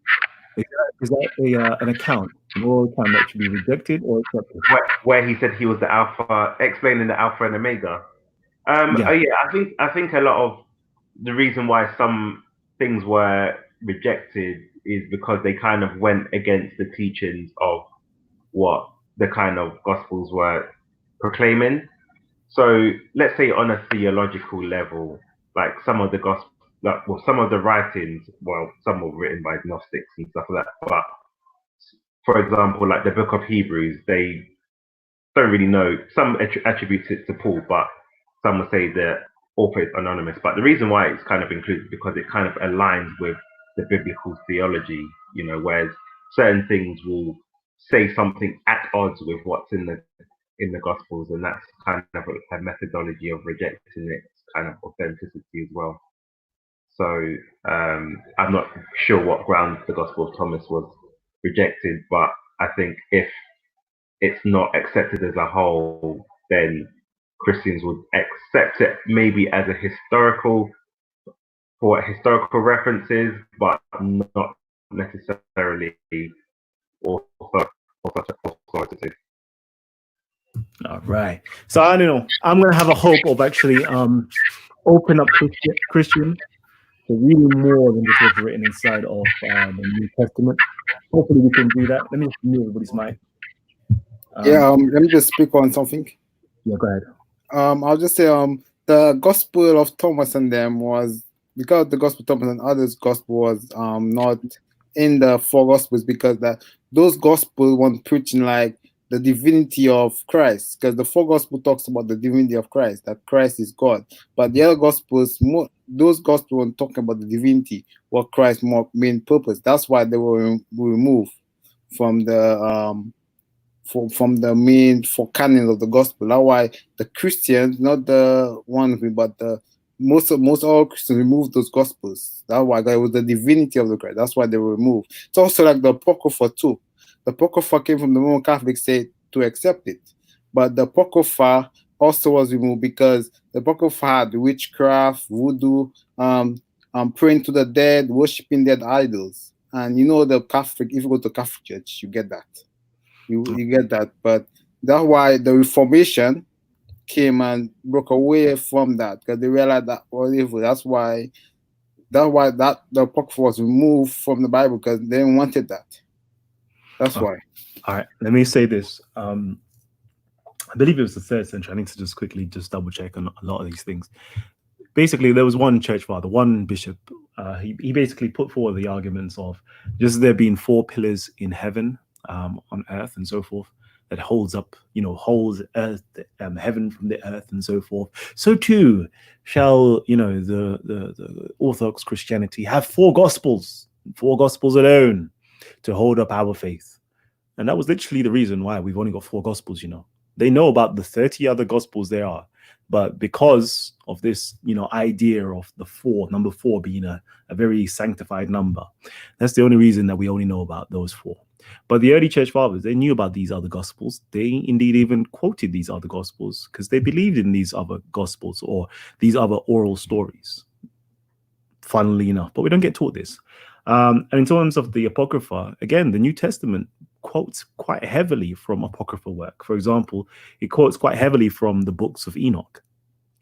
is that an account, an oral account that should be rejected or accepted?
Where he said he was the Alpha, explaining the Alpha and Omega. Yeah. Oh yeah, I think a lot of the reason why some things were rejected is because they kind of went against the teachings of what the kind of Gospels were proclaiming. So let's say on a theological level, like some of the gospel, like, well, some of the writings, well, some were written by Gnostics and stuff like that. But for example, like the book of Hebrews, they don't really know. Some attribute it to Paul, but some will say the author is anonymous. But the reason why it's kind of included is because it kind of aligns with the biblical theology, you know, whereas certain things will say something at odds with what's in the Gospels, and that's kind of a methodology of rejecting its kind of authenticity as well. So I'm not sure what grounds the Gospel of Thomas was rejected, but I think if it's not accepted as a whole, then Christians would accept it maybe as a historical references, but not necessarily authoritative.
All right. So I don't know. I'm gonna have a hope of actually open up Christian to reading more than just what's written inside of the New Testament. Hopefully we can do that. Let me mute everybody's mic.
Let me just speak on something.
Yeah, go ahead.
I'll just say the Gospel of Thomas and them was, because the Gospel of Thomas and others' Gospel was not in the four Gospels, because those Gospels weren't preaching like the divinity of Christ, because the four Gospel talks about the divinity of Christ, that Christ is God. But the other Gospels, those Gospels weren't talking about the divinity, what Christ's main purpose. That's why they were removed from the from the main four canons of the Gospel. That's why the Christians, not the one, but most all Christians removed those Gospels. That's why it was the divinity of the Christ. That's why they were removed. It's also like the Apocrypha too. The Apocrypha came from the Roman Catholic state to accept it, but the Apocrypha also was removed because the Apocrypha had witchcraft, voodoo, praying to the dead, worshiping dead idols. And you know, the Catholic, if you go to Catholic Church, you get that. You get that. But that's why the Reformation came and broke away from that, because they realized that was evil. That's why the Apocrypha was removed from the Bible, because they wanted that. That's why.
All right, let me say this. I believe it was the 3rd century. I need to just quickly double check on a lot of these things. Basically, there was one church father, one bishop. He basically put forward the arguments of just there being 4 pillars in heaven, on earth, and so forth, that holds earth, heaven from the earth, and so forth. So too shall the Orthodox Christianity have 4 gospels alone to hold up our faith. And that was literally the reason why we've only got 4 gospels. They know about the 30 other gospels there are, but because of this idea of the number 4 being a very sanctified number, that's the only reason that we only know about those 4. But the early church fathers, they knew about these other gospels. They indeed even quoted these other gospels because they believed in these other gospels or these other oral stories, funnily enough. But we don't get taught this. And in terms of the Apocrypha, again, the New Testament quotes quite heavily from Apocryphal work. For example, it quotes quite heavily from the books of Enoch.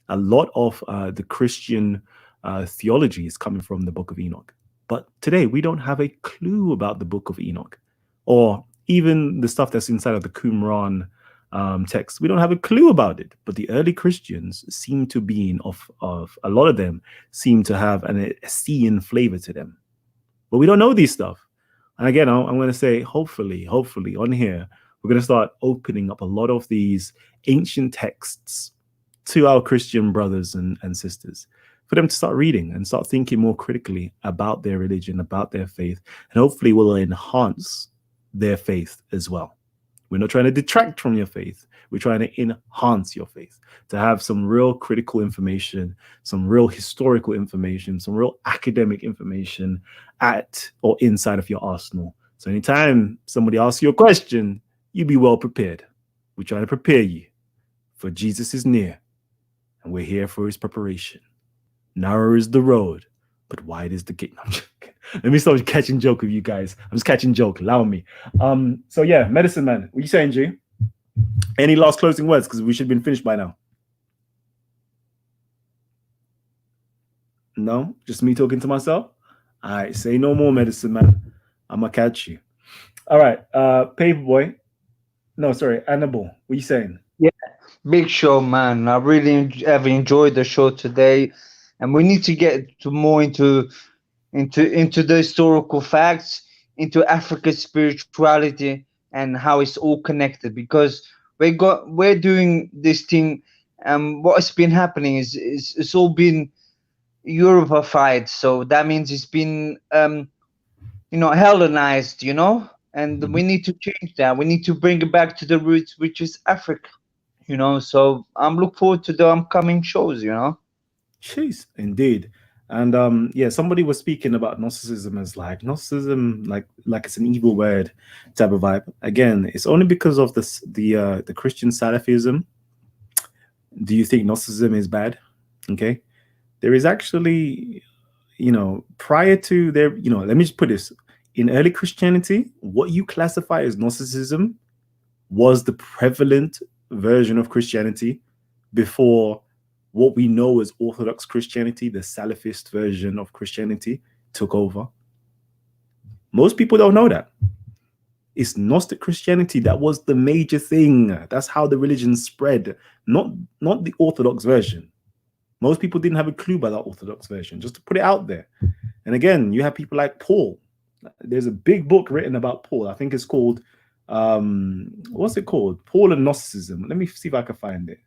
A lot of the Christian theology is coming from the book of Enoch. But today, we don't have a clue about the book of Enoch, or even the stuff that's inside of the Qumran texts. We don't have a clue about it. But the early Christians seem to be of a lot of them seem to have an Essene flavor to them. But we don't know these stuff. And again, I'm going to say, hopefully on here, we're going to start opening up a lot of these ancient texts to our Christian brothers and sisters, for them to start reading and start thinking more critically about their religion, about their faith, and hopefully will enhance their faith as well. We're not trying to detract from your faith. We're trying to enhance your faith, to have some real critical information, some real historical information, some real academic information at or inside of your arsenal. So anytime somebody asks you a question, you be well prepared. We're trying to prepare you, for Jesus is near, and we're here for his preparation. Narrow is the road, but wide is the gate. No, I'm joking. Let me start catching joke with you guys. I'm just catching joke. Allow me. So yeah, medicine man. What are you saying, G? Any last closing words? Because we should have been finished by now. No, just me talking to myself. All right, say no more, medicine man. I'm gonna catch you. All right, Paperboy. No, sorry, Annabelle. What are you saying?
Yeah, big show, man. I really have enjoyed the show today, and we need to get more into the historical facts, into Africa's spirituality, and how it's all connected. Because we're doing this thing. What has been happening is it's all been Europeified, so that means it's been Hellenized, and we need to change that. We need to bring it back to the roots, which is Africa, so I'm looking forward to the upcoming shows.
Jeez, indeed. And yeah, somebody was speaking about Gnosticism as like it's an evil word type of vibe. Again, it's only because of the Christian Salafism. Do you think Gnosticism is bad? Okay, there is actually, prior to there, let me just put this: in early Christianity, what you classify as Gnosticism was the prevalent version of Christianity before what we know as Orthodox Christianity, the Salafist version of Christianity, took over. Most people don't know that. It's Gnostic Christianity that was the major thing. That's how the religion spread, not the Orthodox version. Most people didn't have a clue about that Orthodox version, just to put it out there. And again, you have people like Paul. There's a big book written about Paul. I think it's called, what's it called? Paul and Gnosticism. Let me see if I can find it.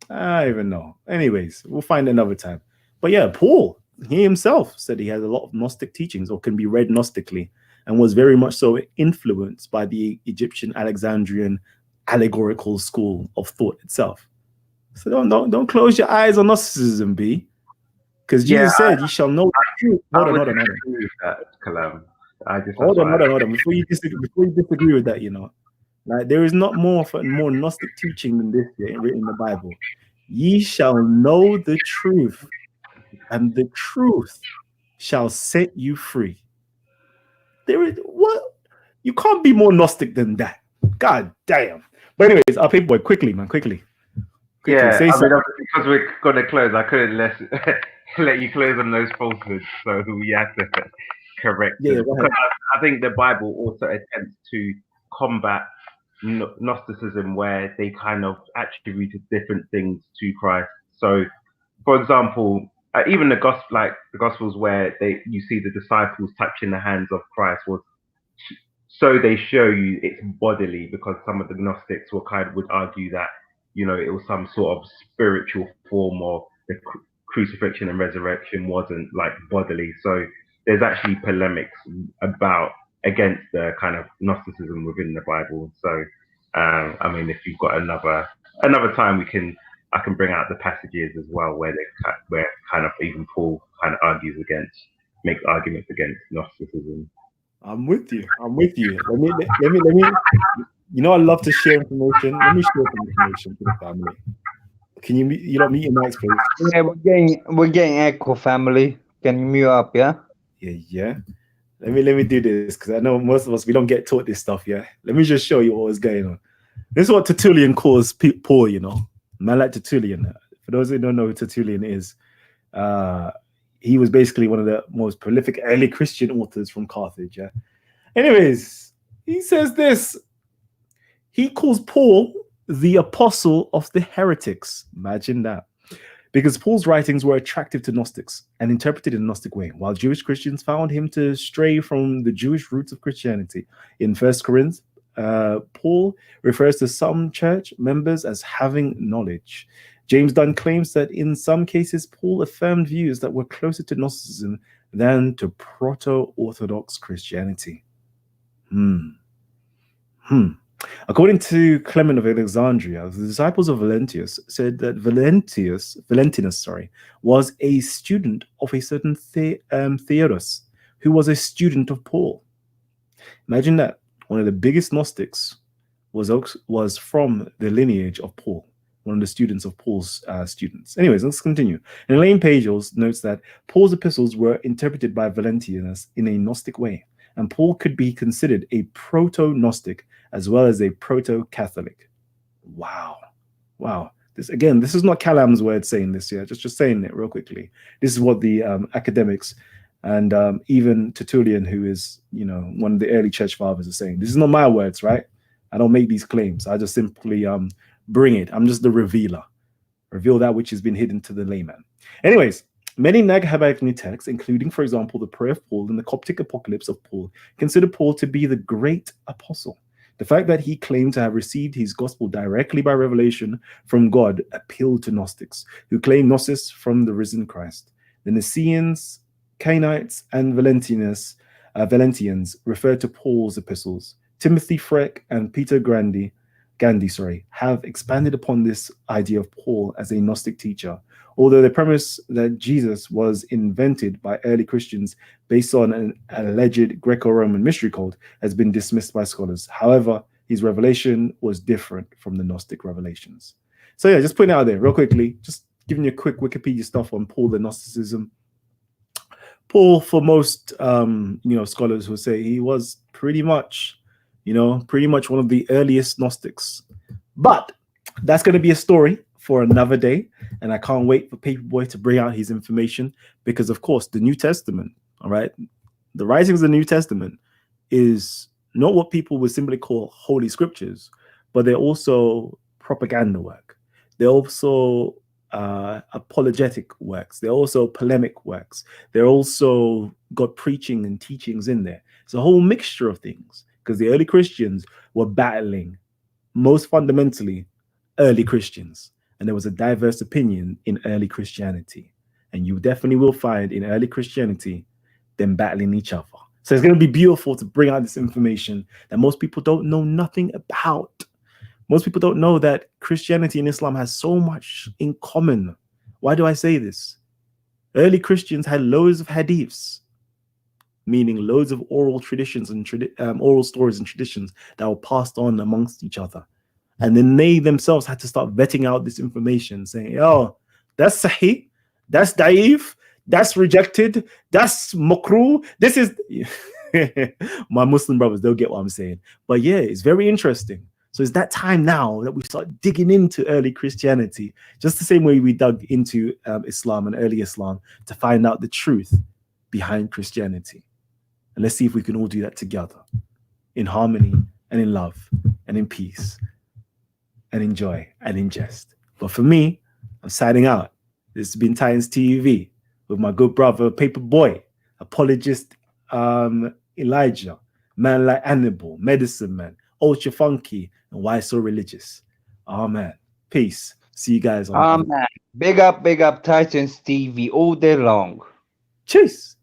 I don't even know. Anyways, we'll find it another time. But yeah, Paul, he himself said he has a lot of Gnostic teachings, or can be read Gnostically, and was very much so influenced by the Egyptian Alexandrian allegorical school of thought itself. So don't close your eyes on Gnosticism, B. Because Jesus said, "You shall know the truth." Hold on. Hold on. Before you disagree with that, like there is not more Gnostic teaching than this written in the Bible. Ye shall know the truth, and the truth shall set you free. There is what? You can't be more Gnostic than that. God damn. But anyways, our Paperboy, quickly.
Yeah,
say something.
Because we're gonna close, I couldn't let you close on those falsehoods, so we have to correct them. Because I think the Bible also attempts to combat Gnosticism, where they kind of attributed different things to Christ. So, for example, even the Gospels, where you see the disciples touching the hands of Christ, was so they show you it's bodily, because some of the Gnostics would argue that it was some sort of spiritual form, or the crucifixion and resurrection wasn't like bodily. So there's actually polemics against the kind of Gnosticism within the Bible. So I mean, if you've got another time, I can bring out the passages as well where kind of even Paul kind of makes arguments against Gnosticism.
I'm with you. Let me. I love to share information. Let me share some information to the family. Can you meet your mics, please?
Yeah, we're getting echo, family. Can you mute up? Yeah.
Yeah. Let me do this, because I know most of us, we don't get taught this stuff. Yeah. Let me just show you what was going on. This is what Tertullian calls Paul. Man like Tertullian. For those who don't know who Tertullian is, he was basically one of the most prolific early Christian authors from Carthage. Yeah. Anyways, he says this. He calls Paul the apostle of the heretics. Imagine that. Because Paul's writings were attractive to Gnostics and interpreted in a Gnostic way, while Jewish Christians found him to stray from the Jewish roots of Christianity. In 1 Corinthians, Paul refers to some church members as having knowledge. James Dunn claims that in some cases, Paul affirmed views that were closer to Gnosticism than to proto-Orthodox Christianity. According to Clement of Alexandria, the disciples of Valentinus said that Valentinus, was a student of a certain Theodorus, who was a student of Paul. Imagine that. One of the biggest Gnostics was from the lineage of Paul, one of the students of Paul's students. Anyways, let's continue. And Elaine Pagels notes that Paul's epistles were interpreted by Valentinus in a Gnostic way, and Paul could be considered a proto-Gnostic as well as a proto-Catholic. Wow. This is not Calam's word saying this here, just saying it real quickly. This is what the academics and even Tertullian, who is, one of the early church fathers, is saying. This is not my words, right? I don't make these claims. I just simply bring it. I'm just the revealer. Reveal that which has been hidden to the layman. Anyways, many Nag Hammadi texts, including, for example, the Prayer of Paul and the Coptic Apocalypse of Paul, consider Paul to be the great apostle. The fact that he claimed to have received his gospel directly by revelation from God appealed to Gnostics, who claim Gnosis from the risen Christ. The Nicaeans, Cainites, and Valentians refer to Paul's epistles. Timothy Freck and Peter Gandhi, have expanded upon this idea of Paul as a Gnostic teacher, although the premise that Jesus was invented by early Christians based on an alleged Greco-Roman mystery cult has been dismissed by scholars. However, his revelation was different from the Gnostic revelations. So yeah, just putting it out there real quickly, just giving you a quick Wikipedia stuff on Paul and Gnosticism. Paul, for most scholars will say he was pretty much one of the earliest Gnostics. But that's going to be a story for another day, and I can't wait for Paperboy to bring out his information, because of course the New Testament, all right, the writings of the New Testament is not what people would simply call holy scriptures, but they're also propaganda work. They're also apologetic works. They're also polemic works. They're also got preaching and teachings in there. It's a whole mixture of things, because the early Christians were battling, most fundamentally, early Christians. And there was a diverse opinion in early Christianity. And you definitely will find in early Christianity them battling each other. So it's going to be beautiful to bring out this information that most people don't know nothing about. Most people don't know that Christianity and Islam has so much in common. Why do I say this? Early Christians had loads of hadiths, meaning loads of oral traditions and oral stories and traditions that were passed on amongst each other. And then they themselves had to start vetting out this information, saying, oh, that's sahih, that's da'if, that's rejected, that's makruh, this is... My Muslim brothers, they'll get what I'm saying. But yeah, it's very interesting. So it's that time now that we start digging into early Christianity, just the same way we dug into Islam and early Islam to find out the truth behind Christianity. And let's see if we can all do that together in harmony and in love and in peace and in joy and in jest. But for me, I'm signing out. This has been Titans TV with my good brother, Paperboy, apologist Elijah, man like Hannibal, medicine man, ultra funky, and why so religious. Amen. Peace. See you guys on.
Amen. Big up Titans TV all day long.
Cheers.